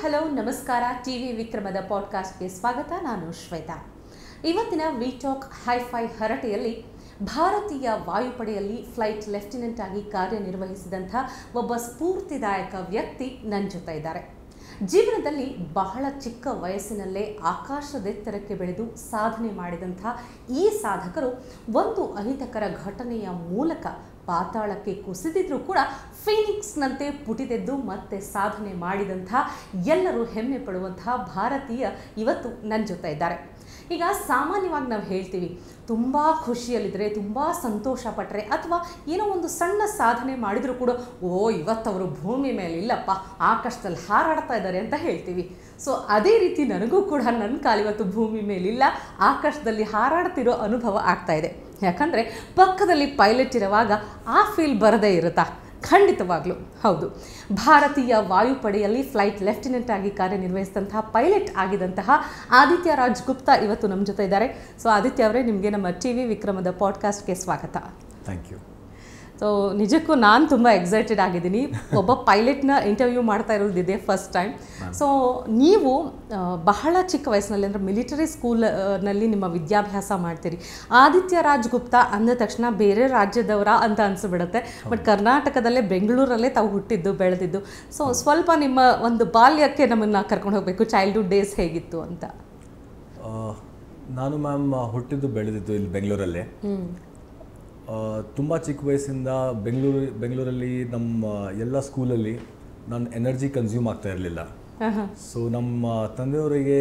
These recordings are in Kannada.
ಹಲೋ ನಮಸ್ಕಾರ. ಟಿವಿ ವಿಕ್ರಮದ ಪಾಡ್ಕಾಸ್ಟ್ಗೆ ಸ್ವಾಗತ. ನಾನು ಶ್ವೇತಾ. ಇವತ್ತಿನ ವಿ ಟಾಕ್ ಹೈಫೈ ಹರಟೆಯಲ್ಲಿ ಭಾರತೀಯ ವಾಯುಪಡೆಯಲ್ಲಿ ಫ್ಲೈಟ್ ಲೆಫ್ಟಿನೆಂಟ್ ಆಗಿ ಕಾರ್ಯನಿರ್ವಹಿಸಿದಂಥ ಒಬ್ಬ ಸ್ಫೂರ್ತಿದಾಯಕ ವ್ಯಕ್ತಿ ನನ್ನ ಜೊತೆ ಇದ್ದಾರೆ. ಜೀವನದಲ್ಲಿ ಬಹಳ ಚಿಕ್ಕ ವಯಸ್ಸಿನಲ್ಲೇ ಆಕಾಶದೆತ್ತರಕ್ಕೆ ಬೆಳೆದು ಸಾಧನೆ ಮಾಡಿದಂಥ ಈ ಸಾಧಕರು ಒಂದು ಅಹಿತಕರ ಘಟನೆಯ ಮೂಲಕ ಪಾತಾಳಕ್ಕೆ ಕುಸಿದಿದ್ರೂ ಕೂಡ ಫೀನಿಕ್ಸ್ನಂತೆ ಪುಟಿದೆದ್ದು ಮತ್ತೆ ಸಾಧನೆ ಮಾಡಿದಂಥ ಎಲ್ಲರೂ ಹೆಮ್ಮೆ ಪಡುವಂತಹ ಭಾರತೀಯ ಇವತ್ತು ನನ್ನ ಜೊತೆ ಇದ್ದಾರೆ. ಈಗ ಸಾಮಾನ್ಯವಾಗಿ ನಾವು ಹೇಳ್ತೀವಿ, ತುಂಬ ಖುಷಿಯಲ್ಲಿದ್ದರೆ, ತುಂಬ ಸಂತೋಷ ಪಟ್ಟರೆ ಅಥವಾ ಏನೋ ಒಂದು ಸಣ್ಣ ಸಾಧನೆ ಮಾಡಿದರೂ ಕೂಡ ಇವತ್ತವರು ಭೂಮಿ ಮೇಲೆ ಇಲ್ಲಪ್ಪ, ಆಕಾಶದಲ್ಲಿ ಹಾರಾಡ್ತಾ ಇದ್ದಾರೆ ಅಂತ ಹೇಳ್ತೀವಿ. ಸೊ ಅದೇ ರೀತಿ ನನಗೂ ಕೂಡ ನನ್ನ ಕಾಲಿವತ್ತು ಭೂಮಿ ಮೇಲಿಲ್ಲ, ಆಕಾಶದಲ್ಲಿ ಹಾರಾಡ್ತಿರೋ ಅನುಭವ ಆಗ್ತಾ ಇದೆ. ಯಾಕಂದರೆ ಪಕ್ಕದಲ್ಲಿ ಪೈಲಟ್ ಇರುವಾಗ ಆ ಫೀಲ್ ಬರದೇ ಇರುತ್ತಾ? ಖಂಡಿತವಾಗ್ಲೂ ಹೌದು. ಭಾರತೀಯ ವಾಯುಪಡೆಯಲ್ಲಿ ಫ್ಲೈಟ್ ಲೆಫ್ಟಿನೆಂಟ್ ಆಗಿ ಕಾರ್ಯನಿರ್ವಹಿಸಿದಂತಹ ಪೈಲಟ್ ಆಗಿದ್ದಂತಹ ಆದಿತ್ಯರಾಜ್ ಗುಪ್ತಾ ಇವತ್ತು ನಮ್ಮ ಜೊತೆ ಇದ್ದಾರೆ. ಸೊ ಆದಿತ್ಯ ಅವರೇ, ನಿಮಗೆ ನಮ್ಮ ಟಿವಿ ವಿಕ್ರಮದ ಪಾಡ್ಕಾಸ್ಟ್ಗೆ ಸ್ವಾಗತ. Thank you. ಸೊ ನಿಜಕ್ಕೂ ನಾನು ತುಂಬ ಎಕ್ಸೈಟೆಡ್ ಆಗಿದ್ದೀನಿ. ಒಬ್ಬ ಪೈಲಟ್ನ ಇಂಟರ್ವ್ಯೂ ಮಾಡ್ತಾ ಇರೋದಿದೆ ಫಸ್ಟ್ ಟೈಮ್. ಸೊ ನೀವು ಬಹಳ ಚಿಕ್ಕ ವಯಸ್ಸಿನಲ್ಲಿ ಅಂದರೆ ಮಿಲಿಟರಿ ಸ್ಕೂಲ್ನಲ್ಲಿ ನಿಮ್ಮ ವಿದ್ಯಾಭ್ಯಾಸ ಮಾಡ್ತೀರಿ. ಆದಿತ್ಯರಾಜ್ ಗುಪ್ತಾ ಅಂದ ತಕ್ಷಣ ಬೇರೆ ರಾಜ್ಯದವರ ಅಂತ ಅನಿಸ್ಬಿಡುತ್ತೆ. ಬಟ್ ಕರ್ನಾಟಕದಲ್ಲೇ ಬೆಂಗಳೂರಲ್ಲೇ ತಾವು ಹುಟ್ಟಿದ್ದು ಬೆಳೆದಿದ್ದು. ಸೊ ಸ್ವಲ್ಪ ನಿಮ್ಮ ಒಂದು ಬಾಲ್ಯಕ್ಕೆ ನಮ್ಮನ್ನು ಕರ್ಕೊಂಡು ಹೋಗಬೇಕು. ಚೈಲ್ಡ್ಹುಡ್ ಡೇಸ್ ಹೇಗಿತ್ತು ಅಂತ. ನಾನು ಮ್ಯಾಮ್ ಹುಟ್ಟಿದ್ದು ಬೆಳೆದಿದ್ದು ಇಲ್ಲಿ ಬೆಂಗಳೂರಲ್ಲೇ. ತುಂಬ ಚಿಕ್ಕ ವಯಸ್ಸಿಂದ ಬೆಂಗಳೂರಲ್ಲಿ ನಮ್ಮ ಎಲ್ಲ ಸ್ಕೂಲಲ್ಲಿ ನಾನು ಎನರ್ಜಿ ಕನ್ಸ್ಯೂಮ್ ಆಗ್ತಾ ಇರಲಿಲ್ಲ. ಸೊ ನಮ್ಮ ತಂದೆಯವರಿಗೆ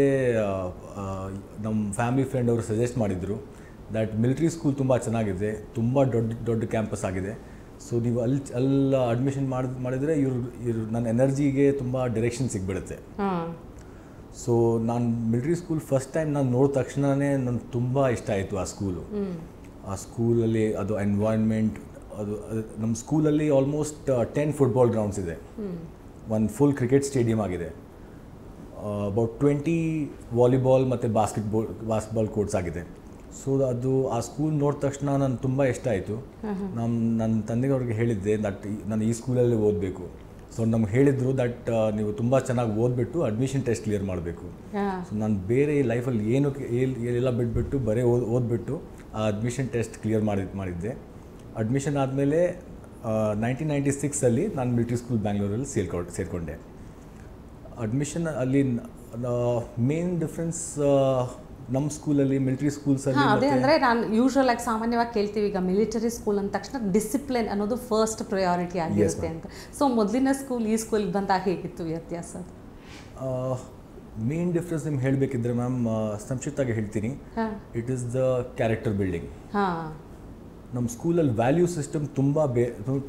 ನಮ್ಮ ಫ್ಯಾಮಿಲಿ ಫ್ರೆಂಡ್ ಅವರು ಸಜೆಸ್ಟ್ ಮಾಡಿದರು ದ್ಯಾಟ್ ಮಿಲಿಟ್ರಿ ಸ್ಕೂಲ್ ತುಂಬ ಚೆನ್ನಾಗಿದೆ, ತುಂಬ ದೊಡ್ಡ ಕ್ಯಾಂಪಸ್ ಆಗಿದೆ. ಸೊ ನೀವು ಅಲ್ಲಿ ಅಡ್ಮಿಷನ್ ಮಾಡಿದರೆ ಇವ್ರು ನನ್ನ ಎನರ್ಜಿಗೆ ತುಂಬ ಡೈರೆಕ್ಷನ್ ಸಿಗ್ಬಿಡುತ್ತೆ. ಸೊ ನಾನು ಮಿಲಿಟ್ರಿ ಸ್ಕೂಲ್ ಫಸ್ಟ್ ಟೈಮ್ ನಾನು ನೋಡಿದ ತಕ್ಷಣವೇ ನನಗೆ ತುಂಬ ಇಷ್ಟ ಆಯಿತು ಆ ಸ್ಕೂಲು. ಆ ಸ್ಕೂಲಲ್ಲಿ ಅದು ಎನ್ವೈರ್ನ್ಮೆಂಟ್, ಅದು ನಮ್ಮ ಸ್ಕೂಲಲ್ಲಿ ಆಲ್ಮೋಸ್ಟ್ 10 ಫುಟ್ಬಾಲ್ ಗ್ರೌಂಡ್ಸ್ ಇದೆ, ಒಂದು ಫುಲ್ ಕ್ರಿಕೆಟ್ ಸ್ಟೇಡಿಯಂ ಆಗಿದೆ, ಅಬೌಟ್ 20 ವಾಲಿಬಾಲ್ ಮತ್ತು ಬಾಸ್ಕೆಟ್ಬಾಲ್ ಕೋರ್ಟ್ಸ್ ಆಗಿದೆ. ಸೊ ಅದು ಆ ಸ್ಕೂಲ್ ನೋಡಿದ ತಕ್ಷಣ ನನಗೆ ತುಂಬ ಇಷ್ಟ ಆಯಿತು. ನನ್ನ ತಂದೆಯವ್ರಿಗೆ ಹೇಳಿದ್ದೆ ದಟ್ ನಾನು ಈ ಸ್ಕೂಲಲ್ಲಿ ಓದಬೇಕು. ಸೊ ನಮ್ಗೆ ಹೇಳಿದರು ದಟ್ ನೀವು ತುಂಬ ಚೆನ್ನಾಗಿ ಓದ್ಬಿಟ್ಟು ಅಡ್ಮಿಷನ್ ಟೆಸ್ಟ್ ಕ್ಲಿಯರ್ ಮಾಡಬೇಕು. ಸೊ ನಾನು ಬೇರೆ ಲೈಫಲ್ಲಿ ಏನೆಲ್ಲ ಬಿಟ್ಬಿಟ್ಟು ಬರೀ ಓದ್ಬಿಟ್ಟು ಆ ಅಡ್ಮಿಷನ್ ಟೆಸ್ಟ್ ಕ್ಲಿಯರ್ ಮಾಡಿದ್ದೆ. ಅಡ್ಮಿಷನ್ ಆದಮೇಲೆ 1996 ನಾನು ಮಿಲಿಟ್ರಿ ಸ್ಕೂಲ್ ಬ್ಯಾಂಗ್ಳೂರಲ್ಲಿ ಸೇರಿಕೊಂಡೆ. ಅಡ್ಮಿಷನ್ ಅಲ್ಲಿ ಮೇನ್ ಡಿಫ್ರೆನ್ಸ್ ನಮ್ಮ ಸ್ಕೂಲಲ್ಲಿ ಮಿಲಿಟ್ರಿ ಸ್ಕೂಲ್ಸಲ್ಲಿ ಅದೇ ಅಂದರೆ ನಾನು ಯೂಶ್ವಲ್ ಆಗಿ ಸಾಮಾನ್ಯವಾಗಿ ಕೇಳ್ತೀವಿ, ಈಗ ಮಿಲಿಟರಿ ಸ್ಕೂಲ್ ಅಂದ ತಕ್ಷಣ ಡಿಸಿಪ್ಲಿನ್ ಅನ್ನೋದು ಫಸ್ಟ್ ಪ್ರಯಾರಿಟಿ ಆಗಿರುತ್ತೆ ಅಂತ. ಸೊ ಮೊದಲಿನ ಸ್ಕೂಲ್ ಈ ಸ್ಕೂಲ್ಗೆ ಬಂದಾಗ ಹೇಗಿತ್ತು ವ್ಯತ್ಯಾಸ? ಮೇನ್ ಡಿಫ್ರೆನ್ಸ್ ನಿಮ್ಗೆ ಹೇಳಬೇಕಿದ್ರೆ ಮ್ಯಾಮ್ ಸಂಕ್ಷಿಪ್ತವಾಗಿ ಹೇಳ್ತೀನಿ. It is the character building. ನಮ್ಮ ಸ್ಕೂಲಲ್ಲಿ ವ್ಯಾಲ್ಯೂ ಸಿಸ್ಟಮ್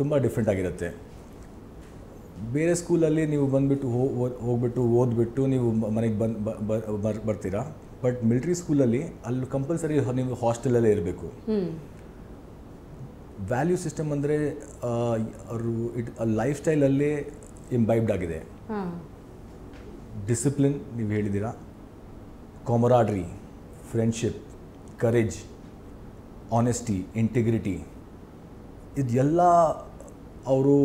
ತುಂಬ ಡಿಫ್ರೆಂಟ್ ಆಗಿರುತ್ತೆ. ಬೇರೆ ಸ್ಕೂಲಲ್ಲಿ ನೀವು ಬಂದುಬಿಟ್ಟು ಹೋಗ್ಬಿಟ್ಟು ಓದ್ಬಿಟ್ಟು ನೀವು ಮನೆಗೆ ಬರ್ತೀರಾ. ಬಟ್ ಮಿಲಿಟ್ರಿ ಸ್ಕೂಲಲ್ಲಿ ಅಲ್ಲಿ ಕಂಪಲ್ಸರಿ ನೀವು ಹಾಸ್ಟೆಲಲ್ಲೇ ಇರಬೇಕು. ವ್ಯಾಲ್ಯೂ ಸಿಸ್ಟಮ್ ಅಂದರೆ ಅವರು ಲೈಫ್ ಸ್ಟೈಲಲ್ಲೇ ಇಂಬೈಬ್ಡ್ ಆಗಿದೆ. ಡಿಸಿಪ್ಲಿನ್ ನೀವು ಹೇಳಿದ್ದೀರಾ, ಕಾಮರಾಡ್ರಿ, ಫ್ರೆಂಡ್ಶಿಪ್, ಕರೇಜ್, ಆನೆಸ್ಟಿ, ಇಂಟಿಗ್ರಿಟಿ, ಇದೆಲ್ಲ ಅವರು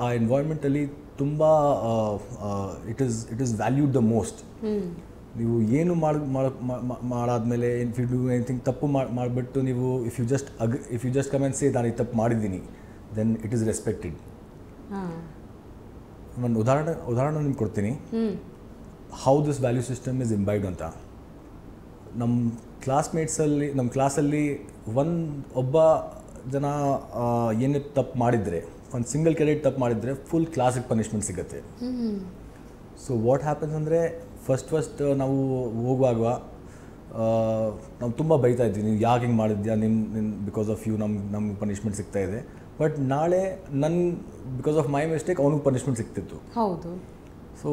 ಆ ಎನ್ವೈರ್ಮೆಂಟಲ್ಲಿ ತುಂಬ it is valued the most. ನೀವು ಏನು ಮಾಡಾದ್ಮೇಲೆ ಇಫ್ ಯು ಡೂ ಎನಿಥಿಂಗ್ ತಪ್ಪು ಮಾಡಿಬಿಟ್ಟು ನೀವು if you just come and say ನಾನು ಈ ತಪ್ಪು ಮಾಡಿದ್ದೀನಿ, ದೆನ್ ಇಟ್ ಈಸ್ ರೆಸ್ಪೆಕ್ಟೆಡ್. ಒಂದು ಉದಾಹರಣೆ ನಿಮ್ಗೆ ಕೊಡ್ತೀನಿ, how this value system is ಇಂಬೈಬ್ಡ್ ಅಂತ. ನಮ್ಮ ಕ್ಲಾಸಲ್ಲಿ ಒಬ್ಬ ಜನ ಏನೇ ತಪ್ಪು ಮಾಡಿದರೆ, ಒಂದು ಸಿಂಗಲ್ ಕೆಡೆಟ್ ತಪ್ಪು ಮಾಡಿದರೆ ಫುಲ್ ಕ್ಲಾಸಿಗೆ ಪನಿಷ್ಮೆಂಟ್ ಸಿಗುತ್ತೆ. ಸೊ ವಾಟ್ ಹ್ಯಾಪನ್ಸ್ ಅಂದರೆ ಫಸ್ಟ್ ನಾವು ಹೋಗುವಾಗ ನಾವು ತುಂಬ ಬೈತಾ ಇದ್ವಿ, ನೀವು ಯಾಕೆ ಹಿಂಗೆ ಮಾಡಿದ್ಯಾ, ನಿನ್ನ ಬಿಕಾಸ್ ಆಫ್ ಯು ನಮ್ಗೆ ಪನಿಷ್ಮೆಂಟ್ ಸಿಗ್ತಾ ಇದೆ. ಬಟ್ ನಾಳೆ ಬಿಕಾಸ್ ಆಫ್ ಮೈ ಮಿಸ್ಟೇಕ್ ಅವನಿಗೆ ಪನಿಷ್ಮೆಂಟ್ ಸಿಗ್ತಿತ್ತು. ಹೌದು. So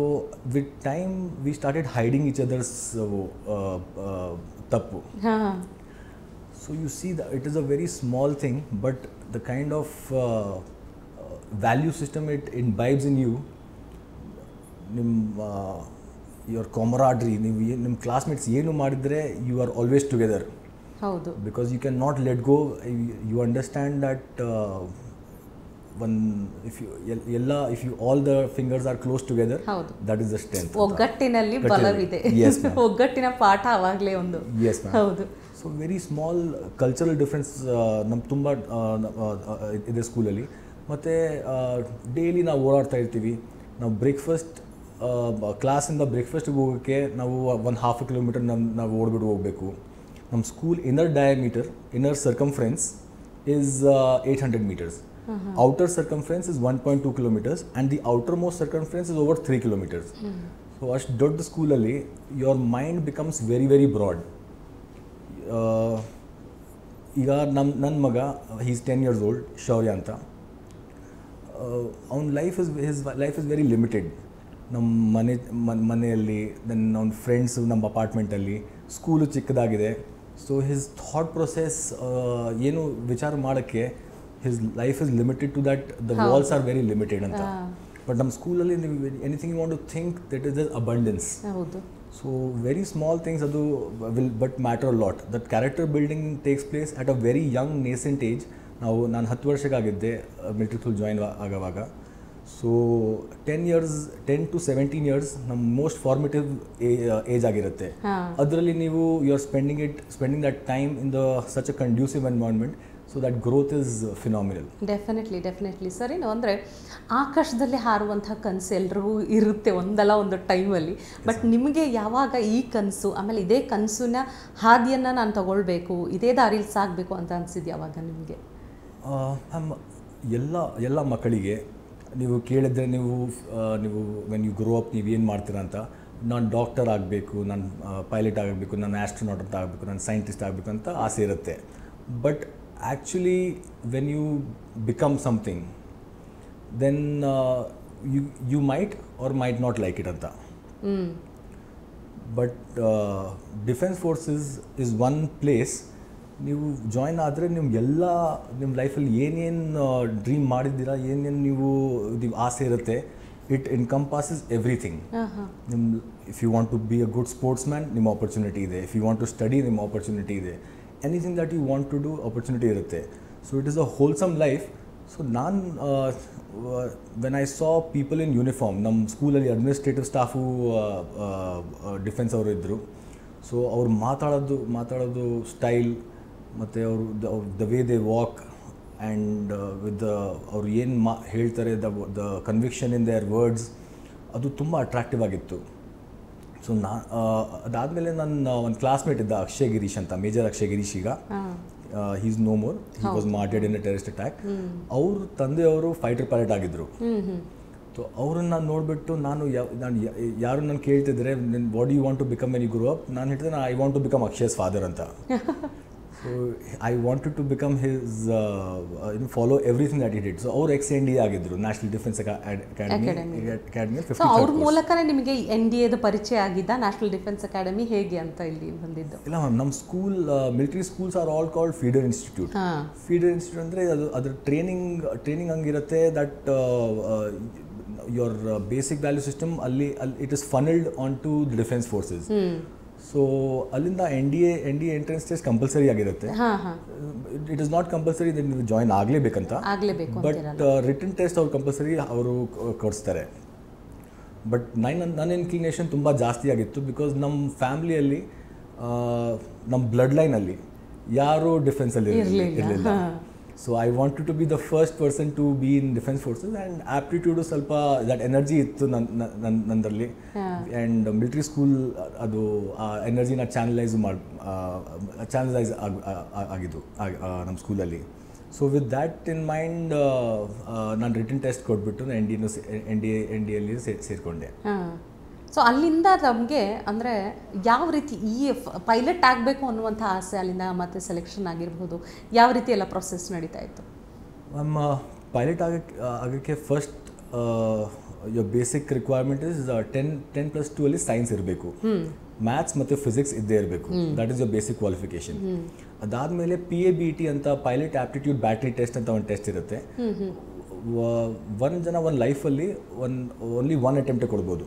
with time we started hiding each others ತಪ್ಪು. So you see it is a very small thing, but the kind of value system it imbibes in you. Your camaraderie, ನೀವು ನಿಮ್ಮ ಕ್ಲಾಸ್ಮೇಟ್ಸ್ ಏನು ಮಾಡಿದರೆ ಯು ಆರ್ ಆಲ್ವೇಸ್ ಟುಗೆದರ್. ಹೌದು. ಬಿಕಾಸ್ ಯು ಕ್ಯಾನ್ ನಾಟ್ ಲೆಟ್ ಗೋ. You understand that one if you all the fingers are close together, that is the strength. ಒಗ್ಗಟ್ಟಿನಲ್ಲಿ ಬಲವಿದೆ. Yes ma'am. ಒಗ್ಗಟ್ಟಿನ ಪಾಠ ಆವಾಗಲೇ ಒಂದು. Yes ma'am. ಹೌದು. So very small cultural difference ನಮ್ಮ ತುಂಬ ಇದೆ ಸ್ಕೂಲಲ್ಲಿ. ಮತ್ತು ಡೈಲಿ ನಾವು ಓಡಾಡ್ತಾ ಇರ್ತೀವಿ. ನಾವು ಬ್ರೇಕ್ಫಾಸ್ಟ್ ಕ್ಲಾಸಿಂದ ಬ್ರೇಕ್ಫಾಸ್ಟಿಗೆ ಹೋಗೋಕ್ಕೆ ನಾವು 1/2 ಕಿಲೋಮೀಟರ್ ನಾವು ಓಡ್ಬಿಟ್ಟು ಹೋಗಬೇಕು. ನಮ್ಮ school inner ಸರ್ಕಮ್ಫರೆನ್ಸ್ is 800 meters. Outer circumference is 1.2 kilometers and the outermost circumference is over 3 kilometers. So ಅಷ್ಟು ದೊಡ್ಡ ಸ್ಕೂಲಲ್ಲಿ your mind becomes very very broad. ಈಗ ನನ್ನ ಮಗ he's 10 years old, ಶೌರ್ಯ ಅಂತ. ಅವನ his life is very limited. ನಮ್ಮ ಮನೆಯಲ್ಲಿ ನನ್ನ ಫ್ರೆಂಡ್ಸು ನಮ್ಮ ಅಪಾರ್ಟ್ಮೆಂಟಲ್ಲಿ, ಸ್ಕೂಲು ಚಿಕ್ಕದಾಗಿದೆ. ಸೊ ಹಿಸ್ ಥಾಟ್ ಪ್ರೊಸೆಸ್ ಏನು ವಿಚಾರ ಮಾಡೋಕ್ಕೆ his life is limited to that, the walls are very limited ಅಂತ. ಬಟ್ ನಮ್ಮ ಸ್ಕೂಲಲ್ಲಿ ನೀವು anything you want to think that is the abundance. So very small things ಅದು will but matter a lot. That character building takes place at a very young nascent age. ನಾನು 10 ವರ್ಷಕ್ಕಾಗಿದ್ದೆ ಮಿಲಿಟರಿ ಸ್ಕೂಲ್ ಜಾಯಿನ್ ಆಗೋವಾಗ. ಸೊ 10 to 17 years ನಮ್ಮ ಮೋಸ್ಟ್ ಫಾರ್ಮೇಟಿವ್ ಏಜ್ ಆಗಿರುತ್ತೆ. ಅದರಲ್ಲಿ ನೀವು you are spending that time in the such a conducive environment. So that growth is phenomenal. Definitely sir. ಏನು ಅಂದರೆ ಆಕಾಶದಲ್ಲಿ ಹಾರುವಂಥ ಕನಸು ಎಲ್ರಿಗೂ ಇರುತ್ತೆ ಒಂದಲ್ಲ ಒಂದು ಟೈಮಲ್ಲಿ. ಬಟ್ ನಿಮಗೆ ಯಾವಾಗ ಈ ಕನಸು, ಆಮೇಲೆ ಇದೇ ಕನಸಿನ ಹಾದಿಯನ್ನು ನಾನು ತಗೊಳ್ಬೇಕು, ಇದೇ ದಾರಿಲಿ ಸಾಗಬೇಕು ಅಂತ ಅನಿಸಿದ್ದು ಯಾವಾಗ ನಿಮಗೆ? ಎಲ್ಲ ಮಕ್ಕಳಿಗೆ ನೀವು ಕೇಳಿದ್ರೆ ನೀವು ವೆನ್ ಯು ಗ್ರೋ ಅಪ್ ನೀವು ಏನು ಮಾಡ್ತೀರಾ ಅಂತ, ನಾನು ಡಾಕ್ಟರ್ ಆಗಬೇಕು, ನಾನು ಪೈಲಟ್ ಆಗಬೇಕು, ನಾನು ಆಸ್ಟ್ರೋನಾಟ್ ಅಂತ ಆಗಬೇಕು, ನಾನು ಸೈಂಟಿಸ್ಟ್ ಆಗಬೇಕು ಅಂತ ಆಸೆ ಇರುತ್ತೆ. But actually when you become something then you might or might not like it ಅಂತ. But defence forces is one place. ನೀವು ಜಾಯ್ನ್ ಆದರೆ ನಿಮ್ಮ ಲೈಫಲ್ಲಿ ಏನೇನು ಡ್ರೀಮ್ ಮಾಡಿದ್ದೀರಾ, ಏನೇನು ನೀವು ಆಸೆ ಇರುತ್ತೆ, it encompasses everything. If you want to be a good sportsman, ನಿಮ್ಮ ಆಪರ್ಚುನಿಟಿ ಇದೆ. If you want to study, ನಿಮ್ಮ ಆಪರ್ಚುನಿಟಿ ಇದೆ. Anything that you want to do, opportunity ಇರುತ್ತೆ. So it is a wholesome life. So ನಾನು when I saw people in uniform, ನಮ್ಮ ಸ್ಕೂಲಲ್ಲಿ ಅಡ್ಮಿನಿಸ್ಟ್ರೇಟಿವ್ ಸ್ಟಾಫು ಡಿಫೆನ್ಸ್ ಅವರು ಇದ್ದರು. ಸೊ ಅವ್ರು ಮಾತಾಡೋದು ಸ್ಟೈಲ್ ಮತ್ತು ಅವರು the way they walk and with ಅವ್ರು ಏನು ಹೇಳ್ತಾರೆ, the conviction in their words, ಅದು ತುಂಬ ಅಟ್ರಾಕ್ಟಿವ್ ಆಗಿತ್ತು. ಸೊ ಅದಾದಮೇಲೆ ನನ್ನ ಒಂದು ಕ್ಲಾಸ್ಮೇಟ್ ಇದ್ದ ಅಕ್ಷಯ್ ಗಿರೀಶ್ ಅಂತ, ಮೇಜರ್ ಅಕ್ಷಯ್ ಗಿರೀಶ್. ಈಗ he is no more. He was martyred in a terrorist attack. ಅವ್ರ ತಂದೆಯವರು ಫೈಟರ್ ಪೈಲಟ್ ಆಗಿದ್ದರು. ಸೊ ಅವ್ರನ್ನ ನೋಡಿಬಿಟ್ಟು ನಾನು ಯಾರು ನಾನು ಕೇಳ್ತಿದ್ರೆ what you want to become when you grow up, ನಾನು ಹೇಳ್ತಿದ್ದೆ I want to become Akshay's father ಅಂತ. So I wanted to become his follow everything that he did. So ಅವ್ರು ex-NDA ಆಗಿದ್ದರು, ನ್ಯಾಷನಲ್ ಡಿಫೆನ್ಸ್ ಅಕಾಡೆಮಿ. ಅವ್ರ ಮೂಲಕನೇ ನಿಮಗೆ NDAದ ಪರಿಚಯ ಆಗಿದ್ದ ನ್ಯಾಷನಲ್ ಡಿಫೆನ್ಸ್ ಅಕಾಡೆಮಿ ಹೇಗೆ ಅಂತ ಇಲ್ಲಿ ಬಂದಿದ್ದು? ಇಲ್ಲ ಮ್ಯಾಮ್, ನಮ್ಮ school military schools are all called feeder institute. Feeder institute ಅಂದರೆ ಅದ್ರ ಟ್ರೈನಿಂಗ್ ಹಂಗಿರುತ್ತೆ that your basic value system ಅಲ್ಲಿ it is funneled onto the defense forces. So ಅಲ್ಲಿಂದ NDA ಎಂಟ್ರೆನ್ಸ್ ಟೆಸ್ಟ್ ಕಂಪಲ್ಸರಿ ಆಗಿರುತ್ತೆ. ಇಟ್ ಇಸ್ ನಾಟ್ ಕಂಪಲ್ಸರಿ ನೀವು ಜಾಯಿನ್ ಆಗಲೇಬೇಕಂತ, ಬಟ್ ರಿಟನ್ ಟೆಸ್ಟ್ ಅವ್ರು ಕಂಪಲ್ಸರಿ ಅವರು ಕೊಡಿಸ್ತಾರೆ. ಬಟ್ ನನ್ನ ಇನ್ಕ್ಲಿನೇಷನ್ ತುಂಬ ಜಾಸ್ತಿ ಆಗಿತ್ತು, ಬಿಕಾಸ್ ನಮ್ಮ ಫ್ಯಾಮ್ಲಿಯಲ್ಲಿ ನಮ್ಮ ಬ್ಲಡ್ ಲೈನಲ್ಲಿ ಯಾರೂ ಡಿಫೆನ್ಸಲ್ಲಿ ಇರಲಿಲ್ಲ. So I wanted to be the first person to be in defence forces. And aptitude ಸ್ವಲ್ಪ ದಟ್ ಎನರ್ಜಿ ಇತ್ತು ನನ್ನದಲ್ಲಿ. ಆ್ಯಂಡ್ ಮಿಲಿಟ್ರಿ ಸ್ಕೂಲ್ ಅದು ಆ ಎನರ್ಜಿನ ಚಾನಲೈಸ್ ಆಗಿದ್ದು ನಮ್ಮ ಸ್ಕೂಲಲ್ಲಿ. So with that in mind ನಾನು ರಿಟನ್ ಟೆಸ್ಟ್ ಕೊಟ್ಬಿಟ್ಟು NDA ಸೇರಿಕೊಂಡೆ. ಸೊ ಅಲ್ಲಿಂದ ನಮಗೆ ಅಂದರೆ ಯಾವ ರೀತಿ ಈ ಪೈಲಟ್ ಆಗಬೇಕು ಅನ್ನುವಂಥ ಆಸೆ ಅಲ್ಲಿಂದ ಮತ್ತೆ ಸೆಲೆಕ್ಷನ್ ಆಗಿರ್ಬೋದು, ಯಾವ ರೀತಿ ಎಲ್ಲ ಪ್ರೊಸೆಸ್ ನಡೀತಾ ಇತ್ತು? ನಮ್ಮ ಪೈಲಟ್ ಆಗೋಕ್ಕೆ first your basic requirement is 10+2 ಅಲ್ಲಿ ಸೈನ್ಸ್ ಇರಬೇಕು, ಮ್ಯಾಥ್ಸ್ ಮತ್ತು ಫಿಸಿಕ್ಸ್ ಇದ್ದೇ ಇರಬೇಕು. That is your basic qualification. ಅದಾದಮೇಲೆ PABT ಅಂತ ಪೈಲಟ್ ಆಪ್ಟಿಟ್ಯೂಡ್ ಬ್ಯಾಟ್ರಿ ಟೆಸ್ಟ್ ಅಂತ ಒಂದು ಟೆಸ್ಟ್ ಇರುತ್ತೆ. ಒಂದು ಲೈಫಲ್ಲಿ ಓನ್ಲಿ ಒನ್ ಅಟೆಂಪ್ಟೇ ಕೊಡ್ಬೋದು.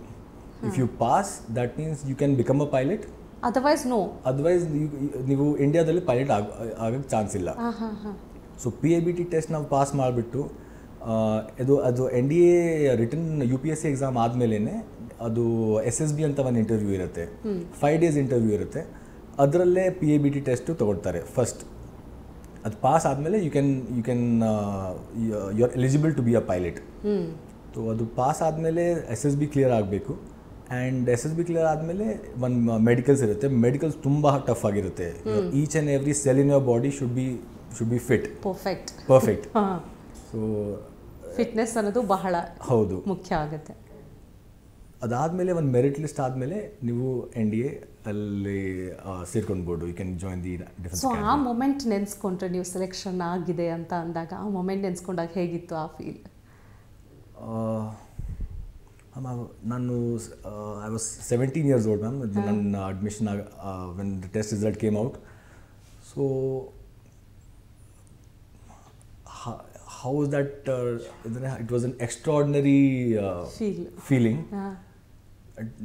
If you pass, that means you can become a pilot. Otherwise, no. Otherwise, ನೀವು ಇಂಡಿಯಾದಲ್ಲಿ ಪೈಲಟ್ ಆಗೋಕ್ಕೆ ಚಾನ್ಸ್ ಇಲ್ಲ. ಸೊ PABT ಟೆಸ್ಟ್ ನಾವು ಪಾಸ್ ಮಾಡಿಬಿಟ್ಟು ಅದು ND A return UPSC exam ಆದಮೇಲೆ ಅದು SSB ಅಂತ ಒಂದು ಇಂಟರ್ವ್ಯೂ ಇರುತ್ತೆ, 5 days ಇಂಟರ್ವ್ಯೂ ಇರುತ್ತೆ. ಅದರಲ್ಲೇ PABT ಟೆಸ್ಟು ತೊಗೊಳ್ತಾರೆ ಫಸ್ಟ್. ಅದು ಪಾಸ್ ಆದಮೇಲೆ you can you are eligible to be a pilot. So ಅದು ಪಾಸ್ ಆದಮೇಲೆ SSB ಕ್ಲಿಯರ್ ಆಗಬೇಕು. ಆ್ಯಂಡ್ SSB ಕ್ಲಿಯರ್ ಆದಮೇಲೆ ಒಂದು ಮೆಡಿಕಲ್ಸ್ ಇರುತ್ತೆ. ಮೆಡಿಕಲ್ಸ್ ತುಂಬ ಟಫ್ ಆಗಿರುತ್ತೆ. Each and every cell in your body should be fit, perfect. So fitness ಅನ್ನೋದು ಬಹಳ ಹೌದು ಮುಖ್ಯ ಆಗುತ್ತೆ. ಅದಾದಮೇಲೆ ಒಂದು ಮೆರಿಟ್ ಲಿಸ್ಟ್ ಆದಮೇಲೆ ನೀವು NDA ಅಲ್ಲಿ ಸೇರ್ಕೊಂಡ್ಬೋದು. You can join the defence. So ಆ ಮೊಮೆಂಟ್ ನೆನೆಸ್ಕೊಂಡ್ರೆ, ನೀವು ಸೆಲೆಕ್ಷನ್ ಆಗಿದೆ ಅಂತ ಅಂದಾಗ ಆ ಮೊಮೆಂಟ್ ನೆನೆಸ್ಕೊಂಡಾಗ ಹೇಗಿತ್ತು ಆ ಫೀಲ್? ನಾನು I was 17 years old ma'am. ನನ್ನ admission when the test result came out. So how was that it was an extraordinary feeling.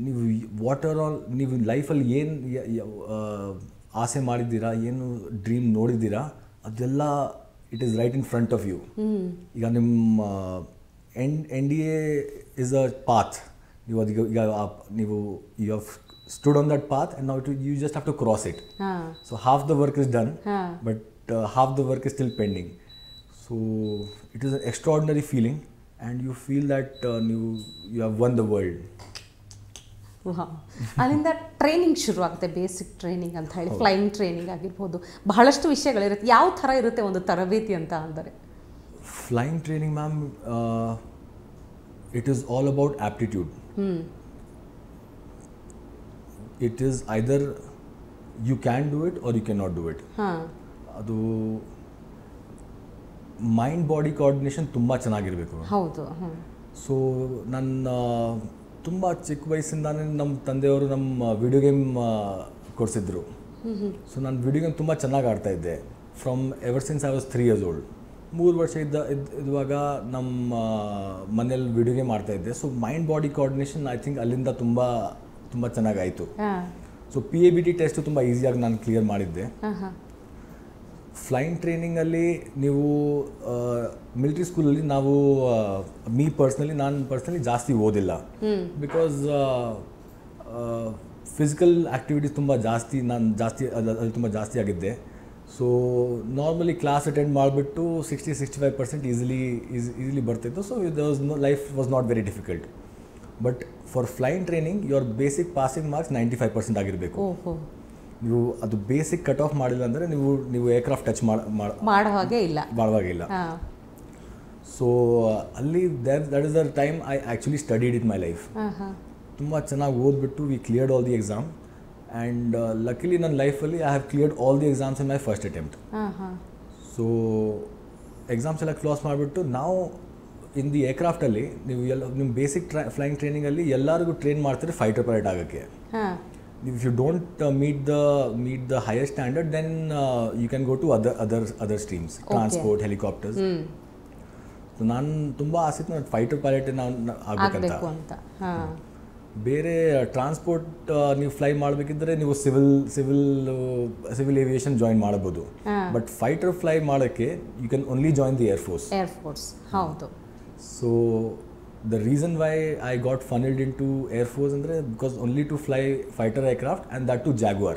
ನೀವು ವಾಟರ್ ಆಲ್ ನೀವು ಲೈಫಲ್ಲಿ ಏನು ಆಸೆ ಮಾಡಿದ್ದೀರಾ, ಏನು ಡ್ರೀಮ್ ನೋಡಿದ್ದೀರಾ, ಅದೆಲ್ಲ it is right in front of you. ಈಗ ನಿಮ್ಮ NDA ಇಸ್ ಅ ಪಾತ್. ನೀವು ಅದಕ್ಕೆ ಈಗ ನೀವು you have stood on that path and now you just have to cross it. So half the work is done, but half the work is still pending. So it is an extraordinary feeling and you feel that you have won the world. ಅಲ್ಲಿಂದ ಟ್ರೈನಿಂಗ್ ಶುರು ಆಗುತ್ತೆ, ಬೇಸಿಕ್ ಟ್ರೈನಿಂಗ್ ಅಂತ ಹೇಳಿ. ಫ್ಲೈಯಿಂಗ್ ಟ್ರೈನಿಂಗ್ ಆಗಿರ್ಬೋದು, ಬಹಳಷ್ಟು ವಿಷಯಗಳಿರುತ್ತೆ. ಯಾವ ಥರ ಇರುತ್ತೆ ಒಂದು ತರಬೇತಿ ಅಂತ ಅಂದರೆ? Flying training ma'am, it is all about aptitude. It is either you can do it or you can not do it. ಅದು ಮೈಂಡ್ ಬಾಡಿ ಕೋಆರ್ಡಿನೇಷನ್ ತುಂಬ ಚೆನ್ನಾಗಿರಬೇಕು. ಹೌದು. ಸೊ ನನ್ನ ತುಂಬ ಚಿಕ್ಕ ವಯಸ್ಸಿಂದಾನೇ ನಮ್ಮ ತಂದೆಯವರು ನಮ್ಮ ವಿಡಿಯೋ ಗೇಮ್ ಕೊಡಿಸಿದ್ರು. ಸೊ ನಾನು ವಿಡಿಯೋ ಗೇಮ್ ತುಂಬ ಚೆನ್ನಾಗಿ ಆಡ್ತಾಯಿದ್ದೆ from ever since I was 3 years old. 3 ವರ್ಷ ಇದ್ದಾಗ ನಮ್ಮ ಮನೇಲಿ ವಿಡಿಯೋ ಗೇಮ್ ಆಡ್ತಾಯಿದ್ದೆ. So mind body coordination I think ಅಲ್ಲಿಂದ ತುಂಬ ಚೆನ್ನಾಗಾಯಿತು. ಸೊ PABT ಟೆಸ್ಟು ತುಂಬ ಈಸಿಯಾಗಿ ನಾನು ಕ್ಲಿಯರ್ ಮಾಡಿದ್ದೆ. ಫ್ಲೈಯಿಂಗ್ ಟ್ರೈನಿಂಗಲ್ಲಿ ನೀವು ಮಿಲಿಟ್ರಿ ಸ್ಕೂಲಲ್ಲಿ ನಾವು ನಾನು ಪರ್ಸ್ನಲಿ ಜಾಸ್ತಿ ಓದಿಲ್ಲ. ಬಿಕಾಸ್ ಫಿಸಿಕಲ್ ಆ್ಯಕ್ಟಿವಿಟೀಸ್ ಅದು ತುಂಬ ಜಾಸ್ತಿ ಆಗಿದ್ದೆ. ಸೊ ನಾರ್ಮಲಿ ಕ್ಲಾಸ್ ಅಟೆಂಡ್ ಮಾಡಿಬಿಟ್ಟು 60-65% ಈಸಿಲಿ ಬರ್ತಿತ್ತು. So life was not very difficult. But for flying training your basic passing marks 95% ಆಗಿರಬೇಕು. ನೀವು ಅದು ಬೇಸಿಕ್ ಕಟ್ ಆಫ್ ಮಾಡಿಲ್ಲ ಅಂದರೆ ನೀವು ಏರ್ಕ್ರಾಫ್ಟ್ ಟಚ್ ಮಾಡೋ ಹಾಗೆ ಇಲ್ಲ. ಸೊ ಅಲ್ಲಿ that is the time I actually studied in my life. ತುಂಬ ಚೆನ್ನಾಗಿ ಓದ್ಬಿಟ್ಟು we cleared all the exam and luckily ನನ್ನ ಲೈಫಲ್ಲಿ I have cleared all the exams in my first attempt. So exams ಎಲ್ಲ ಕ್ಲೋಸ್ ಮಾಡಿಬಿಟ್ಟು ನಾವು ಇನ್ ದಿ ಏರ್ಕ್ರಾಫ್ಟಲ್ಲಿ ನಿಮ್ಮ ಬೇಸಿಕ್ ಫ್ಲೈಯಿಂಗ್ ಟ್ರೈನಿಂಗಲ್ಲಿ ಎಲ್ಲರಿಗೂ ಟ್ರೈನ್ ಮಾಡ್ತಾರೆ ಫೈಟರ್ ಪೈಲಟ್ ಆಗೋಕ್ಕೆ. If you don't meet the higher standard, then you can go to other streams, transport, helicopters. So ನಾನು ತುಂಬ ಆಸೆ ಇತ್ತು ನಾನು ಫೈಟರ್ ಪೈಲಟ್ ಆಗಬೇಕಂತ. ಬೇರೆ ಟ್ರಾನ್ಸ್ಪೋರ್ಟ್ ನೀವು ಫ್ಲೈ ಮಾಡಬೇಕಿದ್ರೆ ನೀವು ಸಿವಿಲ್ ಏವಿಯೇಷನ್ ಜಾಯಿನ್ ಮಾಡಬಹುದು. ಬಟ್ ಫೈಟರ್ ಫ್ಲೈ ಮಾಡೋಕ್ಕೆ you can only join the air force. ಹೌದು. So the reason why I got funneled into Air Force andre because only to fly fighter aircraft and that too Jaguar.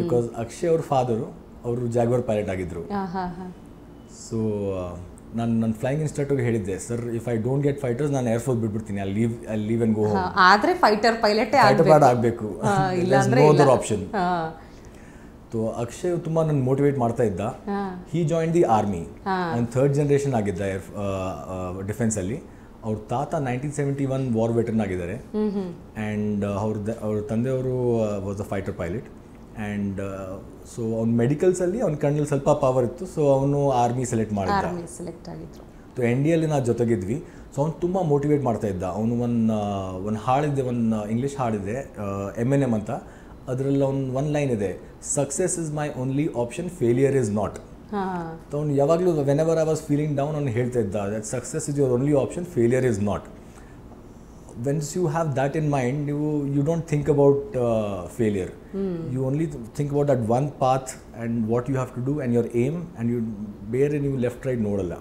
Because Akshay our father ಅವರು Jaguar pilot ಆಗಿದ್ರು. ಸೊ ನಾನು ಫ್ಲೈಯಿಂಗ್ ಇನ್ಸ್ಟ್ರಕ್ಟರ್ಗೆ ಹೇಳಿದ್ದೆ, sir if I don't get fighters ನಾನು ಏರ್ ಫೋರ್ಸ್ ಬಿಟ್ಬಿಡ್ತೀನಿ, I leave and go home. ಆದರೆ ಫೈಟರ್ ಪೈಲಟೇ ಆಗಬೇಕು, no other option. So Akshay ತುಂಬ ನನ್ನ ಮೋಟಿವೇಟ್ ಮಾಡ್ತಾ ಇದ್ದ. He join the army. ಒಂದು 3rd generation ಆಗಿದ್ದ ಡಿಫೆನ್ಸಲ್ಲಿ. ಅವ್ರ ತಾತ 1971 ವಾರ್ ವೆಟರ್ನ್ ಆಗಿದ್ದಾರೆ. ಆ್ಯಂಡ್ ಅವ್ರ ತಂದೆಯವರು was a fighter pilot. And so ಅವ್ನ ಮೆಡಿಕಲ್ಸಲ್ಲಿ ಅವ್ನ ಕಣ್ಣಲ್ಲಿ ಸ್ವಲ್ಪ ಪವರ್ ಇತ್ತು. ಸೊ ಅವನು ಆರ್ಮಿ ಸೆಲೆಕ್ಟ್ ಮಾಡಿದ್ದ. ಸೊ NDಯಲ್ಲಿ ನಾವು ಜೊತೆಗಿದ್ವಿ. ಸೊ ಅವ್ನು ತುಂಬ ಮೋಟಿವೇಟ್ ಮಾಡ್ತಾ ಇದ್ದ. ಅವನು ಒಂದು ಹಾಡಿದೆ, ಒಂದು ಇಂಗ್ಲೀಷ್ ಹಾಡಿದೆ M&M ಅಂತ. ಅದರಲ್ಲಿ ಒಂದು ಲೈನ್ ಇದೆ, success is my only option, failure is not. ಅವ್ನು ಯಾವಾಗಲೂ whenever I was feeling down ಅವ್ನು ಹೇಳ್ತಾ ಇದ್ದ that success is your only option, failure is not. Once you have that in mind, you don't think about failure. You only think about that one path and what you have to do and your aim, and ಬೇರೆ ನೀವು ಲೆಫ್ಟ್ ರೈಟ್ ನೋಡಲ್ಲ.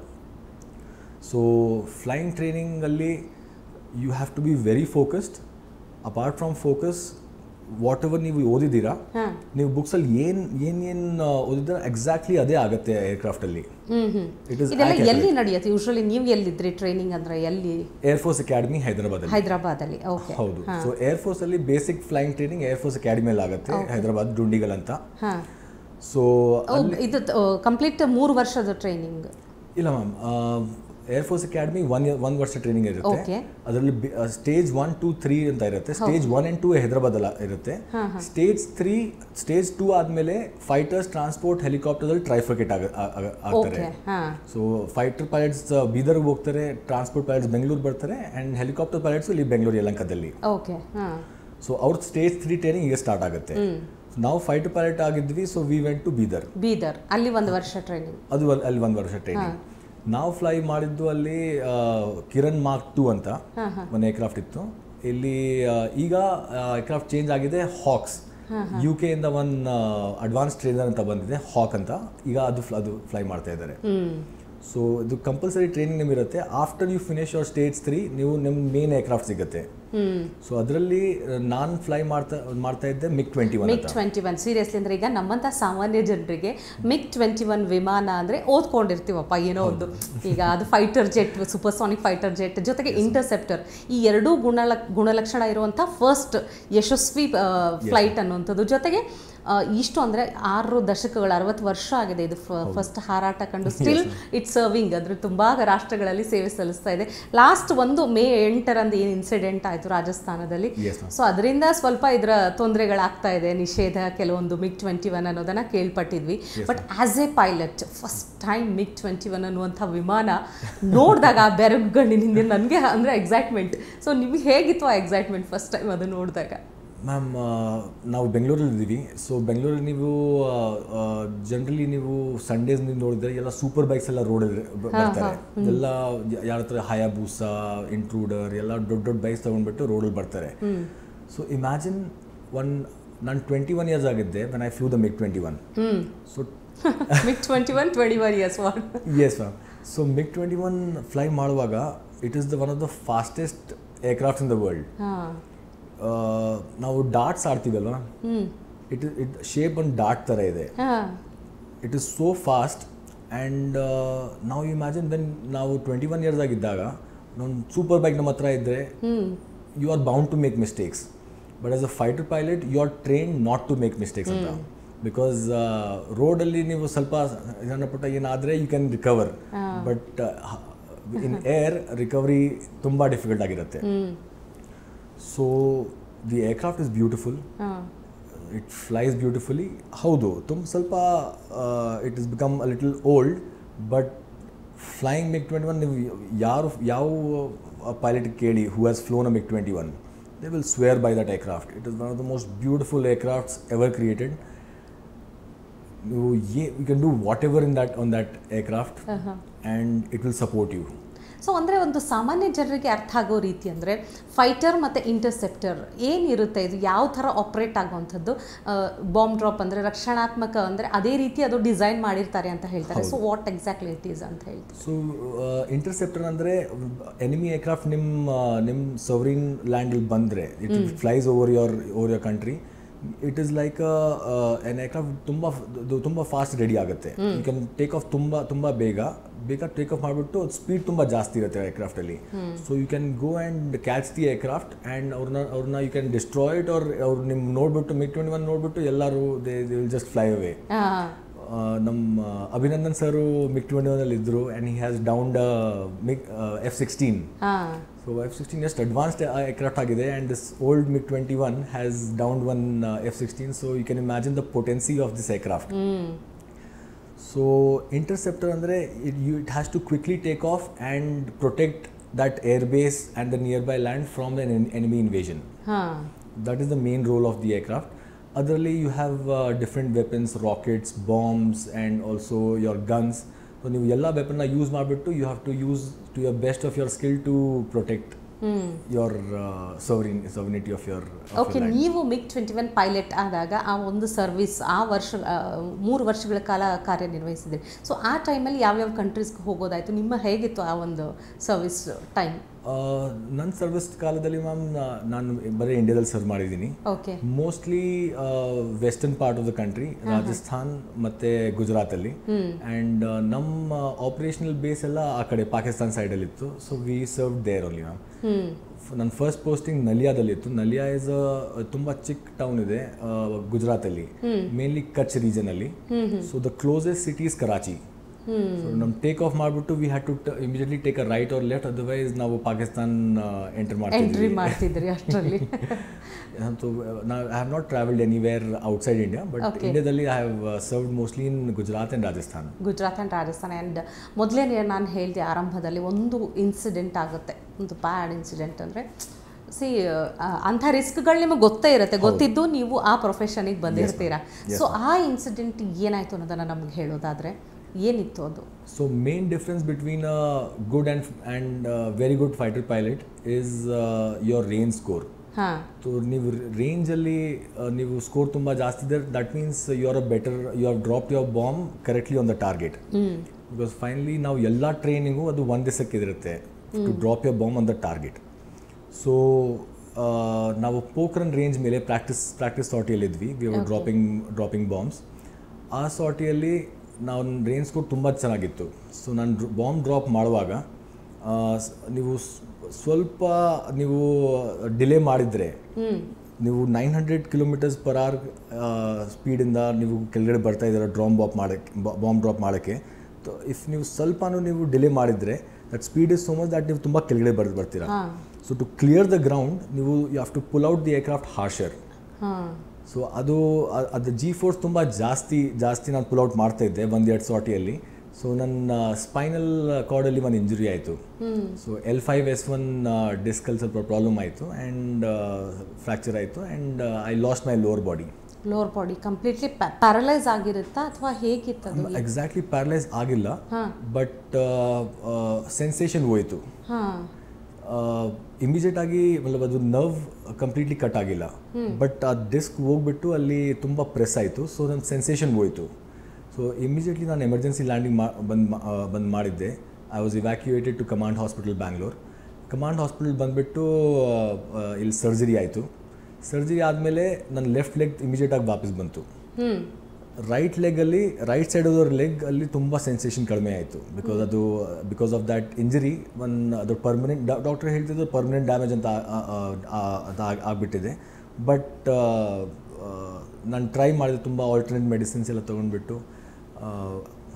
ಸೊ ಫ್ಲೈಯಿಂಗ್ ಟ್ರೈನಿಂಗಲ್ಲಿ you have to be very focused. Apart from focus, what ever ನೀವು ಓದಿದ್ದೀರಾ, ನೀವು ಬುಕ್ಸಲ್ಲಿ ಏನು ಓದಿದ್ರೆ ಎಕ್ಸಾಕ್ಟ್ಲಿ ಅದೇ ಆಗುತ್ತೆ ಏರ್ಕ್ರಾಫ್ಟಲ್ಲಿ. ಎಲ್ಲಿ ನಡೆಯುತ್ತೆ ಯೂಶಲಿ? ನೀವು ಎಲ್ಲಿದ್ರಿ ಟ್ರೈನಿಂಗ್ ಅಂದ್ರೆ ಎಲ್ಲಿ? ಏರ್ಫೋರ್ಸ್ ಅಕಾಡೆಮಿ ಹೈದರಾಬಾದಲ್ಲಿ. ಓಕೆ. ಹೌದು. ಸೊ ಏರ್ಫೋರ್ಸ್ ಅಲ್ಲಿ ಬೇಸಿಕ್ ಫ್ಲೈಯಿಂಗ್ ಟ್ರೈನಿಂಗ್ ಏರ್ಫೋರ್ಸ್ ಅಕಾಡೆಮಿಯಲ್ಲಿ ಆಗುತ್ತೆ, ಹೈದರಾಬಾದ್ ಡುಂಡಿಗಲ್ ಅಂತ. ಸೊ ಇದು ಕಂಪ್ಲೀಟ್ 3 ವರ್ಷದ ಟ್ರೈನಿಂಗ್? ಇಲ್ಲ ಮ್ಯಾಮ್, ಏರ್ಫೋರ್ಸ್ ಅಕಾಡೆಮಿ 1 ವರ್ಷ ಟ್ರೈನಿಂಗ್ ಇರುತ್ತೆ. ಅದರಲ್ಲಿ ಸ್ಟೇಜ್ 1, 2, 3 ಅಂತ ಇರುತ್ತೆ. ಸ್ಟೇಜ್ 1 and 2 ಹೈದರಾಬಾದ್ ಇರುತ್ತೆ. ಸ್ಟೇಜ್ 2 ಆದ್ಮೇಲೆ ಫೈಟರ್ಸ್, ಟ್ರಾನ್ಸ್ಪೋರ್ಟ್, ಹೆಲಿಕಾಪ್ಟರ್ ಅಲ್ಲಿ ಟ್ರೈಫರ್ಕೇಟ್ ಆಗ್ತಾರೆ. ಸೊ ಫೈಟರ್ ಪೈಲಟ್ಸ್ ಬೀದರ್ಗೆ ಹೋಗ್ತಾರೆ, ಟ್ರಾನ್ಸ್ಪೋರ್ಟ್ ಪೈಲಟ್ಸ್ ಬೆಂಗಳೂರು ಬರ್ತಾರೆ, ಅಂಡ್ ಹೆಲಿಕಾಪ್ಟರ್ ಪೈಲಟ್ಸ್ ಇಲ್ಲಿ ಬೆಂಗಳೂರು ಯಲಹಂಕದಲ್ಲಿ. ಸೊ ಅವ್ರ ಸ್ಟೇಜ್ 3 ಟ್ರೈನಿಂಗ್ ಈಗ ಸ್ಟಾರ್ಟ್ ಆಗುತ್ತೆ. ನಾವು ಫೈಟರ್ ಪೈಲಟ್ ಆಗಿದ್ವಿ, so we went to Bidar. ಅಲ್ಲಿ 1 ವರ್ಷ ಟ್ರೈನಿಂಗ್. ಅಲ್ಲಿ 1 ವರ್ಷ ಟ್ರೈನಿಂಗ್. ನಾವು ಫ್ಲೈ ಮಾಡಿದ್ದು ಅಲ್ಲಿ ಕಿರಣ್ ಮಾರ್ಕ್ 2 ಅಂತ ಒಂದು ಏರ್ಕ್ರಾಫ್ಟ್ ಇತ್ತು. ಇಲ್ಲಿ ಈಗ ಏರ್ಕ್ರಾಫ್ಟ್ ಚೇಂಜ್ ಆಗಿದೆ, ಹಾಕ್ಸ್. UK ಇಂದ ಒಂದು ಅಡ್ವಾನ್ಸ್ ಟ್ರೈನರ್ ಅಂತ ಬಂದಿದೆ, ಹಾಕ್ ಅಂತ. ಈಗ ಅದು ಫ್ಲೈ ಮಾಡ್ತಾ ಇದ್ದಾರೆ. ಸೊ ಇದು ಕಂಪಲ್ಸರಿ ಟ್ರೈನಿಂಗ್ ನಿಮ್ಗೆ ಇರುತ್ತೆ. After you finish your stage 3, ನೀವು ನಿಮ್ಮ ಮೇನ್ ಏರ್ಕ್ರಾಫ್ಟ್ ಸಿಗುತ್ತೆ. ಸೊ ಅದರಲ್ಲಿ ನಾನು ಫ್ಲೈ ಮಾಡ್ತಾ ಇದ್ದೆ MiG-21. ಸೀರಿಯಸ್ಲಿ ಅಂದ್ರೆ ಈಗ ನಮ್ಮಂತ ಸಾಮಾನ್ಯ ಜನರಿಗೆ MiG-21 ವಿಮಾನ ಅಂದ್ರೆ ಓದ್ಕೊಂಡಿರ್ತೀವಪ್ಪ ಏನೋ ಒಂದು. ಈಗ ಅದು fighter jet, supersonic fighter jet ಜೊತೆಗೆ ಇಂಟರ್ಸೆಪ್ಟರ್, ಈ ಎರಡೂ ಗುಣಲಕ್ಷಣ ಇರುವಂಥ ಫಸ್ಟ್ ಯಶಸ್ವಿ ಫ್ಲೈಟ್ ಅನ್ನುವಂಥದ್ದು. ಜೊತೆಗೆ ಇಷ್ಟು ಅಂದರೆ 6 ದಶಕಗಳು, 60 ವರ್ಷ ಆಗಿದೆ ಇದು ಫಸ್ಟ್ ಹಾರಾಟ ಕಂಡು. ಸ್ಟಿಲ್ ಇಟ್ಸ್ ಸರ್ವಿಂಗ್, ಅದ್ರ ತುಂಬ ರಾಷ್ಟ್ರಗಳಲ್ಲಿ ಸೇವೆ ಸಲ್ಲಿಸ್ತಾ ಇದೆ. ಲಾಸ್ಟ್ ಒಂದು May 8 ಏನು ಇನ್ಸಿಡೆಂಟ್ ಆಯಿತು ರಾಜಸ್ಥಾನದಲ್ಲಿ, ಸೊ ಅದರಿಂದ ಸ್ವಲ್ಪ ಇದರ ತೊಂದರೆಗಳಾಗ್ತಾ ಇದೆ, ನಿಷೇಧ ಕೆಲವೊಂದು MiG-21 ಅನ್ನೋದನ್ನು ಕೇಳ್ಪಟ್ಟಿದ್ವಿ. But as a pilot first time MiG-21 ಅನ್ನುವಂಥ ವಿಮಾನ ನೋಡಿದಾಗ ಆ ಬೆರಗುಗಣ್ಣಿನಿಂದ ನನಗೆ ಅಂದರೆ ಎಕ್ಸೈಟ್ಮೆಂಟ್. ಸೊ ನಿಮಗೆ ಹೇಗಿತ್ತು ಆ ಎಕ್ಸೈಟ್ಮೆಂಟ್ ಫಸ್ಟ್ ಟೈಮ್ ಅದು ನೋಡಿದಾಗ? ಮ್ಯಾಮ್, ನಾವು ಬೆಂಗಳೂರಲ್ಲಿ ಇದ್ದೀವಿ. ಸೊ ಬೆಂಗಳೂರಲ್ಲಿ ನೀವು ಜನರಲಿ ನೀವು ಸಂಡೇಸ್ ನೀವು ನೋಡಿದ್ರೆ ಎಲ್ಲ ಸೂಪರ್ ಬೈಕ್ಸ್ ಎಲ್ಲ ರೋಡ್ ಬರ್ತಾರೆ. ಎಲ್ಲ ಯಾರ ಹತ್ರ ಹಯಾಬೂಸಾ, ಇಂಟ್ರೂಡರ್ ಎಲ್ಲ ದೊಡ್ಡ ಬೈಕ್ಸ್ ತೊಗೊಂಡ್ಬಿಟ್ಟು ರೋಡಲ್ಲಿ ಬರ್ತಾರೆ. ಸೊ ಇಮ್ಯಾಜಿನ್ ನಾನು 21 ಇಯರ್ಸ್ ಆಗಿದ್ದೆ when I flew the MiG-21. So MiG-21 21 years what? Yes ma'am. So MiG-21 fly ಮಾಡುವಾಗ it is one of the fastest aircrafts in the world. ನಾವು ಡಾಟ್ಸ್ ಆಡ್ತೀವಲ್ವ, ಇಟ್ ಶೇಪ್ ಒಂದು ಡಾಟ್ ಥರ ಇದೆ. It is so fast. And ನಾವು ಇಮ್ಯಾಜಿನ್ ವೆನ್ ನಾವು 21 ಇಯರ್ಸ್ ಆಗಿದ್ದಾಗ ಒಂದು ಸೂಪರ್ ಬೈಕ್ ನಮ್ಮ ಹತ್ರ ಇದ್ದರೆ you are bound to make mistakes. But as a fighter pilot you are trained not to make mistakes ಅಂತ. ಬಿಕಾಸ್ ರೋಡಲ್ಲಿ ನೀವು ಸ್ವಲ್ಪ ಸಣ್ಣ ಪುಟ್ಟ ಏನಾದರೆ you can recover, but in air recovery ತುಂಬ ಡಿಫಿಕಲ್ಟ್ ಆಗಿರುತ್ತೆ. So the aircraft is beautiful. It flies beautifully. ಹೌದು, ತುಂಬ ಸ್ವಲ್ಪ it has become a little old, but flying MiG-21 ನೀವು ಯಾವ ಪೈಲಟ್ ಕೇಳಿ who has flown a MiG-21, they will swear by that aircraft. It is one of the most beautiful aircrafts ever created. You can do whatever on that aircraft and it will support you. So ಅಂದರೆ ಒಂದು ಸಾಮಾನ್ಯ ಜನರಿಗೆ ಅರ್ಥ ಆಗೋ ರೀತಿ ಅಂದರೆ ಫೈಟರ್ ಮತ್ತು ಇಂಟರ್ಸೆಪ್ಟರ್ ಏನಿರುತ್ತೆ, ಇದು ಯಾವ ಥರ ಆಪ್ರೇಟ್ ಆಗುವಂಥದ್ದು. ಬಾಂಬ್ ಡ್ರಾಪ್ ಅಂದರೆ ರಕ್ಷಣಾತ್ಮಕ ಅಂದರೆ ಅದೇ ರೀತಿ ಅದು ಡಿಸೈನ್ ಮಾಡಿರ್ತಾರೆ ಅಂತ ಹೇಳ್ತಾರೆ. So what exactly it is ಅಂತ ಹೇಳ್ತಾರೆ. ಸೊ ಇಂಟರ್ಸೆಪ್ಟರ್ ಅಂದರೆ ಎನಿಮಿ ಏರ್ಕ್ರಾಫ್ಟ್ ನಿಮ್ಮ ಸವರಿನ್ ಲ್ಯಾಂಡಲ್ಲಿ ಬಂದರೆ it flies over your country. It is like an aircraft ತುಂಬ ಫಾಸ್ಟ್ ರೆಡಿ ಆಗುತ್ತೆ. ಯು ಕ್ಯಾನ್ ಟೇಕ್ ಆಫ್ ತುಂಬ ಬೇಗ ಟೇಕ್ ಆಫ್ ಮಾಡಿಬಿಟ್ಟು ಸ್ಪೀಡ್ ತುಂಬ ಜಾಸ್ತಿ ಇರುತ್ತೆ ಏರ್ಕ್ರಾಫ್ಟಲ್ಲಿ. So you can go and catch the aircraft and ಅವ್ರನ್ನ ಯು ಕ್ಯಾನ್ ಡಿಸ್ಟ್ರಾಯ್ ಇಟ್. ಅವ್ರು ನಿಮ್ಗೆ ನೋಡಿಬಿಟ್ಟು MiG-21 ನೋಡಿಬಿಟ್ಟು ಎಲ್ಲರೂ they will just fly away. ನಮ್ಮ ಅಭಿನಂದನ್ ಸರು MiG-21 ಇದ್ದರು and he has downed F-16. So F-16 just advanced aircraft ಆಗಿದೆ and this old MiG-21 has downed one F-16. So you can imagine the potency of this aircraft. So interceptor ಅಂದರೆ it has to quickly take off and protect that airbase and the nearby land from the enemy invasion. That is the main role of the aircraft. Otherly you have different weapons, rockets, bombs and also your guns. So ನೀವು ಎಲ್ಲ ವೆಪನ್ನ ಯೂಸ್ ಮಾಡಿಬಿಟ್ಟು you have to use to your best of your skill to protect your sovereignty of your okay, ನೀವು MiG-21 ಪೈಲಟ್ ಆದಾಗ ಆ ಒಂದು ಸರ್ವಿಸ್ ಆ ವರ್ಷ 3 ವರ್ಷಗಳ ಕಾಲ ಕಾರ್ಯನಿರ್ವಹಿಸಿದ್ರಿ. ಸೊ ಆ ಟೈಮಲ್ಲಿ ಯಾವ್ಯಾವ ಕಂಟ್ರೀಸ್ಗೆ ಹೋಗೋದಾಯಿತು? ನಿಮ್ಮ ಹೇಗಿತ್ತು ಆ ಒಂದು ಸರ್ವಿಸ್ ಟೈಮ್? ನನ್ನ ಸರ್ವಿಸ್ ಕಾಲದಲ್ಲಿ ಮ್ಯಾಮ್ ನಾನು ಬರೀ ಇಂಡಿಯಾದಲ್ಲಿ ಸರ್ವ್ ಮಾಡಿದ್ದೀನಿ. Okay. Mostly western part of the country, Rajasthan ಮತ್ತು ಗುಜರಾತಲ್ಲಿ. ಆ್ಯಂಡ್ ನಮ್ಮ ಆಪರೇಷನಲ್ ಬೇಸ್ ಎಲ್ಲ ಆ ಕಡೆ ಪಾಕಿಸ್ತಾನ್ ಸೈಡಲ್ಲಿತ್ತು. So we serve there only ma'am. ನನ್ನ ಫಸ್ಟ್ ಪೋಸ್ಟಿಂಗ್ ನಲಿಯಾದಲ್ಲಿತ್ತು. ನಲಿಯಾ ಇಸ್ ತುಂಬ ಚಿಕ್ಕ ಟೌನ್ ಇದೆ ಗುಜರಾತಲ್ಲಿ, ಮೇನ್ಲಿ ಕಚ್ ರೀಜನಲ್ಲಿ. So the closest city is Karachi. So ನಮ್ಮ ಟೇಕ್ ಆಫ್ ಮಾಡಿಬಿಟ್ಟು we had to immediately take a right or left, otherwise ನಾವು ಪಾಕಿಸ್ತಾನ್ ಎಂಟ್ರಿ ಮಾಡ್ತಿದ್ರಿ ಅಷ್ಟರಲ್ಲಿ. So I have not travelled anywhere outside India, but ಇಂಡಿಯಾದಲ್ಲಿ I have served mostly in Gujarat and Rajasthan. And ಮೊದಲೇ ನಾನು ಹೇಳಿದೆ ಆರಂಭದಲ್ಲಿ, ಒಂದು ಇನ್ಸಿಡೆಂಟ್ ಆಗುತ್ತೆ, ಒಂದು ಬ್ಯಾಡ್ ಇನ್ಸಿಡೆಂಟ್ ಅಂದರೆ ಅಂಥ ರಿಸ್ಕ್ಗಳು ನಿಮಗೆ ಗೊತ್ತೇ ಇರುತ್ತೆ, ಗೊತ್ತಿದ್ದು ನೀವು ಆ ಪ್ರೊಫೆಷನಿಗೆ ಬಂದಿರ್ತೀರಾ. ಸೊ ಆ ಇನ್ಸಿಡೆಂಟ್ ಏನಾಯಿತು ಅನ್ನೋದನ್ನು ನಮ್ಗೆ ಹೇಳೋದಾದರೆ ಏನಿತ್ತು ಅದು? So main difference between a good and very good fighter pilot is your range score. So ನೀವು ರೇಂಜಲ್ಲಿ ನೀವು ಸ್ಕೋರ್ ತುಂಬ ಜಾಸ್ತಿ ಇದೆ, that means you have dropped your bomb correctly on the target. Because finally ನಾವು ಎಲ್ಲ ಟ್ರೈನಿಂಗು ಅದು ಒಂದು ದಿವಸಕ್ಕಿರುತ್ತೆ to drop your bomb on the target. So ನಾವು ಪೋಖ್ರನ್ ರೇಂಜ್ ಮೇಲೆ ಪ್ರಾಕ್ಟೀಸ್ ಸಾರ್ಟಿಯಲ್ಲಿದ್ವಿ. We are dropping bombs. ಆ ಸಾರ್ಟಿಯಲ್ಲಿ ನಾವು ರೇಂಜ್ ಸ್ಕೋರ್ ತುಂಬ ಚೆನ್ನಾಗಿತ್ತು. ಸೊ ನಾನು ಬಾಂಬ್ ಡ್ರಾಪ್ ಮಾಡುವಾಗ ನೀವು ಸ್ವಲ್ಪ ಡಿಲೇ ಮಾಡಿದರೆ, ನೀವು 900 km/h ಸ್ಪೀಡಿಂದ ನೀವು ಕೆಳಗಡೆ ಬರ್ತಾ ಇದ್ದೀರ ಬಾಂಬ್ ಡ್ರಾಪ್ ಮಾಡೋಕ್ಕೆ. ಇಫ್ ನೀವು ಸ್ವಲ್ಪನೂ ನೀವು ಡಿಲೇ ಮಾಡಿದರೆ, that speed is so much that ನೀವು ತುಂಬ ಕೆಳಗಡೆ ಬರ್ತೀರಾ. So to clear the ground you have to pull out the aircraft harsher. So ಅದು ಜಿ ಫೋರ್ಸ್ ತುಂಬ ಜಾಸ್ತಿ ನಾನು ಪುಲ್ ಔಟ್ ಮಾಡ್ತಾಯಿದ್ದೆ 1-2 ಸಾರ್ಟಿಯಲ್ಲಿ. ಸೊ ನನ್ನ ಸ್ಪೈನಲ್ ಕಾರ್ಡಲ್ಲಿ ಒಂದು ಇಂಜುರಿ ಆಯಿತು. ಸೊ L5-S1 ಡಿಸ್ಕಲ್ಲಿ ಸ್ವಲ್ಪ ಪ್ರಾಬ್ಲಮ್ ಆಯಿತು ಆ್ಯಂಡ್ ಫ್ರ್ಯಾಕ್ಚರ್ ಆಯಿತು and I lost my lower body completely paralyse ಆಗಿರುತ್ತಾ ಅಥವಾ ಹೇಗಿತ್ತು? ಎಕ್ಸಾಕ್ಟ್ಲಿ ಪ್ಯಾರಲೈಸ್ ಆಗಿಲ್ಲ, ಬಟ್ ಸೆನ್ಸೇಷನ್ ಹೋಯಿತು. ಇಮಿಡಿಯೇಟ್ ಆಗಿ ಅದು ನರ್ವ್ ಕಂಪ್ಲೀಟ್ಲಿ ಕಟ್ ಆಗಿಲ್ಲ, ಬಟ್ ಆ ಡಿಸ್ಕ್ ಹೋಗ್ಬಿಟ್ಟು ಅಲ್ಲಿ ತುಂಬ ಪ್ರೆಸ್ ಆಯಿತು. ಸೊ ನನ್ನ ಸೆನ್ಸೇಷನ್ ಹೋಯಿತು. ಸೊ ಇಮಿಡಿಯೇಟ್ಲಿ ನಾನು ಎಮರ್ಜೆನ್ಸಿ ಲ್ಯಾಂಡಿಂಗ್ ಬಂದು ಮಾಡಿದ್ದೆ. I was evacuated to command hospital Bangalore. Command hospital ಬಂದುಬಿಟ್ಟು ಇಲ್ಲಿ ಸರ್ಜರಿ ಆಯಿತು. ಸರ್ಜರಿ ಆದಮೇಲೆ ನನ್ನ ಲೆಫ್ಟ್ ಲೆಗ್ ಇಮಿಡಿಯೇಟಾಗಿ ವಾಪಸ್ ಬಂತು. ರೈಟ್ ಸೈಡ್ ಲೆಗ್ ಅಲ್ಲಿ ತುಂಬ ಸೆನ್ಸೇಷನ್ ಕಡಿಮೆ ಆಯಿತು. ಬಿಕಾಸ್ ಆಫ್ ದ್ಯಾಟ್ ಇಂಜರಿ ಅದು ಪರ್ಮನೆಂಟ್, ಡಾಕ್ಟರ್ ಹೇಳ್ತಿದ್ದು ಪರ್ಮನೆಂಟ್ ಡ್ಯಾಮೇಜ್ ಅಂತ ಆಗಿಬಿಟ್ಟಿದೆ. ಬಟ್ ನಾನು ಟ್ರೈ ಮಾಡಿದೆ, ತುಂಬ ಆಲ್ಟರ್ನೇಟ್ ಮೆಡಿಸಿನ್ಸ್ ಎಲ್ಲ ತೊಗೊಂಡ್ಬಿಟ್ಟು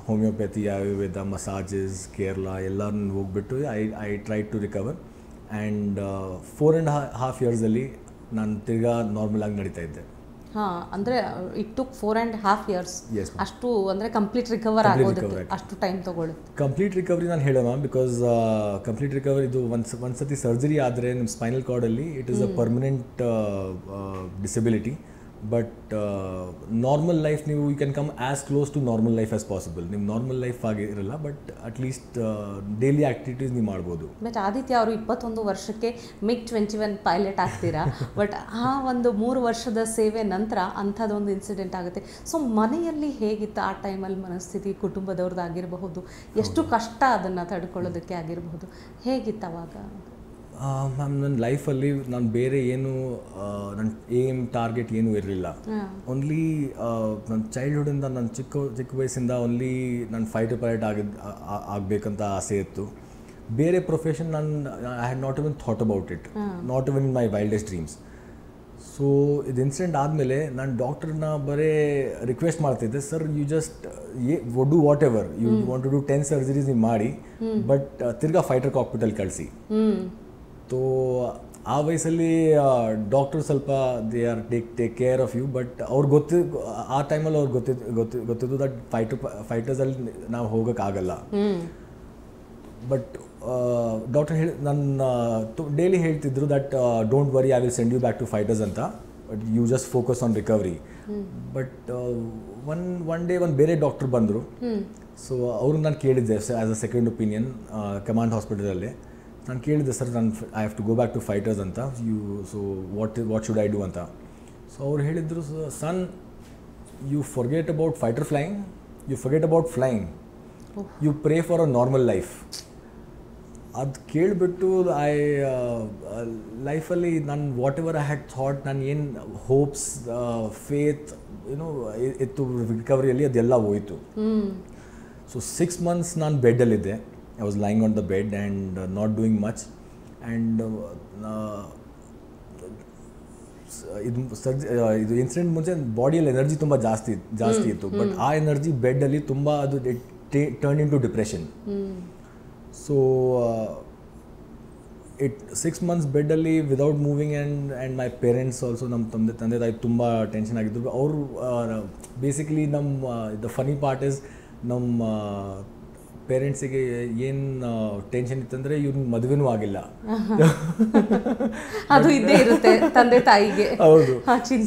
ಹೋಮಿಯೋಪ್ಯಾಥಿ, ಆಯುರ್ವೇದ, ಮಸಾಜಸ್, ಕೇರಳ ಎಲ್ಲರನ್ನು ಹೋಗ್ಬಿಟ್ಟು I try to recover. And 4.5 yearsಲ್ಲಿ ನಾನು ತಿರ್ಗಾ ನಾರ್ಮಲ್ ಆಗಿ ನಡೀತಾ ಇದ್ದೆ. ಅಂದರೆ ಇಟ್ ಟುಕ್ 4.5 years. ಅಷ್ಟು ಅಂದರೆ ಕಂಪ್ಲೀಟ್ ರಿಕವರ್ ಆಗೋದಕ್ಕೆ ಅಷ್ಟು ಟೈಮ್ ತೊಗೊಳುತ್ತೆ. ಕಂಪ್ಲೀಟ್ ರಿಕವರಿ ನಾನು ಹೇಳೋಣ, ಬಿಕಾಸ್ ಕಂಪ್ಲೀಟ್ ರಿಕವರಿ ಇದು ಒಂದ್ಸತಿ ಸರ್ಜರಿ ಆದರೆ ನಿಮ್ಮ ಸ್ಪೈನಲ್ ಕಾರ್ಡಲ್ಲಿ it is a permanent disability. But normal life you can come as close to normal life as possible. ನಿಮ್ಮ ನಾರ್ಮಲ್ ಲೈಫ್ ಆಗಿರಲ್ಲ, ಬಟ್ ಅಟ್ಲೀಸ್ಟ್ ಡೈಲಿ ಆ್ಯಕ್ಟಿವಿಟೀಸ್ ನೀವು ಮಾಡ್ಬೋದು. ಬಟ್ ಆದಿತ್ಯ ಅವರು 21 ವರ್ಷಕ್ಕೆ MiG-21 ಪೈಲಟ್ ಆಗ್ತೀರಾ, ಬಟ್ ಆ ಒಂದು 3 ವರ್ಷದ ಸೇವೆ ನಂತರ ಅಂಥದ್ದೊಂದು ಇನ್ಸಿಡೆಂಟ್ ಆಗುತ್ತೆ. ಸೊ ಮನೆಯಲ್ಲಿ ಹೇಗಿತ್ತು ಆ ಟೈಮಲ್ಲಿ ಮನಸ್ಥಿತಿ? ಕುಟುಂಬದವ್ರದ್ದು ಆಗಿರಬಹುದು, ಎಷ್ಟು ಕಷ್ಟ ಅದನ್ನು ತಡ್ಕೊಳ್ಳೋದಕ್ಕೆ ಆಗಿರಬಹುದು, ಹೇಗಿತ್ತು ಅವಾಗ? ಮ್ಯಾಮ್, ನನ್ನ ಲೈಫಲ್ಲಿ ನಾನು ಬೇರೆ ಏನು ನನ್ನ ಏಮ್ ಟಾರ್ಗೆಟ್ ಏನೂ ಇರಲಿಲ್ಲ. ಓನ್ಲಿ ನನ್ನ ಚೈಲ್ಡ್ಹುಡ್ಡಿಂದ, ನನ್ನ ಚಿಕ್ಕ ವಯಸ್ಸಿಂದ ಓನ್ಲಿ ನಾನು ಫೈಟರ್ ಪೈಲಟ್ ಆಗಬೇಕಂತ ಆಸೆ ಇತ್ತು. ಬೇರೆ profession I had not even thought about it, not even in my wildest dreams. So ಇದು ಇನ್ಸಿಡೆಂಟ್ ಆದಮೇಲೆ ನಾನು ಡಾಕ್ಟರ್ನ ಬರೀ ರಿಕ್ವೆಸ್ಟ್ ಮಾಡ್ತಿದ್ದೆ, sir you just do whatever you want to do 10 surgeries ನೀವು ಮಾಡಿ, ಬಟ್ ತಿರ್ಗಾ ಫೈಟರ್ ಕಾಕ್ಪಿಟಲ್ಲಿ ಕಳಿಸಿ. ಸೊ ಆ ವಯಸ್ಸಲ್ಲಿ ಡಾಕ್ಟರ್ ಸ್ವಲ್ಪ they are take care of you, but ಅವ್ರಿಗೆ ಆ ಟೈಮಲ್ಲಿ ಅವ್ರಿಗೆ ಗೊತ್ತಿದ್ದು ದಟ್ ಫೈಟರ್ಸಲ್ಲಿ ನಾವು ಹೋಗೋಕ್ಕಾಗಲ್ಲ. ಬಟ್ ಡಾಕ್ಟರ್ ನನ್ನ ಡೈಲಿ ಹೇಳ್ತಿದ್ರು that don't worry, I will send you back to fighters ಅಂತ, but you just focus on recovery. But one day ಒಂದು ಬೇರೆ ಡಾಕ್ಟರ್ ಬಂದರು. ಸೊ ಅವ್ರಿಗೆ ನಾನು ಕೇಳಿದ್ದೆ as a second opinion command ಹಾಸ್ಪಿಟಲಲ್ಲಿ. ನಾನು ಕೇಳಿದೆ sir I have to go back to fighters ಅಂತ so what should I do ಅಂತ. ಸೊ ಅವ್ರು ಹೇಳಿದರು, son you forget about fighter flying, you forget about flying, you pray for a normal life. ಅದು ಕೇಳಿಬಿಟ್ಟು ಲೈಫಲ್ಲಿ ನಾನು whatever I had thought, ನಾನು ಏನು ಹೋಪ್ಸ್ ಫೇತ್ ಇತ್ತು ರಿಕವರಿಯಲ್ಲಿ, ಅದೆಲ್ಲ ಹೋಯಿತು. ಸೊ 6 months ನಾನು ಬೆಡ್ಡಲ್ಲಿದ್ದೆ. I was lying on the bed and not doing much. And ಇದು ಇನ್ಸಿಡೆಂಟ್ ಮುಂಚೆ ಬಾಡಿಯಲ್ಲಿ ಎನರ್ಜಿ ತುಂಬ ಜಾಸ್ತಿ ಇತ್ತು. ಬಟ್ ಆ ಎನರ್ಜಿ ಬೆಡ್ಡಲ್ಲಿ ತುಂಬ ಅದು turn into depression. So 6 months ಬೆಡ್ಡಲ್ಲಿ without moving and my parents also, ನಮ್ಮ ತಂದೆ ತಾಯಿ ತುಂಬ ಟೆನ್ಷನ್ ಆಗಿದ್ರು. ಅವರು basically the funny part is, ನಮ್ಮ ಪೇರೆಂಟ್ಸಿಗೆ ಏನು ಟೆನ್ಷನ್ ಇತ್ತಂದರೆ ಇವ್ನ ಮದುವೆನೂ ಆಗಿಲ್ಲ. ಅದು ಇದ್ದೇ ಇರುತ್ತೆ ತಂದೆ ತಾಯಿಗೆ. ಹೌದು.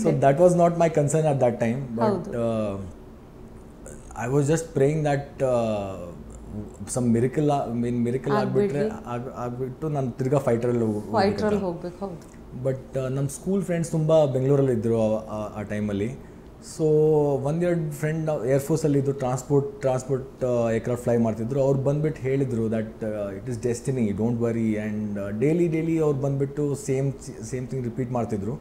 So that was not my concern at that time. But I was just praying that some miracle ಆಗಿಬಿಟ್ಟು ನಾನು ತಿರ್ಗಾ ಫೈಟ್ರಲ್ಲಿ ಹೋಗ್ಬೇಕು. ಬಟ್ ನಮ್ಮ ಸ್ಕೂಲ್ ಫ್ರೆಂಡ್ಸ್ ತುಂಬ ಬೆಂಗಳೂರಲ್ಲಿ ಇದ್ದರು ಆ ಟೈಮಲ್ಲಿ. ಸೊ 1-2 ಫ್ರೆಂಡ್ ಏರ್ಫೋರ್ಸಲ್ಲಿದ್ದು ಟ್ರಾನ್ಸ್ಪೋರ್ಟ್ ಏರ್ಕ್ರಾಫ್ಟ್ ಫ್ಲೈ ಮಾಡ್ತಿದ್ರು. ಅವ್ರು ಬಂದುಬಿಟ್ಟು ಹೇಳಿದರು that it is destiny, don't worry. And daily ಅವ್ರು ಬಂದುಬಿಟ್ಟು ಸೇಮ್ ಥಿಂಗ್ ರಿಪೀಟ್ ಮಾಡ್ತಿದ್ರು.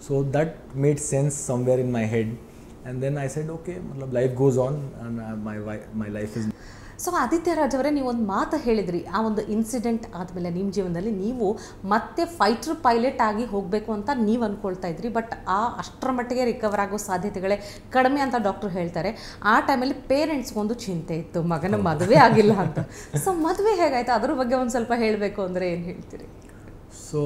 So that made sense somewhere in my head. And then I said okay, life goes on and my life is. So Adityaraj ಅವರೇ, ನೀವೊಂದು ಮಾತು ಹೇಳಿದ್ರಿ, ಆ ಒಂದು ಇನ್ಸಿಡೆಂಟ್ ಆದಮೇಲೆ ನಿಮ್ಮ ಜೀವನದಲ್ಲಿ ನೀವು ಮತ್ತೆ ಫೈಟರ್ ಪೈಲಟ್ ಆಗಿ ಹೋಗಬೇಕು ಅಂತ ನೀವು ಅಂದ್ಕೊಳ್ತಾ ಇದ್ರಿ. ಬಟ್ ಅಷ್ಟರ ಮಟ್ಟಿಗೆ ರಿಕವರ್ ಆಗೋ ಸಾಧ್ಯತೆಗಳೇ ಕಡಿಮೆ ಅಂತ ಡಾಕ್ಟ್ರು ಹೇಳ್ತಾರೆ. ಆ ಟೈಮಲ್ಲಿ ಪೇರೆಂಟ್ಸ್ಗೊಂದು ಚಿಂತೆ ಇತ್ತು, ಮಗನ ಮದುವೆ ಆಗಿಲ್ಲ ಅಂತ. ಸೊ ಮದುವೆ ಹೇಗಾಯಿತು, ಅದ್ರ ಬಗ್ಗೆ ಒಂದು ಸ್ವಲ್ಪ ಹೇಳಬೇಕು ಅಂದರೆ ಏನು ಹೇಳ್ತೀರಿ? So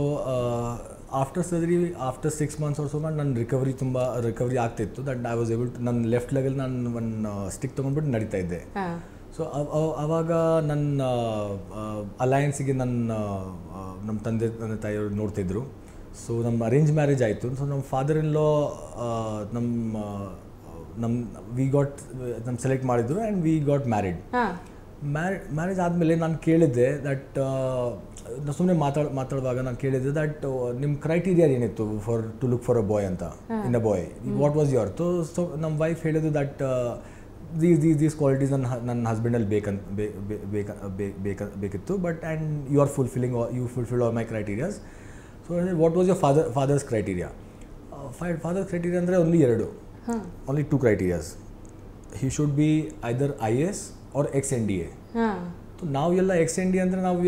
after surgery, after 6 months also ನನ್ನ ರಿಕವರಿ ಆಗ್ತಿತ್ತು. That I was able to, ನನ್ನ ಲೆಫ್ಟ್ ಲೆಗಲ್ಲಿ ನಾನು ಒಂದು ಸ್ಟಿಕ್ ತೊಗೊಂಡ್ಬಿಟ್ಟು ನಡೀತಾ ಇದ್ದೆ. ಸೊ ಆವಾಗ ನನ್ನ ಅಲಯನ್ಸಿಗೆ ನಮ್ಮ ತಂದೆ ತಾಯಿಯವರು ನೋಡ್ತಿದ್ರು. ಸೊ ನಮ್ಮ ಅರೇಂಜ್ ಮ್ಯಾರೇಜ್ ಆಯಿತು. ಸೊ ನಮ್ಮ ಫಾದರ್ ಇನ್ ಲಾ ನಮ್ಮ ಸೆಲೆಕ್ಟ್ ಮಾಡಿದ್ರು and we got married. Marriage ಆದಮೇಲೆ ನಾನು ಕೇಳಿದ್ದೆ ದಟ್, ಸುಮ್ಮನೆ ಮಾತಾಡುವಾಗ ನಾನು ಕೇಳಿದ್ದೆ ದಟ್ ನಿಮ್ಮ ಕ್ರೈಟೀರಿಯಾ ಏನಿತ್ತು to look for a boy ಅಂತ, in a boy, what was your? So ನಮ್ಮ ವೈಫ್ ಹೇಳಿದ್ದು ದಟ್ these qualities ನನ್ನ ಹಸ್ಬೆಂಡಲ್ಲಿ ಬೇಕಿತ್ತು. But and you fulfill all my criterias. So what was your father's criteria? Father's criteria ಅಂದರೆ only 2 criteria. He should be either IAS or ex-NDA. So ನಾವೆಲ್ಲ ex-NDA ಅಂದರೆ ನಾವು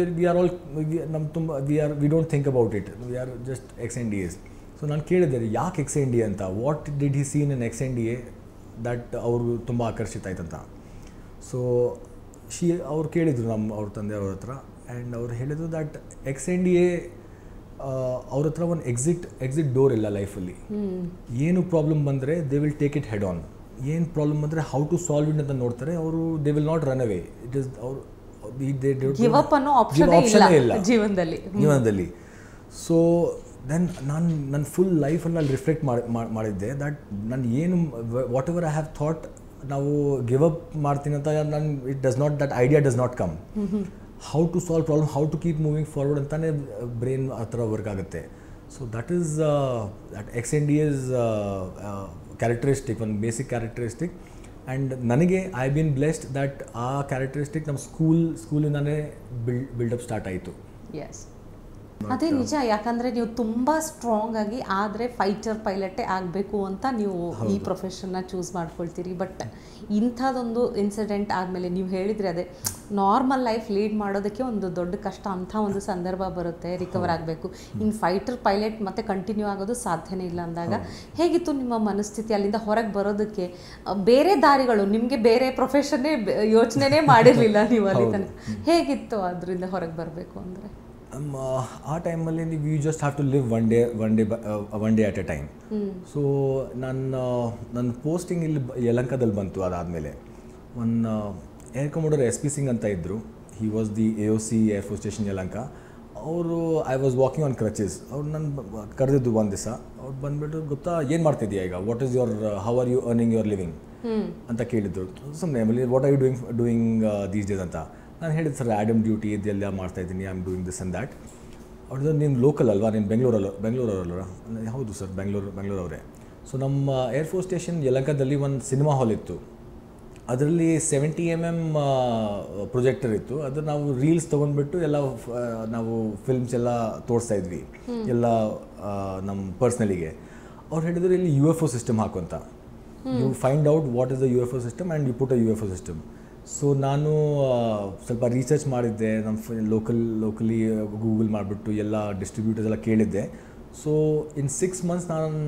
we don't think about it. We are just ex-NDAs. So ನಾನು ಕೇಳಿದ್ದೆ ಯಾಕೆ ex-NDA ಅಂತ, what did he seen in ex-NDA that ಅವರು ತುಂಬ ಆಕರ್ಷಿತ ಆಯ್ತಂತ. ಸೊ ಅವ್ರು ಕೇಳಿದರು ಅವ್ರ ತಂದೆಯವ್ರ ಹತ್ರ. ಆ್ಯಂಡ್ ಅವ್ರು ಹೇಳಿದ್ರು ದಟ್ ex-NDA ಅವ್ರ ಹತ್ರ ಒಂದು ಎಕ್ಸಿಟ್ ಡೋರ್ ಇಲ್ಲ ಲೈಫಲ್ಲಿ. ಏನು ಪ್ರಾಬ್ಲಮ್ ಬಂದರೆ they will take it head on. ಏನು ಪ್ರಾಬ್ಲಮ್ ಬಂದರೆ ಹೌ ಟು ಸಾಲ್ವ್ ಇಟ್ ಅಂತ ನೋಡ್ತಾರೆ. ಅವರು they will not run away. It is option ಇಲ್ಲ ಜೀವನದಲ್ಲಿ. ಸೊ ದೆನ್ ನನ್ನ ಫುಲ್ ಲೈಫಲ್ಲಿ ಅಲ್ಲಿ ರಿಫ್ಲೆಕ್ಟ್ ಮಾಡಿದ್ದೆ ದಟ್ ನಾನು ಏನು whatever I have thought ನಾವು ಗಿವ್ ಅಪ್ ಮಾಡ್ತೀನಿ ಅಂತ, that idea does not come. How to solve problem, how to keep moving forward ಅಂತಾನೆ ಬ್ರೈನ್ ಆ ಥರ ವರ್ಕ್ ಆಗುತ್ತೆ. So that is that ex-NDA's characteristic, ಒಂದು ಬೇಸಿಕ್ ಕ್ಯಾರೆಕ್ಟರಿಸ್ಟಿಕ್. ಆ್ಯಂಡ್ ನನಗೆ ಐ ಬೀನ್ ಬ್ಲೆಸ್ಡ್ ದಟ್ ಆ ಕ್ಯಾರೆಕ್ಟರಿಸ್ಟಿಕ್ ನಮ್ಮ ಸ್ಕೂಲಿಂದಾನೇ ಬಿಲ್ಡಪ್ ಸ್ಟಾರ್ಟ್ ಆಯಿತು. ಎಸ್, ಅದೇ ನಿಜ. ಯಾಕಂದರೆ ನೀವು ತುಂಬ ಸ್ಟ್ರಾಂಗ್ ಆಗಿ ಆದರೆ ಫೈಟರ್ ಪೈಲಟೇ ಆಗಬೇಕು ಅಂತ ನೀವು ಈ ಪ್ರೊಫೆಷನ್ನ ಚೂಸ್ ಮಾಡ್ಕೊಳ್ತೀರಿ. ಬಟ್ ಇಂಥದ್ದೊಂದು ಇನ್ಸಿಡೆಂಟ್ ಆದಮೇಲೆ ನೀವು ಹೇಳಿದರೆ ಅದೇ ನಾರ್ಮಲ್ ಲೈಫ್ ಲೀಡ್ ಮಾಡೋದಕ್ಕೆ ಒಂದು ದೊಡ್ಡ ಕಷ್ಟ, ಅಂಥ ಒಂದು ಸಂದರ್ಭ ಬರುತ್ತೆ, ರಿಕವರ್ ಆಗಬೇಕು. ಇನ್ನು ಫೈಟರ್ ಪೈಲಟ್ ಮತ್ತೆ ಕಂಟಿನ್ಯೂ ಆಗೋದು ಸಾಧ್ಯನೇ ಇಲ್ಲ ಅಂದಾಗ ಹೇಗಿತ್ತು ನಿಮ್ಮ ಮನಸ್ಥಿತಿ? ಅಲ್ಲಿಂದ ಹೊರಗೆ ಬರೋದಕ್ಕೆ ಬೇರೆ ದಾರಿಗಳು, ನಿಮಗೆ ಬೇರೆ ಪ್ರೊಫೆಷನ್ನೇ ಯೋಚನೆನೇ ಮಾಡಿರಲಿಲ್ಲ ನೀವು ಅಲ್ಲಿ ತನಕ. ಹೇಗಿತ್ತು ಅದರಿಂದ ಹೊರಗೆ ಬರಬೇಕು ಅಂದರೆ? ಆ ಟೈಮಲ್ಲಿ you just have to live one day at a time. So ನನ್ನ ಪೋಸ್ಟಿಂಗ್ ಇಲ್ಲಿ ಯಲಹಂಕದಲ್ಲಿ ಬಂತು. ಅದಾದಮೇಲೆ ಒಂದು ಏರ್ ಕಮಾಂಡರ್ SP ಸಿಂಗ್ ಅಂತ ಇದ್ದರು. He was the AOC air force station Yelahanka. ಅವರು I was walking on crutches. ಅವ್ರು ನನ್ನ ಕರೆದಿದ್ದು ಒಂದು ದಿವಸ. ಅವ್ರು ಬಂದುಬಿಟ್ಟು, ಗೊತ್ತಾ ಏನು ಮಾಡ್ತಿದ್ದೀಯಾ ಈಗ, what is how are you earning your living ಅಂತ ಕೇಳಿದ್ರು. ಸುಮ್ಮನೆ ಆಮೇಲೆ what are you doing these days ಅಂತ. ನಾನು ಹೇಳಿದೆ ಸರ್ ಆ್ಯಡಮ್ ಡ್ಯೂಟಿ ಇದೆಲ್ಲ ಮಾಡ್ತಾಯಿದ್ದೀನಿ I am doing this and that. ಅವ್ರದ್ದು ನೀನು ಲೋಕಲ್ ಅಲ್ವಾ, ನೀನು ಬೆಂಗಳೂರಲ್ಲ? ಹೌದು ಸರ್, ಬೆಂಗಳೂರವರೇ. ಸೊ ನಮ್ಮ ಏರ್ಫೋರ್ಸ್ ಸ್ಟೇಷನ್ ಯಲಹಂಕದಲ್ಲಿ ಒಂದು ಸಿನಿಮಾ ಹಾಲ್ ಇತ್ತು. ಅದರಲ್ಲಿ 70 mm ಪ್ರೊಜೆಕ್ಟರ್ ಇತ್ತು. ಅದು ನಾವು ರೀಲ್ಸ್ ತೊಗೊಂಡ್ಬಿಟ್ಟು ಎಲ್ಲ ನಾವು ಫಿಲ್ಮ್ಸ್ ಎಲ್ಲ ತೋರಿಸ್ತಾ ಇದ್ವಿ ಎಲ್ಲ ನಮ್ಮ ಪರ್ಸ್ನಲಿಗೆ. ಅವ್ರು ಹೇಳಿದ್ರು ಇಲ್ಲಿ UFO ಸಿಸ್ಟಮ್ ಹಾಕುವಂತ, you find out what is the UFO system and you put a UFO system. So ನಾನು ಸ್ವಲ್ಪ ರಿಸರ್ಚ್ ಮಾಡಿದ್ದೆ, ನಮ್ಮ ಲೋಕಲಿ ಗೂಗಲ್ ಮಾಡಿಬಿಟ್ಟು ಎಲ್ಲ ಡಿಸ್ಟ್ರಿಬ್ಯೂಟರ್ಸ್ ಎಲ್ಲ ಕೇಳಿದ್ದೆ. ಸೊ ಇನ್ 6 months ನಾನು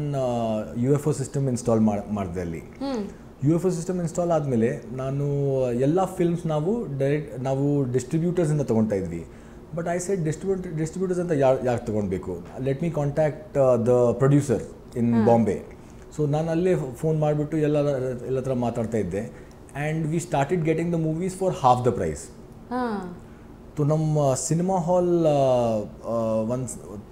UFO ಸಿಸ್ಟಮ್ ಇನ್ಸ್ಟಾಲ್ ಮಾಡಿದೆ ಅಲ್ಲಿ. UFO ಸಿಸ್ಟಮ್ ಇನ್ಸ್ಟಾಲ್ ಆದಮೇಲೆ ನಾನು ಎಲ್ಲ ಫಿಲ್ಮ್ಸ್ ನಾವು ಡಿಸ್ಟ್ರಿಬ್ಯೂಟರ್ಸಿಂದ ತೊಗೊಳ್ತಾ ಇದ್ವಿ. ಬಟ್ ಐ ಸೆಡ್ ಡಿಸ್ಟ್ರಿಬ್ಯೂಟರ್ಸ್ ಅಂತ ಯಾಕೆ ತೊಗೊಳ್ಬೇಕು, let me contact the producer in Bombay. So ನಾನು ಅಲ್ಲೇ ಫೋನ್ ಮಾಡಿಬಿಟ್ಟು ಎಲ್ಲ ಥರ ಮಾತಾಡ್ತಾ ಇದ್ದೆ. And we started getting the movies for half the price. So ನಮ್ಮ ಸಿನಿಮಾ ಹಾಲ್ ಒಂದು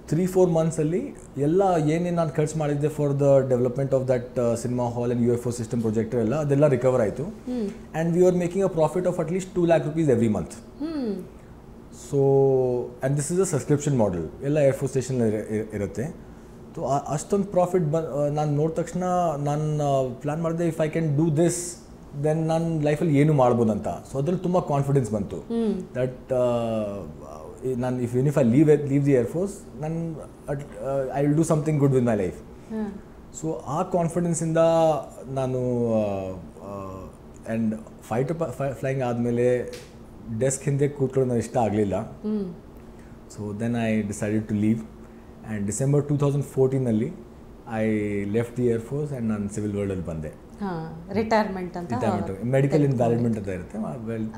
3-4 ಮಂತ್ಸಲ್ಲಿ ಎಲ್ಲ ಏನೇನು ನಾನು ಖರ್ಚು ಮಾಡಿದ್ದೆ for the development of that cinema hall and UFO system projector ಅದೆಲ್ಲ ರಿಕವರ್ ಆಯಿತು. And we are making a profit of at least 2 lakh rupees every month. So and this is a subscription model, ಎಲ್ಲ ಏರ್ಫೋರ್ಸ್ ಸ್ಟೇಷನ್ ಇರುತ್ತೆ. ಸೊ ಅಷ್ಟೊಂದು ಪ್ರಾಫಿಟ್ ನಾನು ನೋಡಿದ ತಕ್ಷಣ ನಾನು ಪ್ಲ್ಯಾನ್ ಮಾಡಿದೆ, if I can do this then ನಾನು ಲೈಫಲ್ಲಿ ಏನು ಮಾಡ್ಬೋದು ಅಂತ. ಸೊ ಅದ್ರಲ್ಲಿ ತುಂಬ ಕಾನ್ಫಿಡೆನ್ಸ್ ಬಂತು ದಟ್ ನಾನು if I leave the air force ನಾನು I will do something good with my life. So ಆ ಕಾನ್ಫಿಡೆನ್ಸಿಂದ ನಾನು ಆ್ಯಂಡ್ ಫ್ಲೈಯಿಂಗ್ ಆದಮೇಲೆ ಡೆಸ್ಕ್ ಹಿಂದೆ ಕೂತ್ಕೊಳ್ಳೋದು ನನಗೆ ಇಷ್ಟ ಆಗಲಿಲ್ಲ. So then I decided to leave. And December 2014 I left the air force and ನಾನು ಸಿವಿಲ್ ವರ್ಲ್ಡಲ್ಲಿ ಬಂದೆ. ರಿಟೈರ್ಮೆಂಟ್ ಮೆಡಿಕಲ್ ಇನ್ವ್ಯಾಲಿಡ್ಮೆಂಟ್ ಅಂತ ಇರುತ್ತೆ,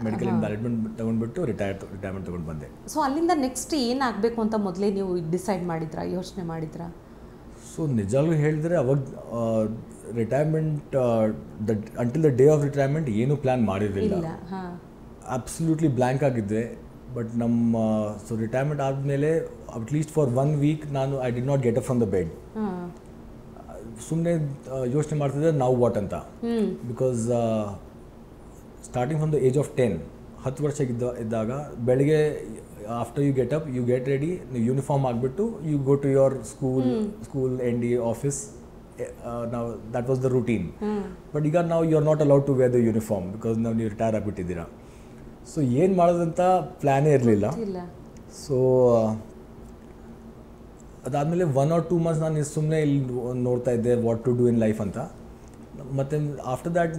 ಮೆಡಿಕಲ್ ಇನ್ವ್ಯಾಲಿಡ್ಮೆಂಟ್ ತೊಗೊಂಡ್ಬಿಟ್ಟು ರಿಟೈರ್ಮೆಂಟ್ ತೊಗೊಂಡು ಬಂದೆ. ಸೊ ಅಲ್ಲಿಂದ ನೆಕ್ಸ್ಟ್ ಏನಾಗಬೇಕು ಅಂತ ಮೊದಲೇ ನೀವು ಡಿಸೈಡ್ ಮಾಡಿದ್ರಾ, ಯೋಚನೆ ಮಾಡಿದ್ರಾ? ಸೊ ನಿಜವಾಗ್ಲೂ ಹೇಳಿದ್ರೆ ಅವಾಗ retirement until the day of retirement ಏನೂ ಪ್ಲ್ಯಾನ್ ಮಾಡಿರಲಿಲ್ಲ, ಅಬ್ಸಲ್ಯೂಟ್ಲಿ ಬ್ಲ್ಯಾಂಕ್ ಆಗಿದ್ದೆ. ಬಟ್ ನಮ್ಮ ಸೊ ರಿಟೈರ್ಮೆಂಟ್ ಆದಮೇಲೆ ಅಟ್ಲೀಸ್ಟ್ ಫಾರ್ 1 week ನಾನು I did not get up from the bed. ಸುಮ್ಮನೆ ಯೋಚನೆ ಮಾಡ್ತಿದ್ದೆ ನಾವು ವಾಟ್ ಅಂತ. Because starting from the age of 10 ವರ್ಷ ಇದ್ದಾಗ ಬೆಳಗ್ಗೆ after you get up you get ready, ನೀವು ಯೂನಿಫಾರ್ಮ್ ಆಗಿಬಿಟ್ಟು you go to your school ND office. ನಾವು that was the routine. But ಈಗ ನಾವು you are not allowed to wear the uniform because ನೀವು ರಿಟೈರ್ ಆಗಿಬಿಟ್ಟಿದ್ದೀರಾ. ಸೊ ಏನು ಮಾಡೋದಂತ ಪ್ಲ್ಯಾನೇ ಇರಲಿಲ್ಲ. ಸೊ ಅದಾದಮೇಲೆ 1 or 2 months ನಾನು ಸುಮ್ಮನೆ ಇಲ್ಲಿ ನೋಡ್ತಾ ಇದ್ದೆ what to do in life ಅಂತ. ಮತ್ತು ಆಫ್ಟರ್ ದ್ಯಾಟ್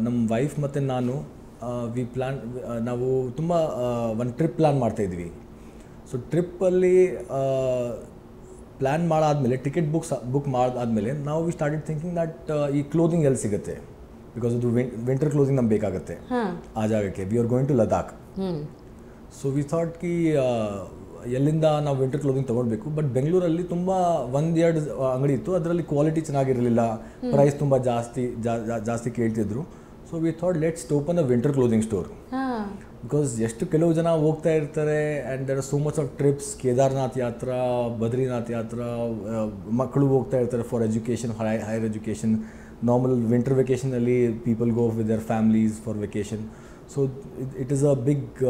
ನಮ್ಮ ವೈಫ್ ಮತ್ತು ನಾನು ನಾವು ತುಂಬ ಒಂದು ಟ್ರಿಪ್ ಪ್ಲ್ಯಾನ್ ಮಾಡ್ತಾಯಿದ್ವಿ. ಸೊ ಟ್ರಿಪ್ಪಲ್ಲಿ ಪ್ಲ್ಯಾನ್ ಮಾಡಾದಮೇಲೆ ಟಿಕೆಟ್ ಬುಕ್ ಮಾಡಾದಮೇಲೆ ನಾವು ವಿ ಸ್ಟಾರ್ಟೆಡ್ ಥಿಂಕಿಂಗ್ ದಟ್ ಈ ಕ್ಲೋದಿಂಗ್ ಎಲ್ಲಿ ಸಿಗುತ್ತೆ, ಬಿಕಾಸ್ ಅದು ವಿಂಟರ್ ಕ್ಲೋದಿಂಗ್ ನಮ್ಗೆ ಬೇಕಾಗುತ್ತೆ ಆ ಜಾಗಕ್ಕೆ. We are going to Ladakh. So we thought ಕಿ ಎಲ್ಲಿಂದ ನಾವು ವಿಂಟರ್ ಕ್ಲೋದಿಂಗ್ ತೊಗೊಳ್ಬೇಕು. ಬಟ್ ಬೆಂಗಳೂರಲ್ಲಿ ತುಂಬ 1-2 ಅಂಗಡಿ ಇತ್ತು, ಅದರಲ್ಲಿ ಕ್ವಾಲಿಟಿ ಚೆನ್ನಾಗಿರಲಿಲ್ಲ, ಪ್ರೈಸ್ ತುಂಬ ಜಾಸ್ತಿ ಕೇಳ್ತಿದ್ರು. So we thought let's open a winter clothing store. Because ಎಷ್ಟು ಕೆಲವು ಜನ ಹೋಗ್ತಾ ಇರ್ತಾರೆ and there are so much of trips, Kedarnath ಯಾತ್ರಾ, ಬದ್ರಿನಾಥ್ ಯಾತ್ರಾ, ಮಕ್ಕಳು ಹೋಗ್ತಾ ಇರ್ತಾರೆ for education, higher education. Normal winter ವೆಕೇಷನಲ್ಲಿ people go with their families for vacation. So it is a big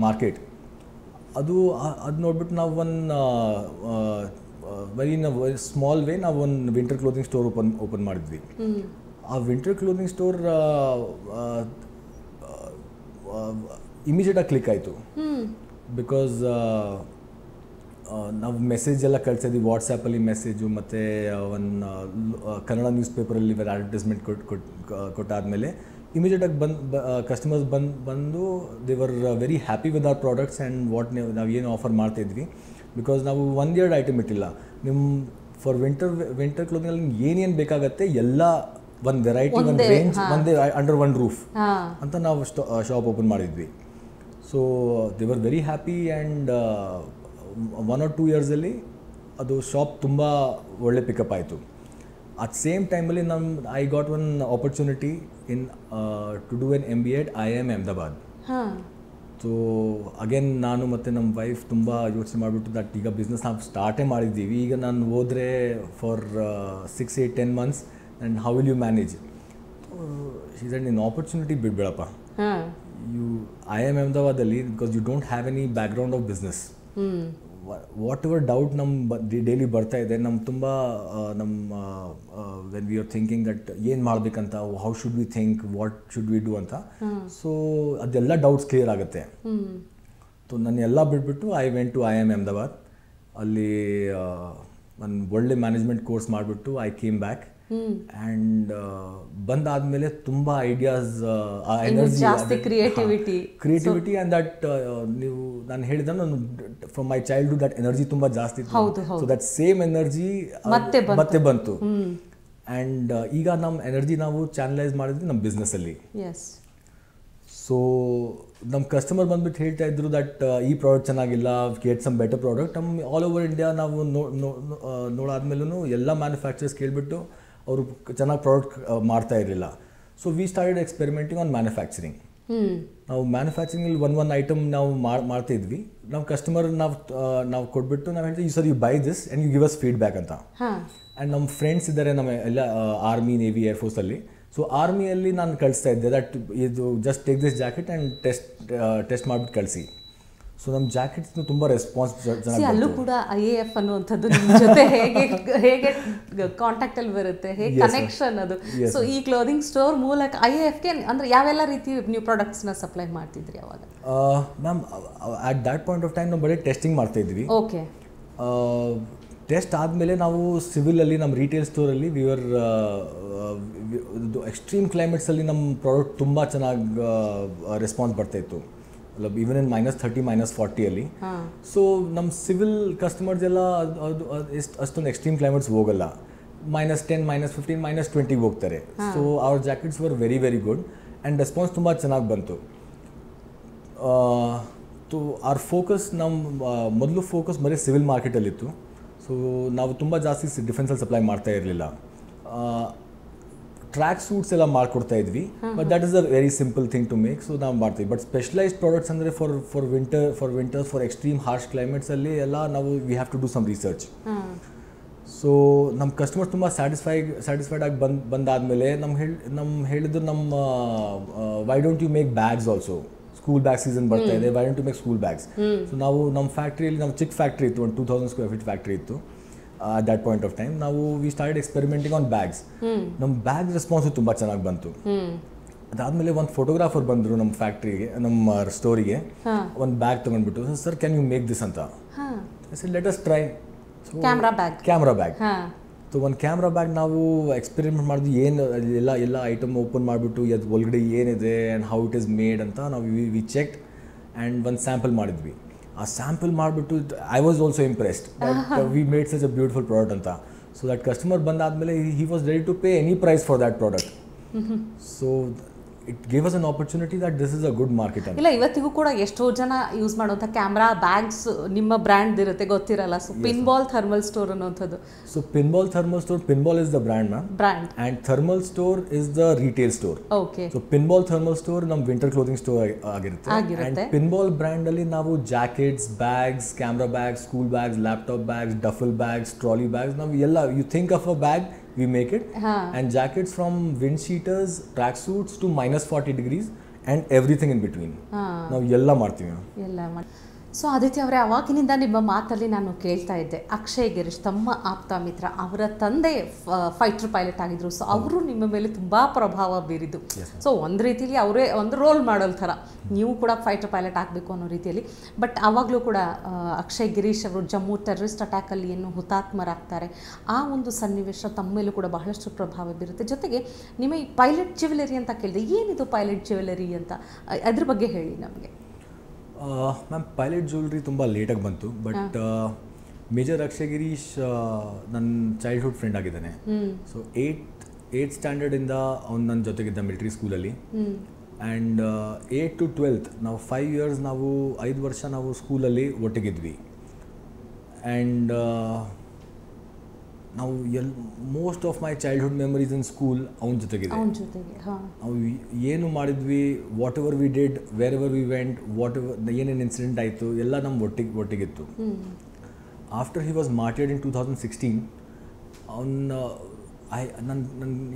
market. ಅದು ನೋಡ್ಬಿಟ್ಟು ನಾವು ವೆರಿ ಸ್ಮಾಲ್ ವೇ ನಾವು ಒಂದು ವಿಂಟರ್ ಕ್ಲೋದಿಂಗ್ ಸ್ಟೋರ್ ಓಪನ್ ಮಾಡಿದ್ವಿ. ಆ ವಿಂಟರ್ ಕ್ಲೋದಿಂಗ್ ಸ್ಟೋರ್ ಇಮಿಡಿಯೇಟಾಗಿ ಕ್ಲಿಕ್ ಆಯಿತು. ಬಿಕಾಸ್ ನಾವು ಮೆಸೇಜ್ ಎಲ್ಲ ಕಳಿಸಿದ್ವಿ, ವಾಟ್ಸಪ್ಪಲ್ಲಿ ಮೆಸೇಜು, ಮತ್ತು ಒಂದು ಕನ್ನಡ ನ್ಯೂಸ್ ಪೇಪರಲ್ಲಿ ಅಡ್ವರ್ಟೈಸ್ಮೆಂಟ್ ಕೊಟ್ಟಾದಮೇಲೆ ಇಮಿಡಿಯೇಟಾಗಿ ಕಸ್ಟಮರ್ಸ್ ಬಂದು they were very happy with our products and ನಾವು ಏನು ಆಫರ್ ಮಾಡ್ತಾಯಿದ್ವಿ. ಬಿಕಾಸ್ ನಾವು 1-2 ಐಟಮ್ ಇಟ್ಟಿಲ್ಲ, ನಿಮ್ಮ ಫಾರ್ ವಿಂಟರ್ ಕ್ಲೋದಿಂಗಲ್ಲಿ ನಿಮ್ಗೆ ಏನೇನು ಬೇಕಾಗತ್ತೆ ಎಲ್ಲ ಒಂದು ವೆರೈಟಿ, ಒಂದು ರೇಂಜ್, ಒಂದೇ ಅಂಡರ್ ಒನ್ ರೂಫ್ ಅಂತ ನಾವು ಶಾಪ್ ಓಪನ್ ಮಾಡಿದ್ವಿ. So they were very happy and 1 or 2 yearsಲ್ಲಿ ಅದು ಶಾಪ್ ತುಂಬ ಒಳ್ಳೆ ಪಿಕಪ್ ಆಯಿತು. ಅಟ್ ಸೇಮ್ ಟೈಮಲ್ಲಿ I got one opportunity in to do an MBA at IIM Ahmedabad. So again ನಾನು ಮತ್ತು ನಮ್ಮ ವೈಫ್ ತುಂಬ ಯೋಚನೆ ಮಾಡಿಬಿಟ್ಟು ದಟ್ ಈಗ ಬಿಸ್ನೆಸ್ ನಾವು ಸ್ಟಾರ್ಟೇ ಮಾಡಿದ್ದೀವಿ, ಈಗ ನಾನು ಹೋದರೆ for 6-8-10 months and how will you manage? She said, ನಿನ್ನ ಆಪರ್ಚುನಿಟಿ ಬಿಡಬೇಡಪ್ಪ, ಐ ಎಮ್ ಅಹಮದಾಬಾದಲ್ಲಿ because you don't have any background of business. Whatever doubt ನಮ್ಮ ಡೈಲಿ ಬರ್ತಾ ಇದೆ, ನಮ್ಮ ತುಂಬ when we are thinking that ಏನು ಮಾಡಬೇಕಂತ, how should we think, what should we do ಅಂತ. ಸೊ ಅದೆಲ್ಲ ಡೌಟ್ಸ್ ಕ್ಲಿಯರ್ ಆಗುತ್ತೆ. ಸೊ ನಾನು ಎಲ್ಲ ಬಿಟ್ಬಿಟ್ಟು I went to I M Ahmedabad. ಅಲ್ಲಿ ಒಂದು ಒಳ್ಳೆ ಮ್ಯಾನೇಜ್ಮೆಂಟ್ ಕೋರ್ಸ್ ಮಾಡಿಬಿಟ್ಟು ಐ ಕೇಮ್ ಬ್ಯಾಕ್. ಆ್ಯಂಡ್ ಬಂದಾದಮೇಲೆ ತುಂಬ ideas, energy, creativity and that ನೀವು ನಾನು ಹೇಳಿದ ನಾನು from my childhood that energy ತುಂಬ ಜಾಸ್ತಿ ಇತ್ತು. ಸೊ ದಟ್ ಸೇಮ್ ಎನರ್ಜಿ ಮತ್ತೆ ಬಂತು. ಆ್ಯಂಡ್ ಈಗ ನಮ್ಮ ಎನರ್ಜಿ ನಾವು ಚಾನಲೈಸ್ ಮಾಡಿದ್ವಿ ನಮ್ಮ ಬಿಸ್ನೆಸ್ಸಲ್ಲಿ. ಸೊ ನಮ್ಮ ಕಸ್ಟಮರ್ ಬಂದ್ಬಿಟ್ಟು ಹೇಳ್ತಾ ಇದ್ರು ದಟ್ ಈ ಪ್ರಾಡಕ್ಟ್ ಚೆನ್ನಾಗಿಲ್ಲ, ಗೆಟ್ ಸಮ್ ಬೆಟರ್ ಪ್ರಾಡಕ್ಟ್. ನಮ್ಮ ಆಲ್ ಓವರ್ ಇಂಡಿಯಾ ನಾವು ನೋಡಾದ್ಮೇಲೂ ಎಲ್ಲ ಮ್ಯಾನುಫ್ಯಾಕ್ಚರ್ಸ್ ಕೇಳಿಬಿಟ್ಟು ಅವರು ಚೆನ್ನಾಗಿ ಪ್ರಾಡಕ್ಟ್ ಮಾಡ್ತಾ ಇರಲಿಲ್ಲ. So we started experimenting on manufacturing. ನಾವು ಮ್ಯಾನುಫ್ಯಾಕ್ಚರಿಂಗಲ್ಲಿ ಒಂದು ಐಟಮ್ ನಾವು ಮಾಡ್ತಾಯಿದ್ವಿ. ನಮ್ಮ ಕಸ್ಟಮರ್ ನಾವು ಕೊಟ್ಬಿಟ್ಟು ನಾವು ಹೇಳ್ತೀವಿ, sir you buy this and you give us feedback ಅಂತ. ಆ್ಯಂಡ್ ನಮ್ಮ ಫ್ರೆಂಡ್ಸ್ ಇದ್ದಾರೆ ನಮ್ಮ ಎಲ್ಲ ಆರ್ಮಿ, ನೇವಿ, ಏರ್ಫೋರ್ಸಲ್ಲಿ. ಸೊ ಆರ್ಮಿಯಲ್ಲಿ ನಾನು ಕಳಿಸ್ತಾ ಇದ್ದೆ ದಟ್ ಇದು just take this jacket and test ಮಾಡಿಬಿಟ್ಟು ಕಳಿಸಿ. ಸೊ ನಮ್ಮ ಜಾಕೆಟ್ಸ್ನು ತುಂಬ ರೆಸ್ಪಾನ್ಸ್ ಚೆನ್ನಾಗಿ. ಅಲ್ಲೂ ಕೂಡ IAF ಅನ್ನುವಂಥದ್ದು ನಿಮ್ಮ ಜೊತೆ ಹೇಗೆ ಕಾಂಟ್ಯಾಕ್ಟಲ್ಲಿ ಬರುತ್ತೆ, ಹೇಗೆ ಕನೆಕ್ಷನ್ ಅದು. ಸೊ ಈ ಕ್ಲೋದಿಂಗ್ ಸ್ಟೋರ್ ಮೂಲಕ IAFಗೆ ಅಂದರೆ ಯಾವೆಲ್ಲ ರೀತಿ ನೀವು ಪ್ರಾಡಕ್ಟ್ಸ್ನ ಸಪ್ಲೈ ಮಾಡ್ತಿದ್ರಿ ಅವಾಗ? Ma'am at that point of time ನಾವು ಬರೀ ಟೆಸ್ಟಿಂಗ್ ಮಾಡ್ತಾಯಿದ್ವಿ. ಓಕೆ. ಟೆಸ್ಟ್ ಆದಮೇಲೆ ನಾವು ಸಿವಿಲಲ್ಲಿ ನಮ್ಮ ರಿಟೇಲ್ ಸ್ಟೋರಲ್ಲಿ ಎಕ್ಸ್ಟ್ರೀಮ್ ಕ್ಲೈಮೇಟ್ಸಲ್ಲಿ ನಮ್ಮ ಪ್ರಾಡಕ್ಟ್ ತುಂಬ ಚೆನ್ನಾಗಿ ರೆಸ್ಪಾನ್ಸ್ ಬರ್ತಾಯಿತ್ತು. ಈವನ್ ಇನ್ -30 -40 ಸೊ ನಮ್ಮ ಸಿವಿಲ್ ಕಸ್ಟಮರ್ಸ್ ಎಲ್ಲ ಅದು ಅಷ್ಟೊಂದು ಎಕ್ಸ್ಟ್ರೀಮ್ ಕ್ಲೈಮೇಟ್ಸ್ ಹೋಗಲ್ಲ. -10 -15 -20 ಹೋಗ್ತಾರೆ. So our jackets were very very good and response ತುಂಬ ಚೆನ್ನಾಗಿ ಬಂತು. ಸೊ ಆರ್ ಫೋಕಸ್ ಮೊದಲು ಫೋಕಸ್ ಬರೀ ಸಿವಿಲ್ ಮಾರ್ಕೆಟಲ್ಲಿತ್ತು. ಸೊ ನಾವು ತುಂಬ ಜಾಸ್ತಿ ಡಿಫೆನ್ಸಲ್ಲಿ ಸಪ್ಲೈ ಮಾಡ್ತಾ ಇರಲಿಲ್ಲ. ಟ್ರ್ಯಾಕ್ ಸೂಟ್ಸ್ ಎಲ್ಲ ಮಾಡ್ಕೊಡ್ತಾ ಇದ್ವಿ, but that is a very simple thing to make. So ನಾವು ಮಾಡ್ತೀವಿ. ಬಟ್ ಸ್ಪೆಷಲೈಸ್ಡ್ ಪ್ರಾಡಕ್ಟ್ಸ್ ಅಂದರೆ for winters for extreme harsh ಕ್ಲೈಮೇಟ್ಸಲ್ಲಿ ಎಲ್ಲ ನಾವು we have to do some research. So ನಮ್ಮ ಕಸ್ಟಮರ್ಸ್ ತುಂಬ ಸ್ಯಾಟಿಸ್ಫೈಡ್ ಆಗಿ ಬಂದಾದಮೇಲೆ ಹೇಳಿದ್ದು why don't you make bags also, school bag season ಬರ್ತಾ ಇದೆ, why don't you make school bags. So ನಾವು ನಮ್ಮ ಫ್ಯಾಕ್ಟ್ರಿಯಲ್ಲಿ ನಮ್ಮ ಚಿಕ್ಕ ಫ್ಯಾಕ್ಟ್ರಿ ಇತ್ತು, ಒಂದು 2000 square feet ಫ್ಯಾಕ್ಟ್ರಿ ಇತ್ತು. at that point of time ನಾವು we started experimenting on bags. ನಮ್ಮ ಬ್ಯಾಗ್ ರೆಸ್ಪಾನ್ಸು ತುಂಬ ಚೆನ್ನಾಗಿ ಬಂತು. ಅದಾದಮೇಲೆ ಒಂದು ಫೋಟೋಗ್ರಾಫರ್ ಬಂದರು ನಮ್ಮ ಫ್ಯಾಕ್ಟ್ರಿಗೆ, ನಮ್ಮ ಸ್ಟೋರಿಗೆ. ಒಂದು ಬ್ಯಾಗ್ ತೊಗೊಂಡ್ಬಿಟ್ಟು, sir can you make this ಅಂತ. Let us try. Camera bag. So ಒಂದು ಕ್ಯಾಮ್ರಾ ಬ್ಯಾಗ್ ನಾವು ಎಕ್ಸ್ಪೆರಿಮೆಂಟ್ ಮಾಡಿದ್ವಿ, ಏನು ಎಲ್ಲ ಐಟಮ್ ಓಪನ್ ಮಾಡಿಬಿಟ್ಟು ಅದು ಒಳಗಡೆ ಏನಿದೆ and how it is made ಅಂತ ನಾವು ವಿ ಚೆಕ್ಡ್ ಆ್ಯಂಡ್ ಒಂದು ಸ್ಯಾಂಪಲ್ ಮಾಡಿದ್ವಿ. ಆ ಸ್ಯಾಂಪಲ್ ಮಾಡಿಬಿಟ್ಟು I was also impressed that we made such a beautiful product ಅಂತ. ಸೊ ದಟ್ ಕಸ್ಟಮರ್ ಬಂದಾದಮೇಲೆ he was ready to pay any price for that product. So it gave us an opportunity that this is a good market ಅಂತ. ಇಲ್ಲ, ಇವತ್ತಿಗೂ ಕೂಡ ಎಷ್ಟೋ ಜನ ಯೂಸ್ ಮಾಡುವಂಥ ಕ್ಯಾಮ್ರಾ ಬ್ಯಾಗ್ಸ್ ನಿಮ್ಮ ಬ್ರ್ಯಾಂಡ್ ಇರುತ್ತೆ, ಗೊತ್ತಿರಲ್ಲ. ಸೊ ಪಿನ್ಬಾಲ್ ಥರ್ಮಲ್ ಸ್ಟೋರ್ ಅನ್ನೋಂಥದ್ದು. So pinball thermal store, pinball is the brand and thermal store is the retail store. Okay. So pinball thermal store ನಮ್ಮ ವಿಂಟರ್ ಕ್ಲೋದಿಂಗ್ ಸ್ಟೋರ್ ಆಗಿರುತ್ತೆ. ಆ್ಯಂಡ್ ಪಿನ್ಬಾಲ್ ಬ್ರ್ಯಾಂಡಲ್ಲಿ ನಾವು jackets, bags, camera bags, school bags, laptop bags, duffel bags, trolley bags, ನಾವು ಎಲ್ಲ you think of a bag we make it. And jackets from wind cheaters, track suits to -40 degrees and everything in between. ನಾವು ಎಲ್ಲ ಮಾಡ್ತೀವಿ. ಸೊ ಆದಿತ್ಯ ಅವರೇ, ಅವಾಗಿನಿಂದ ನಿಮ್ಮ ಮಾತಲ್ಲಿ ನಾನು ಕೇಳ್ತಾ ಇದ್ದೆ, ಅಕ್ಷಯ್ ಗಿರೀಶ್ ತಮ್ಮ ಆಪ್ತ ಮಿತ್ರ, ಅವರ ತಂದೆ ಫೈಟರ್ ಪೈಲಟ್ ಆಗಿದ್ರು. ಸೊ ಅವರು ನಿಮ್ಮ ಮೇಲೆ ತುಂಬ ಪ್ರಭಾವ ಬೀರಿದ್ದು. ಸೊ ಒಂದು ರೀತಿಯಲ್ಲಿ ಅವರೇ ಒಂದು ರೋಲ್ ಮಾಡಲ್ ಥರ, ನೀವು ಕೂಡ ಫೈಟರ್ ಪೈಲಟ್ ಆಗಬೇಕು ಅನ್ನೋ ರೀತಿಯಲ್ಲಿ. ಬಟ್ ಆವಾಗಲೂ ಕೂಡ ಅಕ್ಷಯ್ ಗಿರೀಶ್ ಅವರು ಜಮ್ಮು ಟೆರರಿಸ್ಟ್ ಅಟ್ಯಾಕಲ್ಲಿ ಏನು ಹುತಾತ್ಮರಾಗ್ತಾರೆ, ಆ ಒಂದು ಸನ್ನಿವೇಶ ತಮ್ಮ ಮೇಲೂ ಕೂಡ ಬಹಳಷ್ಟು ಪ್ರಭಾವ ಬೀರುತ್ತೆ. ಜೊತೆಗೆ ನಿಮ್ಮ ಈ ಪೈಲಟ್ ಜ್ಯುವೆಲರಿ ಅಂತ ಕೇಳಿದೆ, ಏನಿದು ಪೈಲಟ್ ಜ್ಯುವೆಲರಿ ಅಂತ, ಅದ್ರ ಬಗ್ಗೆ ಹೇಳಿ ನಮಗೆ. ಮ್ಯಾಮ್ ಪೈಲಟ್ ಜ್ಯುವೆಲ್ರಿ ತುಂಬ ಲೇಟಾಗಿ ಬಂತು. ಬಟ್ ಮೇಜರ್ ಅಕ್ಷಯ್ ಗಿರೀಶ್ ನನ್ನ ಚೈಲ್ಡ್ಹುಡ್ ಫ್ರೆಂಡ್ ಆಗಿದ್ದಾನೆ. ಸೊ ಏಯ್ತ್ ಸ್ಟ್ಯಾಂಡರ್ಡಿಂದ ಅವ್ನು ನನ್ನ ಜೊತೆಗಿದ್ದ ಮಿಲಿಟ್ರಿ ಸ್ಕೂಲಲ್ಲಿ. ಆ್ಯಂಡ್ 8 to 12th ನಾವು 5 years, ನಾವು 5 ವರ್ಷ ನಾವು ಸ್ಕೂಲಲ್ಲಿ ಒಟ್ಟಿಗಿದ್ವಿ. ಆ್ಯಂಡ್ ನಾವು most of my childhood memories in school ಅವನ ಜೊತೆಗಿದೆ. ನಾವು ಏನು ಮಾಡಿದ್ವಿ, whatever we did, wherever we went, whatever ಏನೇನು ಇನ್ಸಿಡೆಂಟ್ ಆಯಿತು ಎಲ್ಲ ನಮ್ಮ ಒಟ್ಟಿಗಿತ್ತು. ಆಫ್ಟರ್ ಹಿ ವಾಸ್ ಮಾರ್ಟೆಡ್ ಇನ್ 2016, ನನ್ನ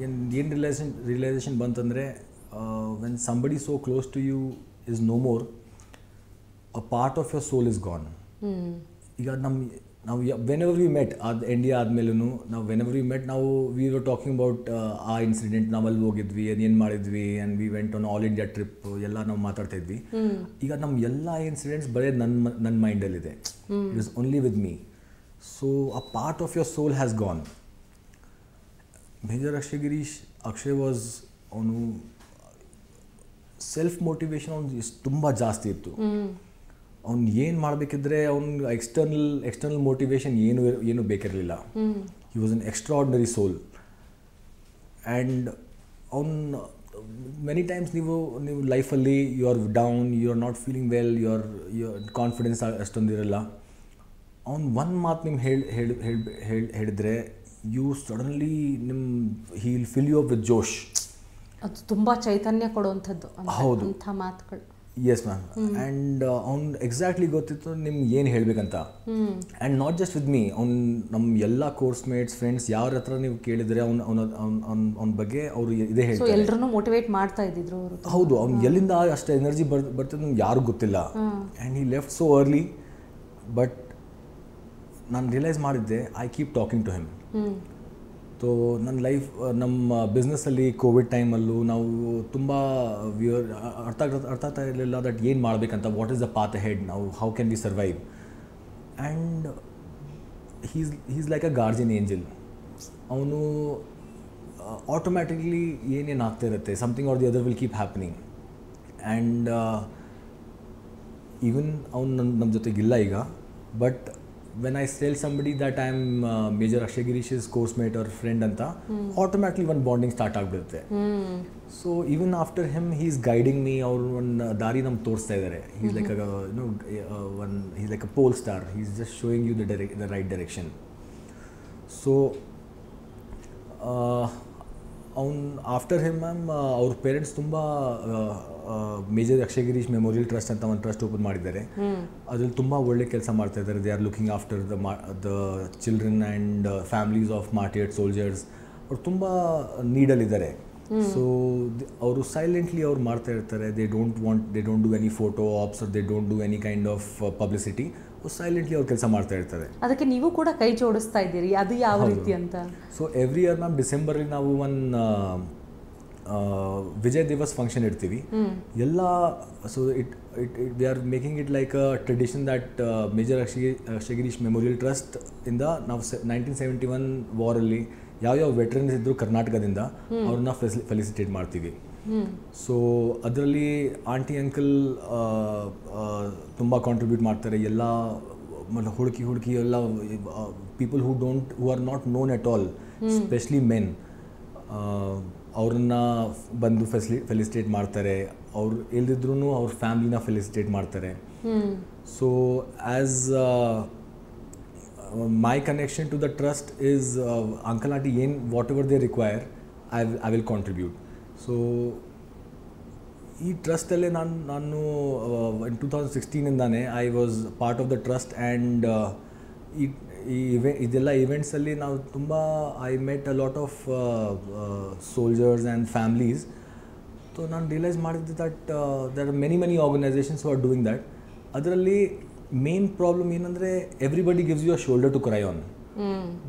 ಏನು ರಿಯಲೈಸೇಷನ್ ಬಂತಂದರೆ, when somebody so close to you is no more, a part of your soul is gone. ಈಗ ನಾವು ವೆನೆವರ್ ವಿ ಮೆಟ್ ಇಂಡಿಯಾ ಆದಮೇಲೂ ನಾವು ವೆನೆವರ್ ವಿ ಮೆಟ್ ನಾವು ವಿ ವರ್ ಟಾಕಿಂಗ್ ಅಬೌಟ್ ಆ ಇನ್ಸಿಡೆಂಟ್, ನಾವು ಅಲ್ಲಿ ಹೋಗಿದ್ವಿ, ಅದೇನು ಮಾಡಿದ್ವಿ, and we went on all India trip ಎಲ್ಲ ನಾವು ಮಾತಾಡ್ತಾ ಇದ್ವಿ. ಈಗ ನಮ್ಮ ಎಲ್ಲ ಇನ್ಸಿಡೆಂಟ್ಸ್ ಬರೀ ನನ್ನ ಮೈಂಡಲ್ಲಿದೆ, it is only with me. So a part of your soul has gone. Major Akshay was, ಅವನು ಸೆಲ್ಫ್ ಮೋಟಿವೇಶನ್ ಅವ್ನು ತುಂಬ ಜಾಸ್ತಿ ಇತ್ತು. ಅವ್ನು ಏನು ಮಾಡಬೇಕಿದ್ರೆ ಅವ್ನು ಎಕ್ಸ್ಟರ್ನಲ್ ಮೋಟಿವೇಶನ್ ಏನು ಬೇಕಿರಲಿಲ್ಲ. He was an extraordinary soul. And ಅವ್ನು ಮೆನಿ ಟೈಮ್ಸ್ ನೀವು ಲೈಫಲ್ಲಿ you are down, you are not feeling well, your confidence ಅಷ್ಟೊಂದಿರಲ್ಲ. ಅವ್ನು ಒಂದು ಮಾತು ನಿಮ್ಗೆ ಹೇಳಿದ್ರೆ you suddenly he will fill you up with ಜೋಶ್. ಅದು ತುಂಬ ಚೈತನ್ಯ ಕೊಡುವಂಥದ್ದು. ಹೌದು, ಅಂಥ ಮಾತುಗಳು. Yes ma'am. ಆ್ಯಂಡ್ ಅವ್ನು ಎಕ್ಸಾಕ್ಟ್ಲಿ ಗೊತ್ತಿತ್ತು ನಿಮ್ಗೆ ಏನು ಹೇಳಬೇಕಂತ. And not just with me, ನಮ್ಮ ಎಲ್ಲ ಕೋರ್ಸ್ ಮೇಟ್ಸ್, ಫ್ರೆಂಡ್ಸ್ ಯಾರ ಹತ್ರ ನೀವು ಕೇಳಿದರೆ ಅವ್ನ ಬಗ್ಗೆ ಅವರು ಇದೇ ಹೇಳ್ತಾರೆ. ಎಲ್ಲರನ್ನೂ ಮೋಟಿವೇಟ್ ಮಾಡ್ತಾ ಇದ್ದಿದ್ರು ಅವರು. ಹೌದು, ಅವ್ನು ಎಲ್ಲಿಂದ ಅಷ್ಟು ಎನರ್ಜಿ ಬರ್ತದೆ ನಮ್ಗೆ ಯಾರಿಗೂ ಗೊತ್ತಿಲ್ಲ. And he left so early. But ನಾನು ರಿಯಲೈಸ್ ಮಾಡಿದ್ದೆ, I keep talking to him. So ನನ್ನ ಲೈಫ್, ನಮ್ಮ ಬಿಸ್ನೆಸ್ಸಲ್ಲಿ ಕೋವಿಡ್ ಟೈಮಲ್ಲೂ ನಾವು ತುಂಬ ಅರ್ಥ ಆಗ್ತಾ ಇರಲಿಲ್ಲ ದಟ್ ಏನು ಮಾಡಬೇಕಂತ, what is the path ahead, ನಾವು how can we survive. And he's like a guardian angel. ಅವನು ಆಟೋಮ್ಯಾಟಿಕ್ಲಿ ಏನೇನು ಆಗ್ತಾ ಇರುತ್ತೆ, something or the other will keep happening. And even ಅವನು ನಮ್ಮ ಜೊತೆಗಿಲ್ಲ ಈಗ. But when I tell somebody that I am Major Akshay Girish's course mate or friend anta, automatically one bonding start ಆಗ್ಬಿಡುತ್ತೆ. So even after him he is guiding me, or one ದಾರಿ ನಮ್ಗೆ ತೋರಿಸ್ತಾ ಇದ್ದಾರೆ. He's like a he's like a pole star. He's just showing you the right direction. So after him ma'am ಅವ್ರ ಪೇರೆಂಟ್ಸ್ ತುಂಬ major Akshay Girish memorial trust ಅಂತ ಒಂದು ಟ್ರಸ್ಟ್ ಓಪನ್ ಮಾಡಿದ್ದಾರೆ. ಅದ್ರಲ್ಲಿ ತುಂಬ ಒಳ್ಳೆ ಕೆಲಸ ಮಾಡ್ತಾ ಇದ್ದಾರೆ. They are looking after the children and families of martyred soldiers. ಅವ್ರು ತುಂಬ ನೀಡಲ್ಲಿದ್ದಾರೆ. ಸೊ ಅವರು ಸೈಲೆಂಟ್ಲಿ ಅವ್ರು ಮಾಡ್ತಾ ಇರ್ತಾರೆ. They don't do any photo ops, they don't do any kind of publicity. Silently ಅವ್ರು ಕೆಲಸ ಮಾಡ್ತಾ ಇರ್ತಾರೆ. ಅದಕ್ಕೆ ನೀವು ಕೂಡ ಕೈ ಜೋಡಿಸ್ತಾ ಇದ್ದೀರಿ, ಅದು ಯಾವ ರೀತಿ ಅಂತ? ಸೊ ಎವ್ರಿ ಇಯರ್ ಮ್ಯಾಮ್ ಡಿಸೆಂಬರಲ್ಲಿ ನಾವು ಒಂದು ವಿಜಯ್ ದಿವಸ್ ಫಂಕ್ಷನ್ ಇಡ್ತೀವಿ ಎಲ್ಲ. So we are making it like a tradition that major Akshay Girish memorial trust ಇಂದ ನಾವು 1971 ವಾರಲ್ಲಿ ಯಾವ್ಯಾವ ವೆಟ್ರನ್ಸ್ ಇದ್ದರು ಕರ್ನಾಟಕದಿಂದ ಅವ್ರನ್ನ ಫೆಲಿಸಿಟೇಟ್ ಮಾಡ್ತೀವಿ. ಸೊ ಅದರಲ್ಲಿ ಆಂಟಿ ಅಂಕಲ್ ತುಂಬ ಕಾಂಟ್ರಿಬ್ಯೂಟ್ ಮಾಡ್ತಾರೆ. ಎಲ್ಲ ಹುಡುಕಿ ಎಲ್ಲ people who are not known at all, specially men, ಅವ್ರನ್ನ ಬಂದು ಫೆಲಿಸಿಟೇಟ್ ಮಾಡ್ತಾರೆ. ಅವ್ರು ಇಲ್ದಿದ್ರೂ ಅವ್ರ ಫ್ಯಾಮಿಲಿನ ಫೆಲಿಸಿಟೇಟ್ ಮಾಡ್ತಾರೆ. So as my connection to the trust is uncle aunty ಏನು whatever they require I will contribute. So ಈ ಟ್ರಸ್ಟಲ್ಲೇ ನಾನು 2016ಇಂದಾನೆ I was part of the trust. And ಇದೆಲ್ಲ ಇವೆಂಟ್ಸಲ್ಲಿ ನಾವು ತುಂಬ I met a lot of soldiers and families. So ನಾನು ರಿಯಲೈಸ್ ಮಾಡಿದ್ದೆ that there are many organisations who are doing that. ಅದರಲ್ಲಿ ಮೇನ್ ಪ್ರಾಬ್ಲಮ್ ಏನಂದರೆ everybody gives you a shoulder to cry on,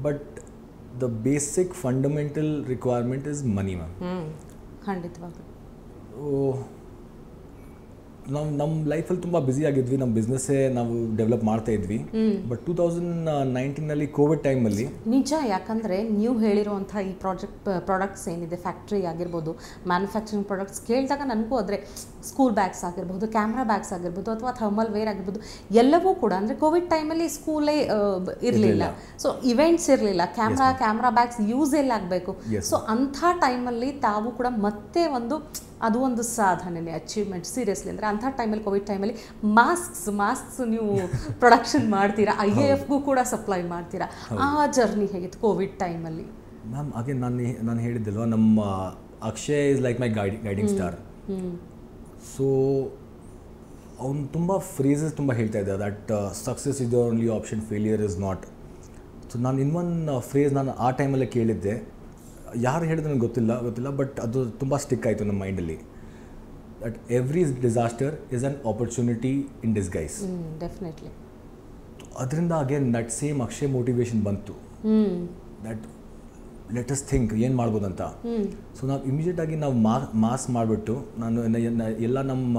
but the basic fundamental requirement is money ma'am. ಖಂಡಿತವಾಗ್ಲೂ ನಮ್ಮ ಲೈಫಲ್ಲಿ ತುಂಬ ಬ್ಯುಸಿ ಆಗಿದ್ವಿ. ನಮ್ಮ ಬಿಸ್ನೆಸ್ಸೇ ನಾವು ಡೆವಲಪ್ ಮಾಡ್ತಾ ಇದ್ವಿ. ಬಟ್ 2019ನಲ್ಲಿ ಕೋವಿಡ್ ಟೈಮಲ್ಲಿ ನಿಜ, ಯಾಕಂದರೆ ನೀವು ಹೇಳಿರುವಂಥ ಈ ಪ್ರಾಡಕ್ಟ್ಸ್ ಏನಿದೆ, ಫ್ಯಾಕ್ಟ್ರಿ ಆಗಿರ್ಬೋದು, ಮ್ಯಾನುಫ್ಯಾಕ್ಚರಿಂಗ್ ಪ್ರಾಡಕ್ಟ್ಸ್ ಕೇಳಿದಾಗ ನನಗೂ ಆದರೆ ಸ್ಕೂಲ್ ಬ್ಯಾಗ್ಸ್ ಆಗಿರ್ಬೋದು, ಕ್ಯಾಮ್ರಾ ಬ್ಯಾಗ್ಸ್ ಆಗಿರ್ಬೋದು, ಅಥವಾ ಥರ್ಮಲ್ ವೇರ್ ಆಗಿರ್ಬೋದು, ಎಲ್ಲವೂ ಕೂಡ ಅಂದರೆ ಕೋವಿಡ್ ಟೈಮಲ್ಲಿ ಸ್ಕೂಲೇ ಇರಲಿಲ್ಲ. ಸೊ ಇವೆಂಟ್ಸ್ ಇರಲಿಲ್ಲ, ಕ್ಯಾಮ್ರಾ ಬ್ಯಾಗ್ಸ್ ಯೂಸ್ ಎಲ್ಲ ಆಗಬೇಕು. ಸೊ ಅಂಥ ಟೈಮಲ್ಲಿ ತಾವು ಕೂಡ ಮತ್ತೆ ಅದು ಒಂದು ಸಾಧನೆ, ಅಚೀವ್ಮೆಂಟ್ ಸೀರಿಯಸ್ಲಿ. ಅಂದರೆ ಅಂಥ ಟೈಮಲ್ಲಿ, ಕೋವಿಡ್ ಟೈಮಲ್ಲಿ ಮಾಸ್ಕ್ಸ್ ನೀವು ಪ್ರೊಡಕ್ಷನ್ ಮಾಡ್ತೀರಾ, IAFಗೂ ಕೂಡ ಸಪ್ಲೈ ಮಾಡ್ತೀರಾ. ಆ ಜರ್ನಿ ಹೇಗಿತ್ತು ಕೋವಿಡ್ ಟೈಮಲ್ಲಿ? ಮ್ಯಾಮ್ ಹಾಗೆ ನಾನು ಹೇಳಿದ್ದಲ್ವ, ನಮ್ಮ Akshay is like my guiding star. So ಅವನು ತುಂಬ ಫ್ರೇಸಸ್ ತುಂಬ ಹೇಳ್ತಾ ಇದ್ದ that success is the only option, failure is not. So ನಾನು ಇನ್ನೊಂದು ಫ್ರೇಸ್ ನಾನು ಆ ಟೈಮಲ್ಲೇ ಕೇಳಿದ್ದೆ. ಯಾರು ಹೇಳಿದ್ರೆ ನನಗೆ ಗೊತ್ತಿಲ್ಲ, ಬಟ್ ಅದು ತುಂಬ ಸ್ಟಿಕ್ ಆಯಿತು ನಮ್ಮ ಮೈಂಡಲ್ಲಿ. that every disaster is an opportunity in disguise. Definitely. ಅದರಿಂದ again that same Akshay motivation ಬಂತು, ದಟ್ ಲೆಟ್ ಅಸ್ ಥಿಂಕ್ ಏನು ಮಾಡ್ಬೋದಂತ. ಸೊ ನಾವು ಇಮಿಡಿಯೇಟಾಗಿ ನಾವು ಮಾಸ್ ಮಾಡಿಬಿಟ್ಟು ನಾನು ಎಲ್ಲ ನಮ್ಮ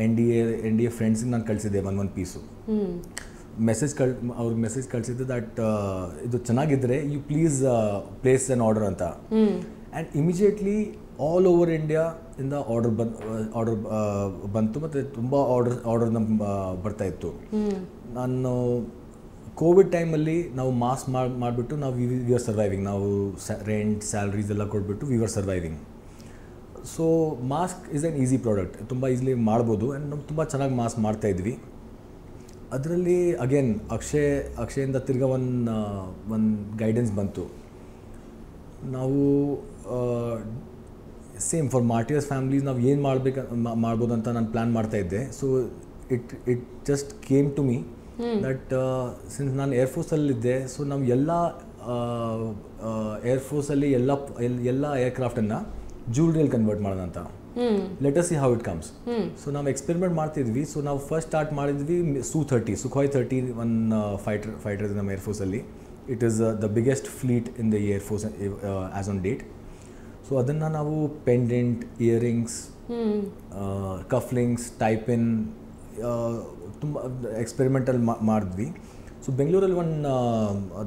ಎನ್ ಡಿ ಎ ಫ್ರೆಂಡ್ಸಿಗೆ ನಾನು ಕಳಿಸಿದ್ದೆ ಒಂದು ಪೀಸು ಅವ್ರಿಗೆ ಮೆಸೇಜ್ ಕಳಿಸಿದ್ದೆ ದಟ್ ಇದು ಚೆನ್ನಾಗಿದ್ದರೆ you please place an order ಅಂತ. And immediately all over India ಇಂದ ಆರ್ಡರ್ ಬಂತು ಮತ್ತು ತುಂಬ ಆರ್ಡರ್ ನಮ್ಗೆ ಬರ್ತಾಯಿತ್ತು. ನಾನು ಕೋವಿಡ್ ಟೈಮಲ್ಲಿ ನಾವು ಮಾಸ್ ಮಾಡಿಬಿಟ್ಟು ನಾವು ವಿ ಆರ್ ಸರ್ವೈವಿಂಗ್, ನಾವು ರೆಂಟ್ ಸ್ಯಾಲ್ರೀಸ್ ಎಲ್ಲ ಕೊಟ್ಬಿಟ್ಟು we are surviving. So mask is an easy product, ತುಂಬ ಈಸಿಲಿ ಮಾಡ್ಬೋದು. ಆ್ಯಂಡ್ ನಾವು ತುಂಬ ಚೆನ್ನಾಗಿ ಮಾಸ್ಕ್ ಮಾಡ್ತಾಯಿದ್ವಿ. ಅದರಲ್ಲಿ ಅಗೇನ್ ಅಕ್ಷಯಿಂದ ತಿರ್ಗಾ ಒಂದು ಗೈಡೆನ್ಸ್ ಬಂತು. ನಾವು ಸೇಮ್ ಫಾರ್ ಮಾರ್ಟಿಯರ್ಸ್ ಫ್ಯಾಮ್ಲೀಸ್ ನಾವು ಏನು ಮಾಡ್ಬೋದು ಅಂತ ನಾನು ಪ್ಲ್ಯಾನ್ ಮಾಡ್ತಾಯಿದ್ದೆ. So it just came to me that since ನಾನು ಏರ್ಫೋರ್ಸಲ್ಲಿದ್ದೆ, ಸೊ ನಾವು ಎಲ್ಲ ಏರ್ಫೋರ್ಸಲ್ಲಿ ಎಲ್ಲ ಏರ್ಕ್ರಾಫ್ಟನ್ನು ಜ್ಯುವೆಲ್ರಿಯಲ್ಲಿ ಕನ್ವರ್ಟ್ ಮಾಡೋಣ ಅಂತ. Let us see how it comes. So ನಾವು ಎಕ್ಸ್ಪೆರಿಮೆಂಟ್ ಮಾಡ್ತಿದ್ವಿ. ಸೊ ನಾವು ಫಸ್ಟ್ ಸ್ಟಾರ್ಟ್ ಮಾಡಿದ್ವಿ ಸುಖಾಯ್ 30 ಒಂದು ಫೈಟರ್ ನಮ್ಮ ಏರ್ಫೋರ್ಸಲ್ಲಿ. It is the biggest fleet in the air force as on date. So ಅದನ್ನು ನಾವು ಪೆಂಡೆಂಟ್, ಇಯರಿಂಗ್ಸ್, ಕಫ್ಲಿಂಗ್ಸ್, ಟೈಪಿನ್ ತುಂಬ ಎಕ್ಸ್ಪೆರಿಮೆಂಟಲ್ಲಿ ಮಾಡಿದ್ವಿ. ಸೊ ಬೆಂಗಳೂರಲ್ಲಿ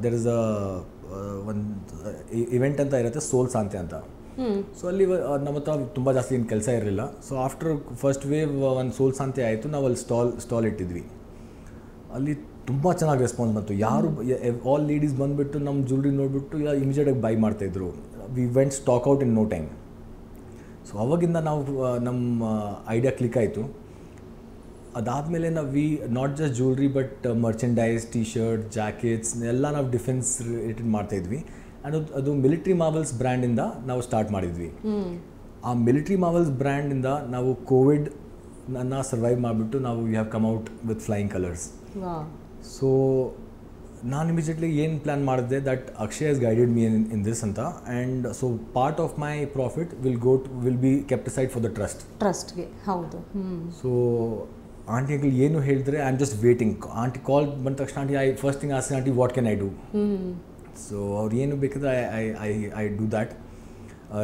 ದೇರ್ ಇಸ್ ಒಂದು ಇವೆಂಟ್ ಅಂತ ಇರುತ್ತೆ, ಸೋಲ್ ಸಾಂತೆ ಅಂತ. ಸೊ ಅಲ್ಲಿ ನಮ್ಮ ಹತ್ರ ತುಂಬ ಜಾಸ್ತಿ ಏನು ಕೆಲಸ ಇರಲಿಲ್ಲ. ಸೊ ಆಫ್ಟರ್ ಫಸ್ಟ್ ವೇವ್ ಒಂದು ಸೋಲ್ ಸಾಂತೆ ಆಯಿತು, ನಾವು ಅಲ್ಲಿ ಸ್ಟಾಲ್ ಇಟ್ಟಿದ್ವಿ. ಅಲ್ಲಿ ತುಂಬ ಚೆನ್ನಾಗಿ ರೆಸ್ಪಾನ್ಸ್ ಬಂತು. ಯಾರು ಆಲ್ ಲೇಡೀಸ್ ಬಂದುಬಿಟ್ಟು ನಮ್ಮ ಜ್ಯುವೆಲ್ರಿ ನೋಡಿಬಿಟ್ಟು ಇಮಿಡಿಯೇಟಾಗಿ ಬೈ ಮಾಡ್ತಾಯಿದ್ರು. We went stock out in no time. So ಅವಾಗಿಂದ ನಾವು ನಮ್ಮ ಐಡಿಯಾ ಕ್ಲಿಕ್ ಆಯಿತು. ಅದಾದಮೇಲೆ ನಾವು not just jewellery but merchandise, T shirt, jackets ಎಲ್ಲ ನಾವು ಡಿಫೆನ್ಸ್ ರಿಲೇಟೆಡ್ ಮಾಡ್ತಾಯಿದ್ವಿ. ಆ್ಯಂಡ್ ಅದು ಮಿಲಿಟ್ರಿ ಮಾರ್ವಲ್ಸ್ ಬ್ರ್ಯಾಂಡಿಂದ ನಾವು ಸ್ಟಾರ್ಟ್ ಮಾಡಿದ್ವಿ. ಆ ಮಿಲಿಟ್ರಿ ಮಾರ್ವಲ್ಸ್ ಬ್ರ್ಯಾಂಡಿಂದ ನಾವು ಕೋವಿಡ್ನ ಸರ್ವೈವ್ ಮಾಡಿಬಿಟ್ಟು ನಾವು we have come out with flying colours. So ನಾನು ಇಮಿಡಿಯೇಟ್ಲಿ ಏನು ಪ್ಲ್ಯಾನ್ ಮಾಡಿದೆ that Akshay has guided me in this ಅಂತ. And so part of my profit will be kept aside for the ಟ್ರಸ್ಟ್ಗೆ. ಹೌದು. ಸೊ ಆಂಟಿ ಅಂಕಲ್ ಏನು ಹೇಳಿದ್ರೆ I am just waiting. Aunty call ಬಂದ ತಕ್ಷಣ aunty first thing ask aunty what can I do. So ಅವ್ರು ಏನು ಬೇಕಾದ್ರೆ ಐ ಡೂ ದ್ಯಾಟ್.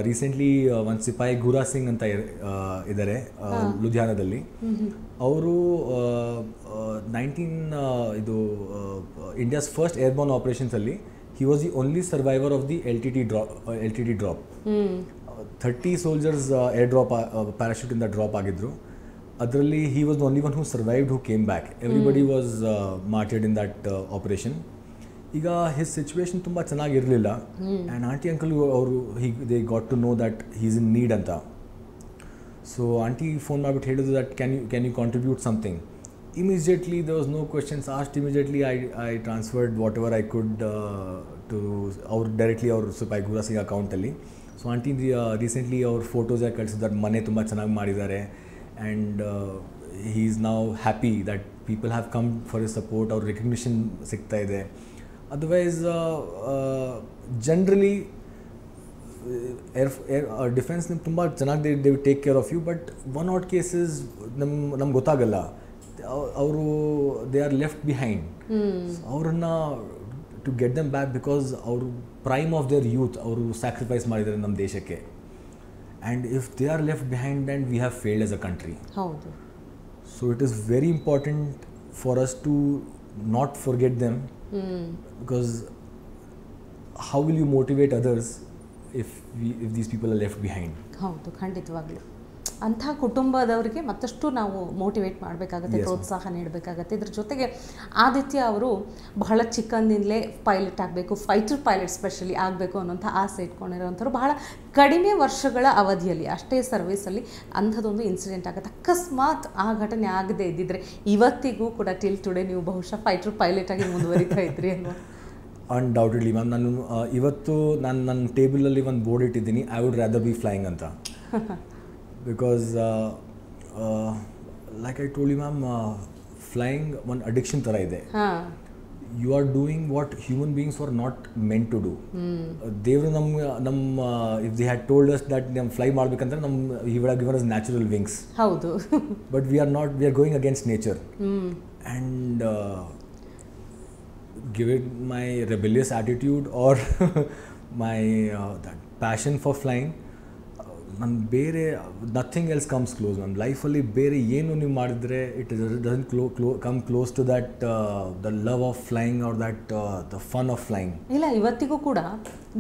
ರೀಸೆಂಟ್ಲಿ ಒಂದು ಸಿಪಾಯಿ ಗುರಾ ಸಿಂಗ್ ಅಂತ ಇದ್ದಾರೆ ಲುಧಿಯಾನದಲ್ಲಿ. ಅವರು ಇಂಡಿಯಾಸ್ ಫಸ್ಟ್ ಏರ್ಬೋರ್ನ್ ಆಪರೇಷನ್ಸಲ್ಲಿ he was the only survivor of the L T T drop. 30 soldiers air drop ಪ್ಯಾರಾಶೂಟಿಂದ ಡ್ರಾಪ್ ಆಗಿದ್ರು. ಅದರಲ್ಲಿ he was the only one who survived, who came back. Everybody was martyred in that operation. ಈಗ ಹಿಸ್ ಸಿಚುವೇಶನ್ ತುಂಬ ಚೆನ್ನಾಗಿರಲಿಲ್ಲ. ಆ್ಯಂಡ್ ಆಂಟಿ ಅಂಕಲ್ ಅವರು they got to know that he's in need ಅಂತ. ಸೊ ಆಂಟಿ ಫೋನ್ ಮಾಡಿಬಿಟ್ಟು ಹೇಳಿದ್ರು that can you contribute something. Immediately there was no questions asked. Immediately I transferred whatever I could to directly ಅವ್ರ ಸಿಪಾಯಿ ಗುರಾ ಸಿಂಗ್ ಅಕೌಂಟಲ್ಲಿ. ಸೊ ಆಂಟಿ ರೀಸೆಂಟ್ಲಿ ಅವ್ರ ಫೋಟೋಸ್ ಕಳಿಸಿದ್ದಾರೆ, ಮನೆ ತುಂಬ ಚೆನ್ನಾಗಿ ಮಾಡಿದ್ದಾರೆ. And he is now happy that people have come for his support. ಅವ್ರ ರೆಕಗ್ನಿಷನ್ ಸಿಗ್ತಾ ಇದೆ. ಅದರ್ವೈಸ್ ಜನರಲಿ ಡಿಫೆನ್ಸ್ ನಿಮ್ಗೆ ತುಂಬ ಚೆನ್ನಾಗಿ they take care of you. But one out cases ನಮ್ಗೆ ಗೊತ್ತಾಗಲ್ಲ, ಅವರು ದೇ ಆರ್ ಲೆಫ್ಟ್ ಬಿಹೈಂಡ್. ಅವರನ್ನು to get them back because ಅವರು ಪ್ರೈಮ್ ಆಫ್ ದೇರ್ ಯೂತ್ ಅವರು ಸ್ಯಾಕ್ರಿಫೈಸ್ ಮಾಡಿದ್ದಾರೆ ನಮ್ಮ ದೇಶಕ್ಕೆ. And if they are left behind then we have failed as a country. ಹೌದು. So it is very important for us to not forget them. Because how will you motivate others if these people are left behind? ಹೌದು, ಖಂಡಿತವಾಗ್ಲೂ ಅಂಥ ಕುಟುಂಬದವರಿಗೆ ಮತ್ತಷ್ಟು ನಾವು ಮೋಟಿವೇಟ್ ಮಾಡಬೇಕಾಗತ್ತೆ, ಪ್ರೋತ್ಸಾಹ ನೀಡಬೇಕಾಗತ್ತೆ. ಇದ್ರ ಜೊತೆಗೆ ಆದಿತ್ಯ ಅವರು ಬಹಳ ಚಿಕ್ಕಂದಿನಲೇ ಪೈಲಟ್ ಆಗಬೇಕು, ಫೈಟರ್ ಪೈಲಟ್ ಸ್ಪೆಷಲಿ ಆಗಬೇಕು ಅನ್ನೋಂಥ ಆಸೆ ಇಟ್ಕೊಂಡಿರೋವಂಥವ್ರು. ಬಹಳ ಕಡಿಮೆ ವರ್ಷಗಳ ಅವಧಿಯಲ್ಲಿ ಅಷ್ಟೇ ಸರ್ವಿಸಲ್ಲಿ ಅಂಥದ್ದೊಂದು ಇನ್ಸಿಡೆಂಟ್ ಆಗುತ್ತೆ. ಅಕಸ್ಮಾತ್ ಆ ಘಟನೆ ಆಗದೆ ಇದ್ದಿದ್ರೆ ಇವತ್ತಿಗೂ ಕೂಡ ಟಿಲ್ ಟುಡೇ ನೀವು ಬಹುಶಃ ಫೈಟರ್ ಪೈಲಟ್ ಆಗಿ ಮುಂದುವರಿತಾ ಇದ್ರಿ ಅಲ್ವಾ? Undoubtedly ma'am. ನಾನು ಇವತ್ತು ನನ್ನ ಟೇಬಲಲ್ಲಿ ಒಂದು ಬೋರ್ಡ್ ಇಟ್ಟಿದ್ದೀನಿ, I would rather B flying ಅಂತ. Because like I told you ma'am, flying one addiction ಥರ ಇದೆ. You are doing what human beings are not meant to do. ದೇವರು ನಮ್ಮ if they had told us that ನಮ್ಮ ಫ್ಲೈ ಮಾಡ್ಬೇಕಂದ್ರೆ he would have given us natural wings. ಹೌದು. But we are going against nature. And give it my rebellious attitude or my that passion for flying, ನಾನು ಬೇರೆ ನಥಿಂಗ್ ಎಲ್ಸ್ ಕಮ್ಸ್ ಕ್ಲೋಸ್. ನನ್ನ ಲೈಫಲ್ಲಿ ಬೇರೆ ಏನು ನೀವು ಮಾಡಿದರೆ it doesn't come close to that the love of flying or that the fun of flying. ಇಲ್ಲ, ಇವತ್ತಿಗೂ ಕೂಡ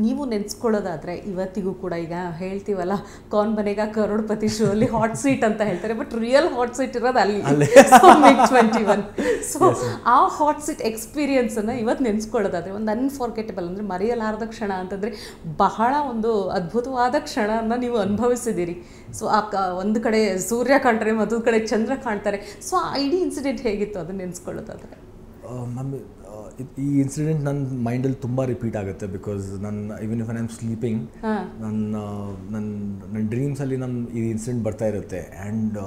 ನೀವು ನೆನೆಸ್ಕೊಳ್ಳೋದಾದರೆ ಇವತ್ತಿಗೂ ಕೂಡ ಈಗ ಹೇಳ್ತೀವಲ್ಲ ಕೌನ್ ಬನೇಗಾ ಕರೋಡ್ಪತಿ ಶೋ ಅಲ್ಲಿ ಹಾಟ್ ಸೀಟ್ ಅಂತ ಹೇಳ್ತಾರೆ, ಬಟ್ ರಿಯಲ್ ಹಾಟ್ ಸೀಟ್ ಇರೋದು ಅಲ್ಲಿ MiG-21. ಸೊ ಆ ಹಾಟ್ ಸೀಟ್ ಎಕ್ಸ್ಪೀರಿಯನ್ಸನ್ನು ಇವತ್ತು ನೆನೆಸ್ಕೊಳ್ಳೋದಾದರೆ ಒಂದು ಅನ್ಫಾರ್ಗೆಟಬಲ್ ಅಂದರೆ ಮರೆಯಲಾರದ ಕ್ಷಣ ಅಂತಂದರೆ ಬಹಳ ಒಂದು ಅದ್ಭುತವಾದ ಕ್ಷಣವನ್ನು ನೀವು ಅನುಭವಿಸಿದ್ದೀರಿ. ಸೊ ಆ ಒಂದು ಕಡೆ ಸೂರ್ಯ ಕಾಣ್ತಾರೆ, ಮತ್ತೊಂದು ಕಡೆ ಚಂದ್ರ ಕಾಣ್ತಾರೆ. ಸೊ ಆ ಇಡೀ ಇನ್ಸಿಡೆಂಟ್ ಹೇಗಿತ್ತು ಅದನ್ನು ನೆನೆಸ್ಕೊಳ್ಳೋದಾದರೆ? ಈ ಇನ್ಸಿಡೆಂಟ್ ನನ್ನ ಮೈಂಡಲ್ಲಿ ತುಂಬ ರಿಪೀಟ್ ಆಗುತ್ತೆ. ಬಿಕಾಸ್ ನನ್ನ even if I am sleeping ನನ್ನ ಡ್ರೀಮ್ಸಲ್ಲಿ ಈ ಇನ್ಸಿಡೆಂಟ್ ಬರ್ತಾ ಇರುತ್ತೆ. ಆ್ಯಂಡ್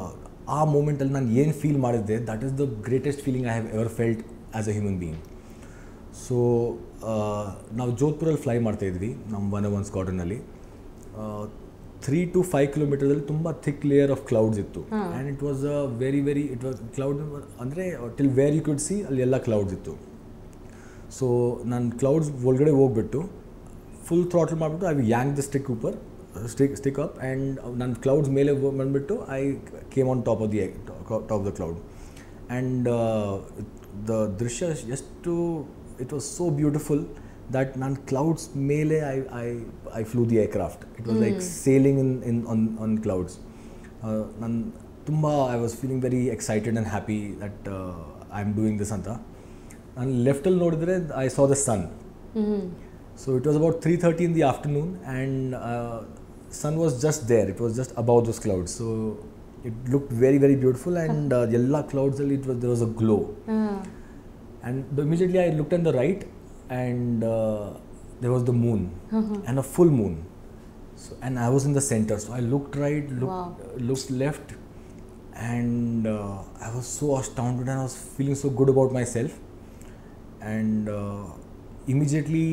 ಆ ಮೂಮೆಂಟಲ್ಲಿ ನಾನು ಏನು ಫೀಲ್ ಮಾಡಿದ್ದೆ, that is the greatest feeling I have ever felt as a human being. So ನಾವು ಜೋಧ್ಪುರಲ್ಲಿ ಫ್ಲೈ ಮಾಡ್ತಾಯಿದ್ವಿ ನಮ್ಮ 101 ಸ್ಕ್ವಾಡ್ರನಲ್ಲಿ. 3 to 5 ಕಿಲೋಮೀಟರ್ದಲ್ಲಿ ತುಂಬ ಥಿಕ್ ಲೇಯರ್ ಆಫ್ ಕ್ಲೌಡ್ಸ್ ಇತ್ತು. And it was it was cloud ಅಂದರೆ till where you could see ಅಲ್ಲಿ ಎಲ್ಲ ಕ್ಲೌಡ್ಸ್ ಇತ್ತು. ಸೊ ನಾನು ಕ್ಲೌಡ್ಸ್ ಒಳಗಡೆ ಹೋಗ್ಬಿಟ್ಟು ಫುಲ್ ಥ್ರಾಟಲ್ ಮಾಡಿಬಿಟ್ಟು I yank the stick up and ನನ್ನ ಕ್ಲೌಡ್ಸ್ ಮೇಲೆ ಬಂದುಬಿಟ್ಟು I came on top of the cloud. And the ದೃಶ್ಯ ಎಷ್ಟು it was so beautiful that ನಾನು ಕ್ಲೌಡ್ಸ್ ಮೇಲೆ I flew the aircraft. It was like selling on clouds. ನಾನು ತುಂಬ I was feeling very excited and happy that I am doing this ಅಂತ. ನಾನು ಲೆಫ್ಟಲ್ಲಿ ನೋಡಿದ್ರೆ I saw the sun. So it was about 3:30 in the afternoon and sun was just there. It was just above those clouds. So it looked very, very beautiful and ಎಲ್ಲ cloudsಲ್ಲಿ there was a glow. And immediately I looked on the right and there was the moon and a full moon. So and I was in the center, so I looked right, looked left, and I was so astounded and I was feeling so good about myself. And immediately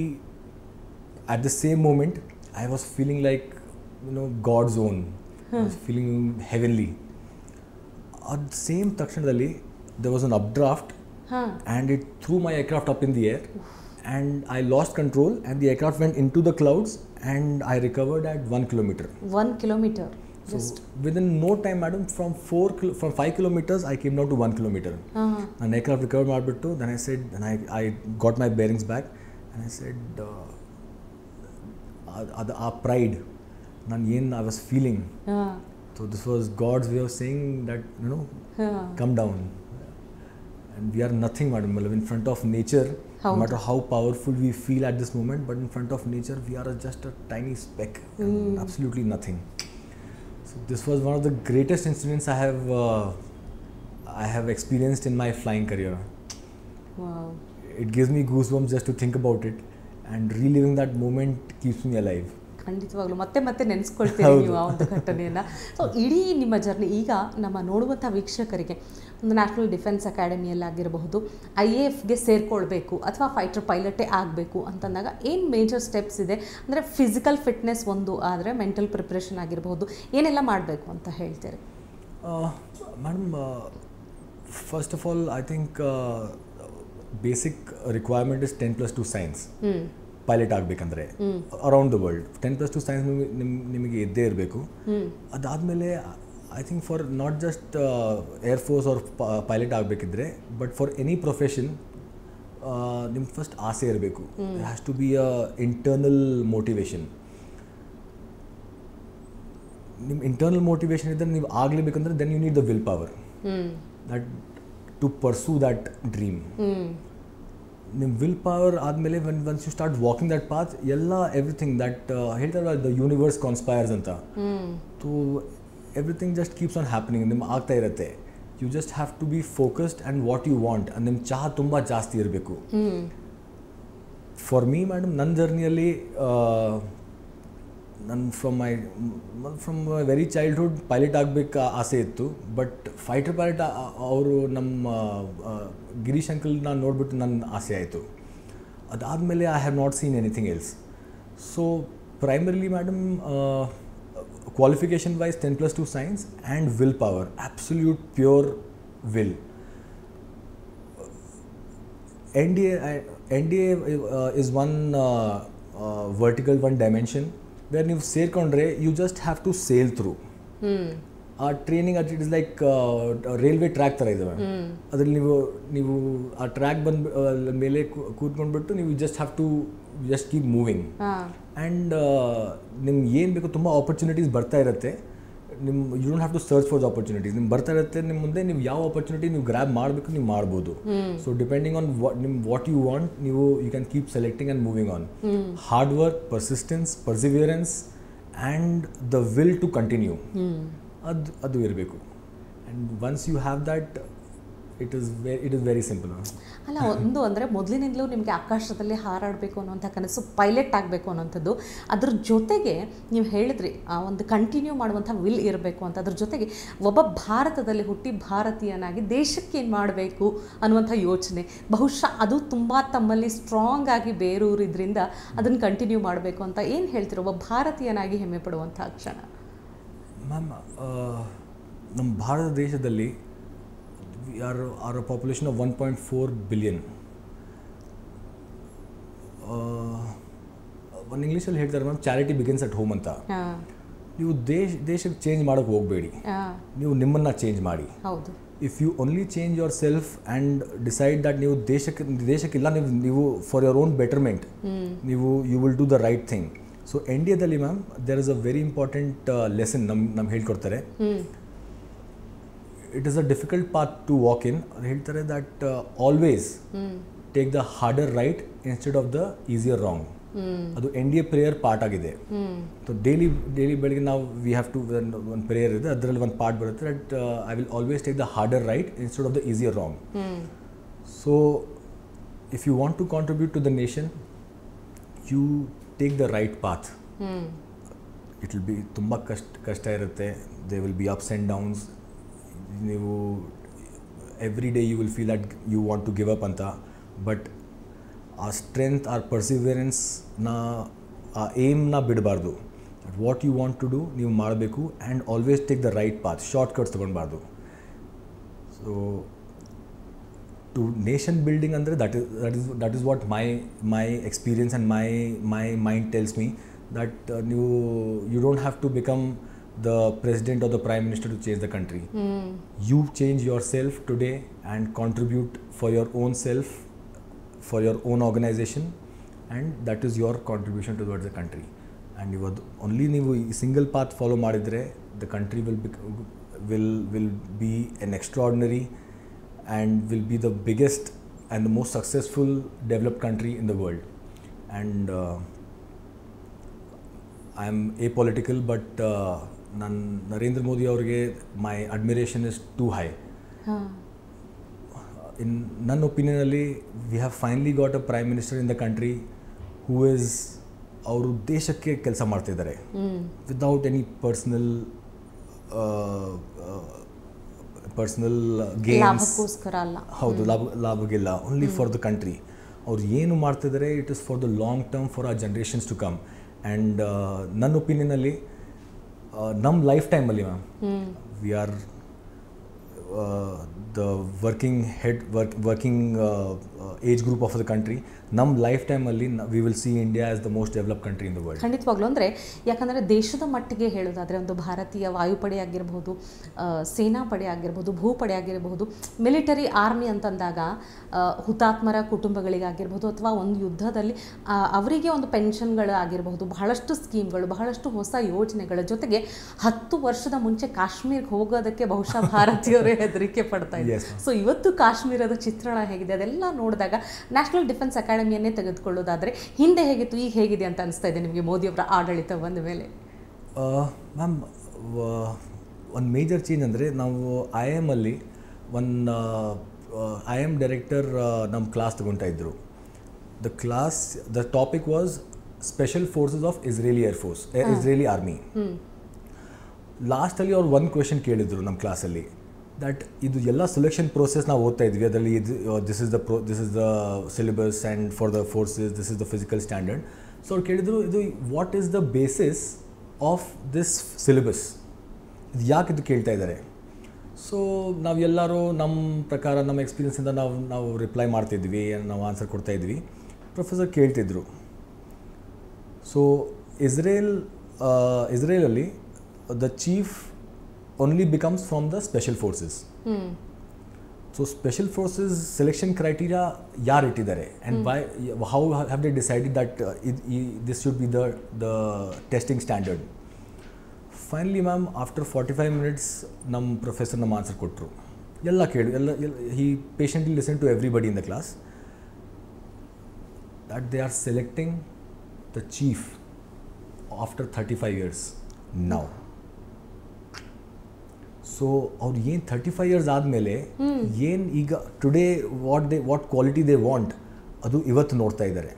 at the same moment I was feeling like, you know, God's own. I was feeling heavenly. At the same takshanadalli there was an updraft and it threw my aircraft up in the air. And I lost control and the aircraft went into the clouds and I recovered at 1 kilometer. 1 kilometer? So just within no time, madam, from 5 kilometers I came down to 1 kilometer. And aircraft recovered marbittu. Then I said, and I got my bearings back and I said, our pride, I was feeling. So this was God's way of saying that, you know, come down. And we are nothing, madam. In front of nature, no matter how powerful we feel at this moment, but in front of nature, we are just a tiny speck, absolutely nothing. So this was one of the greatest incidents I have experienced in my flying career. Wow! It gives me goosebumps just to think about it, and reliving that moment keeps me alive. ಖಂಡಿತವಾಗ್ಲೂ ಮತ್ತೆ ನೆನೆಸ್ಕೊಳ್ತೀರಿ ನೀವು ಆ ಒಂದು ಘಟನೆಯನ್ನು. ಸೊ ಇಡೀ ನಿಮ್ಮ ಜರ್ನಿ ಈಗ ನಮ್ಮ ನೋಡುವಂಥ ವೀಕ್ಷಕರಿಗೆ ಒಂದು ನ್ಯಾಷನಲ್ ಡಿಫೆನ್ಸ್ ಅಕಾಡೆಮಿಯಲ್ಲಾಗಿರಬಹುದು, IAFಗೆ ಸೇರಿಕೊಳ್ಬೇಕು ಅಥವಾ ಫೈಟರ್ ಪೈಲಟೇ ಆಗಬೇಕು ಅಂತಂದಾಗ ಏನು ಮೇಜರ್ ಸ್ಟೆಪ್ಸ್ ಇದೆ? ಅಂದರೆ ಫಿಸಿಕಲ್ ಫಿಟ್ನೆಸ್ ಒಂದು ಆದರೆ ಮೆಂಟಲ್ ಪ್ರಿಪ್ರೇಷನ್ ಆಗಿರಬಹುದು, ಏನೆಲ್ಲ ಮಾಡಬೇಕು ಅಂತ ಹೇಳ್ತೀರಿ? Madam, first of all I think basic requirement is 10+2 science. Pilot ಆಗಬೇಕಂದ್ರೆ ಅರೌಂಡ್ ದ ವರ್ಲ್ಡ್ 10+2 ಸೈನ್ಸ್ ನಿಮಗೆ ಇದ್ದೇ ಇರಬೇಕು. ಅದಾದಮೇಲೆ I think for not just air force or pilot ಆಗಬೇಕಿದ್ರೆ, ಬಟ್ ಫಾರ್ ಎನಿ ಪ್ರೊಫೆಷನ್ ನಿಮ್ಗೆ ಫಸ್ಟ್ ಆಸೆ ಇರಬೇಕು. There has to be a internal motivation. ನಿಮ್ಮ ಇಂಟರ್ನಲ್ ಮೋಟಿವೇಶನ್ ಇದ್ದರೆ ನೀವು ಆಗಲೇಬೇಕಂದ್ರೆ then you need the will power that to pursue that dream. ನಿಮ್ಮ ವಿಲ್ ಪವರ್ ಆದಮೇಲೆ once you start walking that path, everything that ಹೇಳ್ತಾರಲ್ಲ ದ ಯೂನಿವರ್ಸ್ ಕಾನ್ಸ್ಪೈರ್ಸ್ ಅಂತ, so everything just keeps on happening. ನಿಮ್ಗೆ ಆಗ್ತಾ ಇರುತ್ತೆ. You just have to be focused and what you want. ನಿಮ್ಮ ಚಾಹ ತುಂಬ ಜಾಸ್ತಿ ಇರಬೇಕು. ಫಾರ್ ಮೀ ಮೇಡಮ್, ನನ್ನ ಜರ್ನಿಯಲ್ಲಿ ನನ್ನ ಫ್ರಮ್ ವೆರಿ ಚೈಲ್ಡ್ಹುಡ್ ಪೈಲಟ್ ಆಗಬೇಕು ಆಸೆ ಇತ್ತು. ಬಟ್ ಫೈಟರ್ ಪೈಲಟ್ ಅವರು ನಮ್ಮ ಗಿರೀಶ್ ಅಂಕಲ್ ನಾನು ನೋಡಿಬಿಟ್ಟು ನನ್ನ ಆಸೆ ಆಯಿತು. ಅದಾದಮೇಲೆ I have not seen anything else. So primarily madam qualification wise 10+2 science and will power, absolute pure will. NDA is one vertical, one dimension where ನೀವು ಸೇರಿಕೊಂಡ್ರೆ you just have to sail through. ಆ training it is like railway track ಥರ ಇದೆ ಮ್ಯಾಮ್. ಅದರಲ್ಲಿ ನೀವು ಆ ಟ್ರ್ಯಾಕ್ ಮೇಲೆ ಕೂತ್ಕೊಂಡ್ಬಿಟ್ಟು ನೀವು just have to just keep moving. And ನಿಮ್ಗೆ ಏನು ಬೇಕು ತುಂಬ ಆಪರ್ಚುನಿಟೀಸ್ ಬರ್ತಾ ಇರುತ್ತೆ. You don't have to search for the opportunities. ನಿಮ್ಗೆ ಬರ್ತಾ ಇರುತ್ತೆ ನಿಮ್ಮ ಮುಂದೆ, ನೀವು ಯಾವ ಆಪರ್ಚುನಿಟಿ ನೀವು ಗ್ರ್ಯಾಬ್ ಮಾಡಬೇಕು ನೀವು ಮಾಡ್ಬೋದು. So depending on what you want, you can keep selecting and moving on. Hard work, persistence, perseverance and the will to continue, ಅದು ಇರಬೇಕು. And once you have that it is very simple. ಅಲ್ಲ, ಒಂದು ಅಂದರೆ ಮೊದಲಿನಿಂದಲೂ ನಿಮಗೆ ಆಕಾಶದಲ್ಲಿ ಹಾರಾಡಬೇಕು ಅನ್ನೋಂಥ ಕನಸು, ಪೈಲಟ್ ಆಗಬೇಕು ಅನ್ನೋಂಥದ್ದು. ಅದ್ರ ಜೊತೆಗೆ ನೀವು ಹೇಳಿದ್ರಿ ಆ ಒಂದು ಕಂಟಿನ್ಯೂ ಮಾಡುವಂಥ ವಿಲ್ ಇರಬೇಕು ಅಂತ. ಅದ್ರ ಜೊತೆಗೆ ಒಬ್ಬ ಭಾರತದಲ್ಲಿ ಹುಟ್ಟಿ ಭಾರತೀಯನಾಗಿ ದೇಶಕ್ಕೆ ಏನು ಮಾಡಬೇಕು ಅನ್ನುವಂಥ ಯೋಚನೆ, ಬಹುಶಃ ಅದು ತುಂಬ ತಮ್ಮಲ್ಲಿ ಸ್ಟ್ರಾಂಗ್ ಆಗಿ ಬೇರೂರಿದ್ರಿಂದ ಅದನ್ನು ಕಂಟಿನ್ಯೂ ಮಾಡಬೇಕು ಅಂತ. ಏನು ಹೇಳ್ತೀರೋ ಒಬ್ಬ ಭಾರತೀಯನಾಗಿ ಹೆಮ್ಮೆ ಪಡುವಂಥ ಕ್ಷಣ? ಮ್ಯಾಮ್, ನಮ್ಮ ಭಾರತ ದೇಶದಲ್ಲಿ are a population of 1.4 billion. ಒಂದು ಇಂಗ್ಲೀಷಲ್ಲಿ ಹೇಳ್ತಾರೆ ma'am, charity begins at home ಅಂತ. ನೀವು ದೇಶಕ್ಕೆ ಚೇಂಜ್ ಮಾಡೋಕ್ಕೆ ಹೋಗಬೇಡಿ, ನೀವು ನಿಮ್ಮನ್ನು ಚೇಂಜ್ ಮಾಡಿ. If you only change your self and decide that ನೀವು ದೇಶಕ್ಕಿಲ್ಲ, ನೀವು ಫಾರ್ ಯುವರ್ ಓನ್ ಬೆಟರ್ಮೆಂಟ್ ನೀವು you will do the right thing. So ಇಂಡಿಯಾದಲ್ಲಿ ma'am there is a very important lesson ನಮ್ಗೆ ಹೇಳ್ಕೊಡ್ತಾರೆ. It is a difficult path to walk in. ಹೇಳ್ತಾರೆ that always take the harder right instead of the easier wrong. ಅದು NDA ಪ್ರೇಯರ್ ಪಾರ್ಟ್ ಆಗಿದೆ. ಸೊ ಡೈಲಿ ಬೆಳಗ್ಗೆ ನಾವು ವಿ ಹ್ಯಾವ್ ಟು ಒಂದು ಪ್ರೇಯರ್ ಇದೆ, ಅದರಲ್ಲಿ ಒಂದು ಪಾರ್ಟ್ ಬರುತ್ತೆ that I will always take the harder right instead of the easier wrong. So if you want to contribute to the nation, you take the right path. It will be ತುಂಬ ಕಷ್ಟ ಇರುತ್ತೆ. They will be ups and downs. ನೀವು every day you will feel that you want to give up ಅಂತ. ಬಟ್ ಆ ಸ್ಟ್ರೆಂತ್, ಆ ಪರ್ಸಿವಿಯರೆನ್ಸ್ನ, ಆ ಏಮ್ನ ಬಿಡಬಾರ್ದು. What you want to do ನೀವು ಮಾಡಬೇಕು. And always take the right path, short cuts ತೊಗೊಳ್ಬಾರ್ದು. ಸೊ ಟು ನೇಷನ್ ಬಿಲ್ಡಿಂಗ್ ಅಂದರೆ that is what my experience and my mind tells me that you don't have to become the president or the prime minister to change the country. You change yourself today and contribute for your own self, for your own organization, and that is your contribution towards the country. And you only ನೀವು single path follow ಮಾಡಿದ್ರೆ the country will be an extraordinary and will be the biggest and the most successful developed country in the world. And I am apolitical, but Narendra Modi ಅವರಿಗೆ my admiration is too high. In ನನ್ನ ಒಪಿನಿಯನಲ್ಲಿ we have finally got a prime minister in the country who is, ಅವರು ದೇಶಕ್ಕೆ ಕೆಲಸ ಮಾಡ್ತಿದ್ದಾರೆ ವಿದೌಟ್ ಎನಿ ಪರ್ಸನಲ್ ಗೇನ್ಸ್. ಹೌದು, ಲಾಭಗಿಲ್ಲ, ಓನ್ಲಿ ಫಾರ್ ದ ಕಂಟ್ರಿ. ಅವ್ರು ಏನು ಮಾಡ್ತಿದ್ದಾರೆ it is for the long term, for our generations to come. And ನನ್ನ ಒಪಿನಿಯನಲ್ಲಿ ನಮ್ಮ ಲೈಫ್ ಟೈಮಲ್ಲಿ ma'am we are the working age group of the country. ನಮ್ಮ ಲೈಫ್ ಟೈಮಲ್ಲಿ we will see India as the most develop country in the world. ಖಂಡಿತವಾಗ್ಲೂ. ಅಂದರೆ ಯಾಕಂದರೆ ದೇಶದ ಮಟ್ಟಿಗೆ ಹೇಳೋದಾದರೆ ಒಂದು ಭಾರತೀಯ ವಾಯುಪಡೆ ಆಗಿರಬಹುದು, ಸೇನಾಪಡೆ ಆಗಿರ್ಬೋದು, ಭೂಪಡೆ ಆಗಿರಬಹುದು, ಮಿಲಿಟರಿ ಆರ್ಮಿ ಅಂತಂದಾಗ ಹುತಾತ್ಮರ ಕುಟುಂಬಗಳಿಗಾಗಿರ್ಬೋದು ಅಥವಾ ಒಂದು ಯುದ್ಧದಲ್ಲಿ ಅವರಿಗೆ ಒಂದು ಪೆನ್ಷನ್ಗಳು ಆಗಿರಬಹುದು, ಬಹಳಷ್ಟು ಸ್ಕೀಮ್ಗಳು, ಬಹಳಷ್ಟು ಹೊಸ ಯೋಜನೆಗಳ ಜೊತೆಗೆ 10 ವರ್ಷದ ಮುಂಚೆ ಕಾಶ್ಮೀರ್ಗೆ ಹೋಗೋದಕ್ಕೆ ಬಹುಶಃ ಭಾರತೀಯರೇ ಹೆದರಿಕೆ ಪಡ್ತಾ ಇದ್ದಾರೆ. ಸೊ ಇವತ್ತು ಕಾಶ್ಮೀರದ ಚಿತ್ರಣ ಹೇಗಿದೆ ಅದೆಲ್ಲ ನೋಡಿದಾಗ ನ್ಯಾಷನಲ್ ಡಿಫೆನ್ಸ್ ಅಕಾಡೆಮಿಯನ್ನೇ ತೆಗೆದುಕೊಳ್ಳೋದಾದರೆ ಹಿಂದೆ ಹೇಗಿತ್ತು, ಈಗ ಹೇಗಿದೆ ಅಂತ ಅನಿಸ್ತಾ ಇದೆ ನಿಮಗೆ ಮೋದಿಯವರ ಆಡಳಿತ ಬಂದ ಮೇಲೆ? ಮ್ಯಾಮ್, ಒಂದು ಮೇಜರ್ ಚೇಂಜ್ ಅಂದರೆ ನಾವು IIM ಅಲ್ಲಿ ಒಂದು IIM ಡೈರೆಕ್ಟರ್ ನಮ್ಮ ಕ್ಲಾಸ್ ತಗೊಳ್ತಾ ಇದ್ದರು. The topic was special forces of Israeli air force, Israeli army. ಲಾಸ್ಟಲ್ಲಿ ಅವ್ರು ಒಂದು ಕ್ವೆಶನ್ ಕೇಳಿದ್ರು ನಮ್ಮ ಕ್ಲಾಸಲ್ಲಿ, ದಟ್ ಇದು ಎಲ್ಲ ಸೆಲೆಕ್ಷನ್ ಪ್ರೋಸೆಸ್ ನಾವು ಓದ್ತಾ ಇದ್ವಿ, ಅದರಲ್ಲಿ this is the syllabus and for the forces this is the physical standard. So ಅವ್ರು ಕೇಳಿದರು, ಇದು what is the basis of this syllabus, ಇದು ಯಾಕೆ ಇದು ಕೇಳ್ತಾ ಇದ್ದಾರೆ. ಸೊ ನಾವೆಲ್ಲರೂ ನಮ್ಮ ಪ್ರಕಾರ ನಮ್ಮ ಎಕ್ಸ್ಪೀರಿಯನ್ಸಿಂದ ನಾವು ರಿಪ್ಲೈ ಮಾಡ್ತಿದ್ವಿ, ನಾವು ಆನ್ಸರ್ ಕೊಡ್ತಾಯಿದ್ವಿ. ಪ್ರೊಫೆಸರ್ ಕೇಳ್ತಿದ್ರು, ಸೊ ಇಸ್ರೇಲಲ್ಲಿ the chief only becomes from the special forces. So special forces selection criteria ಯಾರು ಇಟ್ಟಿದ್ದಾರೆ and why how have they decided that this should be the testing standard. Finally ma'am after 45 minutes ನಮ್ಮ ಪ್ರೊಫೆಸರ್ ನಮ್ಮ ಆನ್ಸರ್ ಕೊಟ್ಟರು. ಎಲ್ಲ he patiently listen to everybody in the class that they are selecting the chief after 35 years now. So ಅವ್ರು ಏನು 35 years ಆದಮೇಲೆ ಏನು ಈಗ today what quality they want ಅದು ಇವತ್ತು ನೋಡ್ತಾ ಇದ್ದಾರೆ.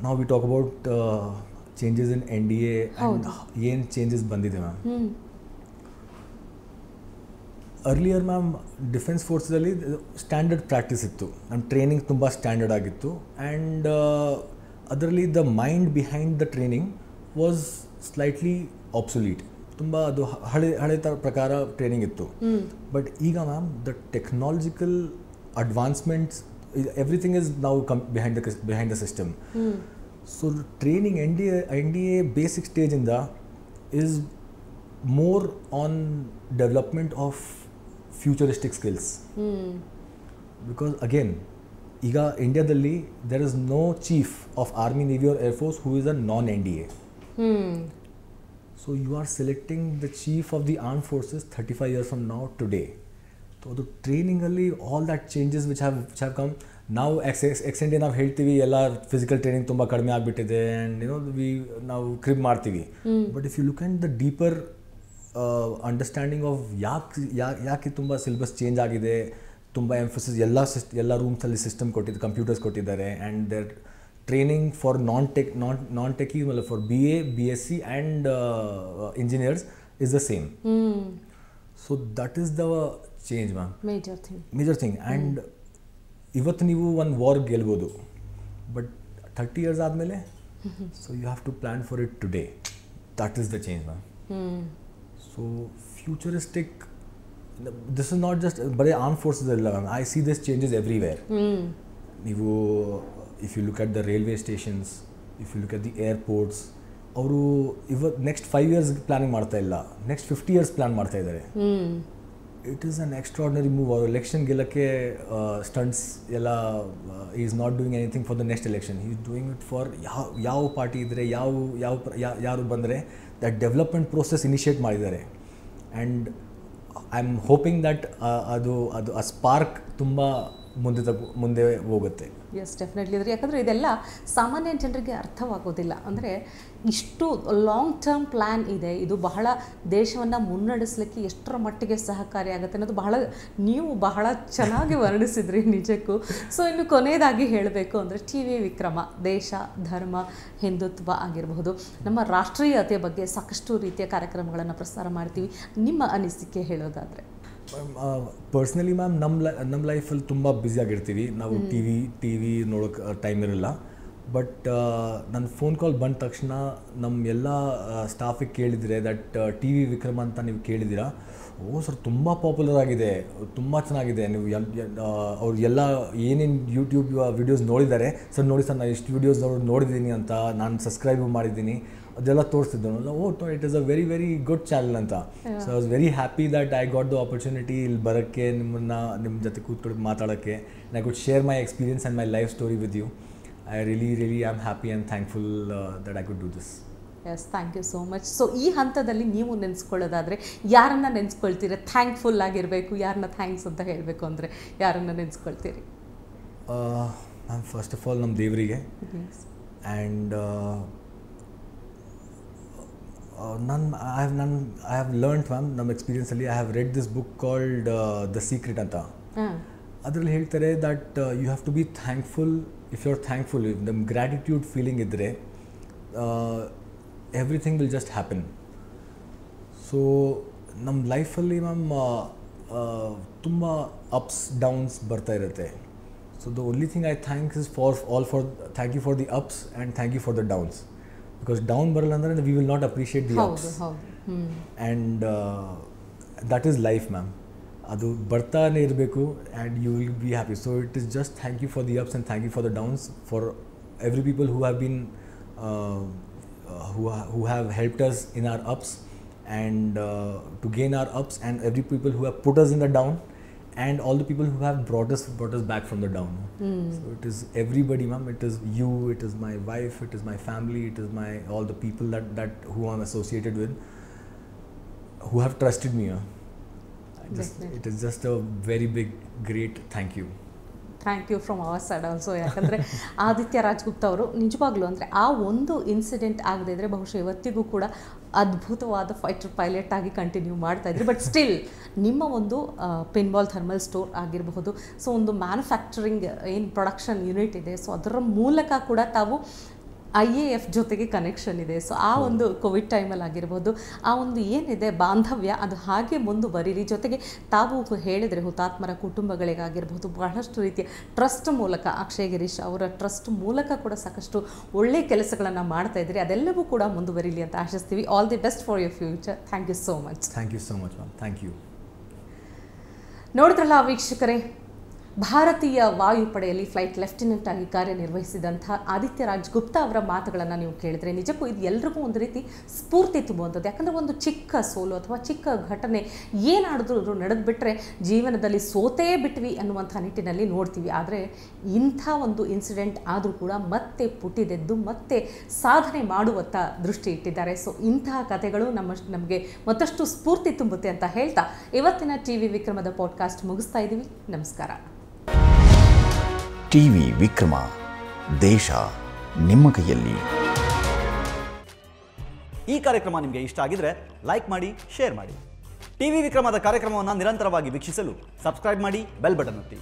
ನಾವು we talk about changes in NDA and ಏನು ಚೇಂಜಸ್ ಬಂದಿದೆ ಮ್ಯಾಮ್. ಅರ್ಲಿಯರ್ ಮ್ಯಾಮ್ ಡಿಫೆನ್ಸ್ ಫೋರ್ಸಲ್ಲಿ ಸ್ಟ್ಯಾಂಡರ್ಡ್ ಪ್ರಾಕ್ಟೀಸ್ ಇತ್ತು, ನಮ್ಮ ಟ್ರೈನಿಂಗ್ ತುಂಬ ಸ್ಟ್ಯಾಂಡರ್ಡ್ ಆಗಿತ್ತು ಆ್ಯಂಡ್ ಅದರಲ್ಲಿ the mind behind the training was slightly obsolete. ತುಂಬ ಅದು ಹಳೆ ಪ್ರಕಾರ ಟ್ರೈನಿಂಗ್ ಇತ್ತು. ಬಟ್ ಈಗ ma'am the technological advancements everything is ನಾವು behind the system. So training NDA basic ಸ್ಟೇಜಿಂದ is more on development of futuristic skills. Because again, ಈಗ ಇಂಡಿಯಾದಲ್ಲಿ there is no chief of army, navy or air force who is a non-NDA. So you are selecting the chief of the armed forces 35 years from now today. So the training ಅಲ್ಲಿ all that changes which have come. ನಾವು ಎಕ್ಸೆಂಟೇ ನಾವು ಹೇಳ್ತೀವಿ ಎಲ್ಲ ಫಿಸಿಕಲ್ ಟ್ರೈನಿಂಗ್ ತುಂಬ ಕಡಿಮೆ ಆಗಿಬಿಟ್ಟಿದೆ ಆ್ಯಂಡ್ ನಾವು ಕ್ರಿಬ್ ಮಾಡ್ತೀವಿ. But if you look and the deeper understanding of ಯಾಕೆ ತುಂಬ ಸಿಲೆಬಸ್ ಚೇಂಜ್ ಆಗಿದೆ, ತುಂಬ ಎಂಫಸಿಸ್ ಎಲ್ಲ ರೂಮ್ಸಲ್ಲಿ ಸಿಸ್ಟಮ್ ಕಂಪ್ಯೂಟರ್ಸ್ ಕೊಟ್ಟಿದ್ದಾರೆ and there training for non techie for BA, BSc and engineers is the same. So that is the change ma'am, major thing. And ಇವತ್ತು ನೀವು ಒಂದು ವಾರ್ ಗೆಲ್ಬೋದು, ಬಟ್ 30 years ಆದಮೇಲೆ so you have to plan for it today. That is the change ma'am. So futuristic, this is not just ಬರೀ ಆರ್ಮ್ ಫೋರ್ಸಸ್ ಅಲ್ಲ ma'am, I see this changes everywhere. ನೀವು if you look at the railway stations, if you look at the airports, ಅವರು ಇವತ್ತು ನೆಕ್ಸ್ಟ್ 5 years ಪ್ಲ್ಯಾನಿಂಗ್ ಮಾಡ್ತಾ ಇಲ್ಲ, ನೆಕ್ಸ್ಟ್ 50 years ಪ್ಲ್ಯಾನ್ ಮಾಡ್ತಾ ಇದ್ದಾರೆ. It is an extraordinary move. ಅವರು ಎಲೆಕ್ಷನ್ ಗೆಲ್ಲಕ್ಕೆ ಸ್ಟಂಟ್ಸ್ ಎಲ್ಲ is not doing anything for the next election, is doing it for ಯಾವ ಪಾರ್ಟಿ ಇದ್ದರೆ ಯಾರು ಬಂದರೆ ದಟ್ ಡೆವಲಪ್ಮೆಂಟ್ ಪ್ರೋಸೆಸ್ ಇನಿಷಿಯೇಟ್ ಮಾಡಿದ್ದಾರೆ. And I am hoping that ಅದು ಆ ಸ್ಪಾರ್ಕ್ ತುಂಬ ಮುಂದೆ ಹೋಗುತ್ತೆ. Yes, definitely. ಅಂದರೆ ಯಾಕಂದರೆ ಇದೆಲ್ಲ ಸಾಮಾನ್ಯ ಜನರಿಗೆ ಅರ್ಥವಾಗೋದಿಲ್ಲ. ಅಂದರೆ ಇಷ್ಟು ಲಾಂಗ್ ಟರ್ಮ್ ಪ್ಲ್ಯಾನ್ ಇದೆ, ಇದು ಬಹಳ ದೇಶವನ್ನು ಮುನ್ನಡೆಸಲಿಕ್ಕೆ ಎಷ್ಟರ ಮಟ್ಟಿಗೆ ಸಹಕಾರಿಯಾಗುತ್ತೆ ಅನ್ನೋದು ನೀವು ಬಹಳ ಚೆನ್ನಾಗಿ ವರ್ಣಿಸಿದ್ರಿ ನಿಜಕ್ಕೂ. ಸೊ ಇನ್ನು ಕೊನೆಯದಾಗಿ ಹೇಳಬೇಕು ಅಂದರೆ TV ವಿಕ್ರಮ ದೇಶ, ಧರ್ಮ, ಹಿಂದುತ್ವ ಆಗಿರಬಹುದು, ನಮ್ಮ ರಾಷ್ಟ್ರೀಯತೆ ಬಗ್ಗೆ ಸಾಕಷ್ಟು ರೀತಿಯ ಕಾರ್ಯಕ್ರಮಗಳನ್ನು ಪ್ರಸಾರ ಮಾಡ್ತೀವಿ. ನಿಮ್ಮ ಅನಿಸಿಕೆ ಹೇಳೋದಾದರೆ? ಪರ್ಸ್ನಲಿ ಮ್ಯಾಮ್ ನಮ್ಮ ಲೈಫಲ್ಲಿ ತುಂಬ ಬ್ಯುಸಿಯಾಗಿರ್ತೀವಿ, ನಾವು ಟಿ ವಿ ನೋಡೋಕೆ ಟೈಮ್ ಇರಲ್ಲ. ಬಟ್ ನನ್ನ ಫೋನ್ ಕಾಲ್ ಬಂದ ತಕ್ಷಣ ನಮ್ಮ ಎಲ್ಲ ಸ್ಟಾಫಿಗೆ ಕೇಳಿದರೆ ದಟ್ TV ವಿಕ್ರಮ ಅಂತ ನೀವು ಕೇಳಿದ್ದೀರಾ, ಓ ಸರ್ ತುಂಬ ಪಾಪ್ಯುಲರ್ ಆಗಿದೆ, ತುಂಬ ಚೆನ್ನಾಗಿದೆ, ನೀವು ಅವ್ರು ಎಲ್ಲ ಏನೇನು ಯೂಟ್ಯೂಬ್ ವಿಡಿಯೋಸ್ ನೋಡಿದ್ದಾರೆ ಸರ್, ನೋಡಿ ಸರ್ ನಾನು ಇಷ್ಟು ವೀಡಿಯೋಸ್ ನೋಡಿದ್ದೀನಿ ಅಂತ, ನಾನು ಸಬ್ಸ್ಕ್ರೈಬ್ ಮಾಡಿದ್ದೀನಿ, ಅದೆಲ್ಲ ತೋರಿಸ್ತಿದ್ದನು. Oh it is a very very good channel ಅಂತ. So I was very happy that I got the opportunity ಇಲ್ಲಿ ಬರೋಕ್ಕೆ, ನಿಮ್ಮ ಜೊತೆ ಕೂತ್ಕೊಂಡು ಮಾತಾಡೋಕ್ಕೆ. I could share my experience and my life story with you. I really am happy and thankful that I could do this. Yes, thank you so much. So ಈ ಹಂತದಲ್ಲಿ ನೀವು ನೆನೆಸ್ಕೊಳ್ಳೋದಾದರೆ ಯಾರನ್ನು ನೆನೆಸ್ಕೊಳ್ತೀರಿ? ಥ್ಯಾಂಕ್ಫುಲ್ ಆಗಿರಬೇಕು, ಯಾರನ್ನ ಥ್ಯಾಂಕ್ಸ್ ಅಂತ ಹೇಳಬೇಕು ಅಂದರೆ ಯಾರನ್ನು ನೆನೆಸ್ಕೊಳ್ತೀರಿ? ಮ್ಯಾಮ್ ಫಸ್ಟ್ ಆಫ್ ಆಲ್ ನಮ್ಮ ದೇವರಿಗೆ. And I have learned ma'am ನಮ್ಮ ಎಕ್ಸ್ಪೀರಿಯನ್ಸಲ್ಲಿ, I have read this book called the secret ಅಂತ. ಅದರಲ್ಲಿ ಹೇಳ್ತಾರೆ that you have to be thankful. If you are thankful, ನಮ್ಮ ಗ್ರ್ಯಾಟಿಟ್ಯೂಡ್ ಫೀಲಿಂಗ್ ಇದ್ದರೆ everything will just happen. So ನಮ್ಮ ಲೈಫಲ್ಲಿ ಮ್ಯಾಮ್ ತುಂಬ ಅಪ್ಸ್ ಡೌನ್ಸ್ ಬರ್ತಾ ಇರುತ್ತೆ. So the only thing I thanks is thank you for the ups and thank you for the downs. Because down ಬರಲ್ಲ ಅಂದರೆ we will not appreciate the ups. And that is life ma'am. ಅದು ಬರ್ತಾನೆ ಇರಬೇಕು and you will be happy. So it is just thank you for the ups and thank you for the downs for every people who have been who have helped us in our ups and to gain our ups, and every people who have put us in the down, and all the people who have brought us back from the down. So it is everybody, ma'am. It is you, it is my wife, it is my family, it is my all the people that who I'm associated with, who have trusted me. It is just a very big great thank you. Thank you from our side also. ಯಾಕಂದರೆ ಆದಿತ್ಯ ರಾಜ್ಗುಪ್ತಾ ಅವರು ನಿಜವಾಗ್ಲೂ ಅಂದರೆ ಆ ಒಂದು ಇನ್ಸಿಡೆಂಟ್ ಆಗದೇ ಇದ್ದರೆ ಬಹುಶಃ ಇವತ್ತಿಗೂ ಕೂಡ ಅದ್ಭುತವಾದ ಫೈಟರ್ ಪೈಲಟ್ ಆಗಿ ಕಂಟಿನ್ಯೂ ಮಾಡ್ತಾಯಿದ್ರಿ. ಬಟ್ ಸ್ಟಿಲ್ ನಿಮ್ಮ ಒಂದು ಪಿನ್ಬಾಲ್ ಥರ್ಮಲ್ ಸ್ಟೋರ್ ಆಗಿರಬಹುದು, ಸೊ ಒಂದು ಮ್ಯಾನುಫ್ಯಾಕ್ಚರಿಂಗ್ ಏನು ಪ್ರೊಡಕ್ಷನ್ ಯೂನಿಟ್ ಇದೆ, ಸೊ ಅದರ ಮೂಲಕ ಕೂಡ ತಾವು IAF ಜೊತೆಗೆ ಕನೆಕ್ಷನ್ ಇದೆ. ಸೊ ಆ ಒಂದು ಕೋವಿಡ್ ಟೈಮಲ್ಲಿ ಆಗಿರ್ಬೋದು, ಆ ಒಂದು ಏನಿದೆ ಬಾಂಧವ್ಯ ಅದು ಹಾಗೆ ಮುಂದುವರಿರಿ. ಜೊತೆಗೆ ತಾವು ಹೇಳಿದರೆ ಹುತಾತ್ಮರ ಕುಟುಂಬಗಳಿಗಾಗಿರ್ಬೋದು ಬಹಳಷ್ಟು ರೀತಿಯ ಟ್ರಸ್ಟ್ ಮೂಲಕ, ಅಕ್ಷಯ್ ಗಿರೀಶ್ ಅವರ ಟ್ರಸ್ಟ್ ಮೂಲಕ ಕೂಡ ಸಾಕಷ್ಟು ಒಳ್ಳೆಯ ಕೆಲಸಗಳನ್ನು ಮಾಡ್ತಾ ಇದ್ರಿ. ಅದೆಲ್ಲವೂ ಕೂಡ ಮುಂದುವರಿಲಿ ಅಂತ ಆಶಿಸ್ತೀವಿ. All the best for your future. Thank you so much. Thank you so much ma'am. Thank you. ನೋಡಿದ್ರಲ್ಲ ವೀಕ್ಷಕರೇ, ಭಾರತೀಯ ವಾಯುಪಡೆಯಲ್ಲಿ ಫ್ಲೈಟ್ ಲೆಫ್ಟಿನೆಂಟ್ ಆಗಿ ಕಾರ್ಯನಿರ್ವಹಿಸಿದಂಥ ಆದಿತ್ಯರಾಜ್ ಗುಪ್ತಾ ಅವರ ಮಾತುಗಳನ್ನು ನೀವು ಕೇಳಿದರೆ ನಿಜಕ್ಕೂ ಇದು ಎಲ್ರಿಗೂ ಒಂದು ರೀತಿ ಸ್ಫೂರ್ತಿ ತುಂಬುವಂಥದ್ದು. ಯಾಕಂದರೆ ಒಂದು ಚಿಕ್ಕ ಸೋಲು ಅಥವಾ ಚಿಕ್ಕ ಘಟನೆ ಏನಾದರೂ ನಡೆದುಬಿಟ್ರೆ ಜೀವನದಲ್ಲಿ ಸೋತೇ ಬಿಟ್ವಿ ಅನ್ನುವಂಥ ನಿಟ್ಟಿನಲ್ಲಿ ನೋಡ್ತೀವಿ. ಆದರೆ ಇಂಥ ಒಂದು ಇನ್ಸಿಡೆಂಟ್ ಆದರೂ ಕೂಡ ಮತ್ತೆ ಪುಟಿದೆದ್ದು ಮತ್ತೆ ಸಾಧನೆ ಮಾಡುವತ್ತ ದೃಷ್ಟಿ ಇಟ್ಟಿದ್ದಾರೆ. ಸೊ ಇಂತಹ ಕಥೆಗಳು ನಮಗೆ ಮತ್ತಷ್ಟು ಸ್ಫೂರ್ತಿ ತುಂಬುತ್ತೆ ಅಂತ ಹೇಳ್ತಾ ಇವತ್ತಿನ TV ವಿಕ್ರಮದ ಪಾಡ್ಕಾಸ್ಟ್ ಮುಗಿಸ್ತಾ ಇದ್ದೀವಿ. ನಮಸ್ಕಾರ. TV ವಿಕ್ರಮ, ದೇಶ ನಿಮ್ಮ ಕೈಯಲ್ಲಿ. ಈ ಕಾರ್ಯಕ್ರಮ ನಿಮಗೆ ಇಷ್ಟ ಆಗಿದ್ರೆ ಲೈಕ್ ಮಾಡಿ, ಶೇರ್ ಮಾಡಿ. TV ವಿಕ್ರಮದ ಕಾರ್ಯಕ್ರಮವನ್ನು ನಿರಂತರವಾಗಿ ವೀಕ್ಷಿಸಲು ಸಬ್ಸ್ಕ್ರೈಬ್ ಮಾಡಿ, ಬೆಲ್ ಬಟನ್ ಒತ್ತಿ.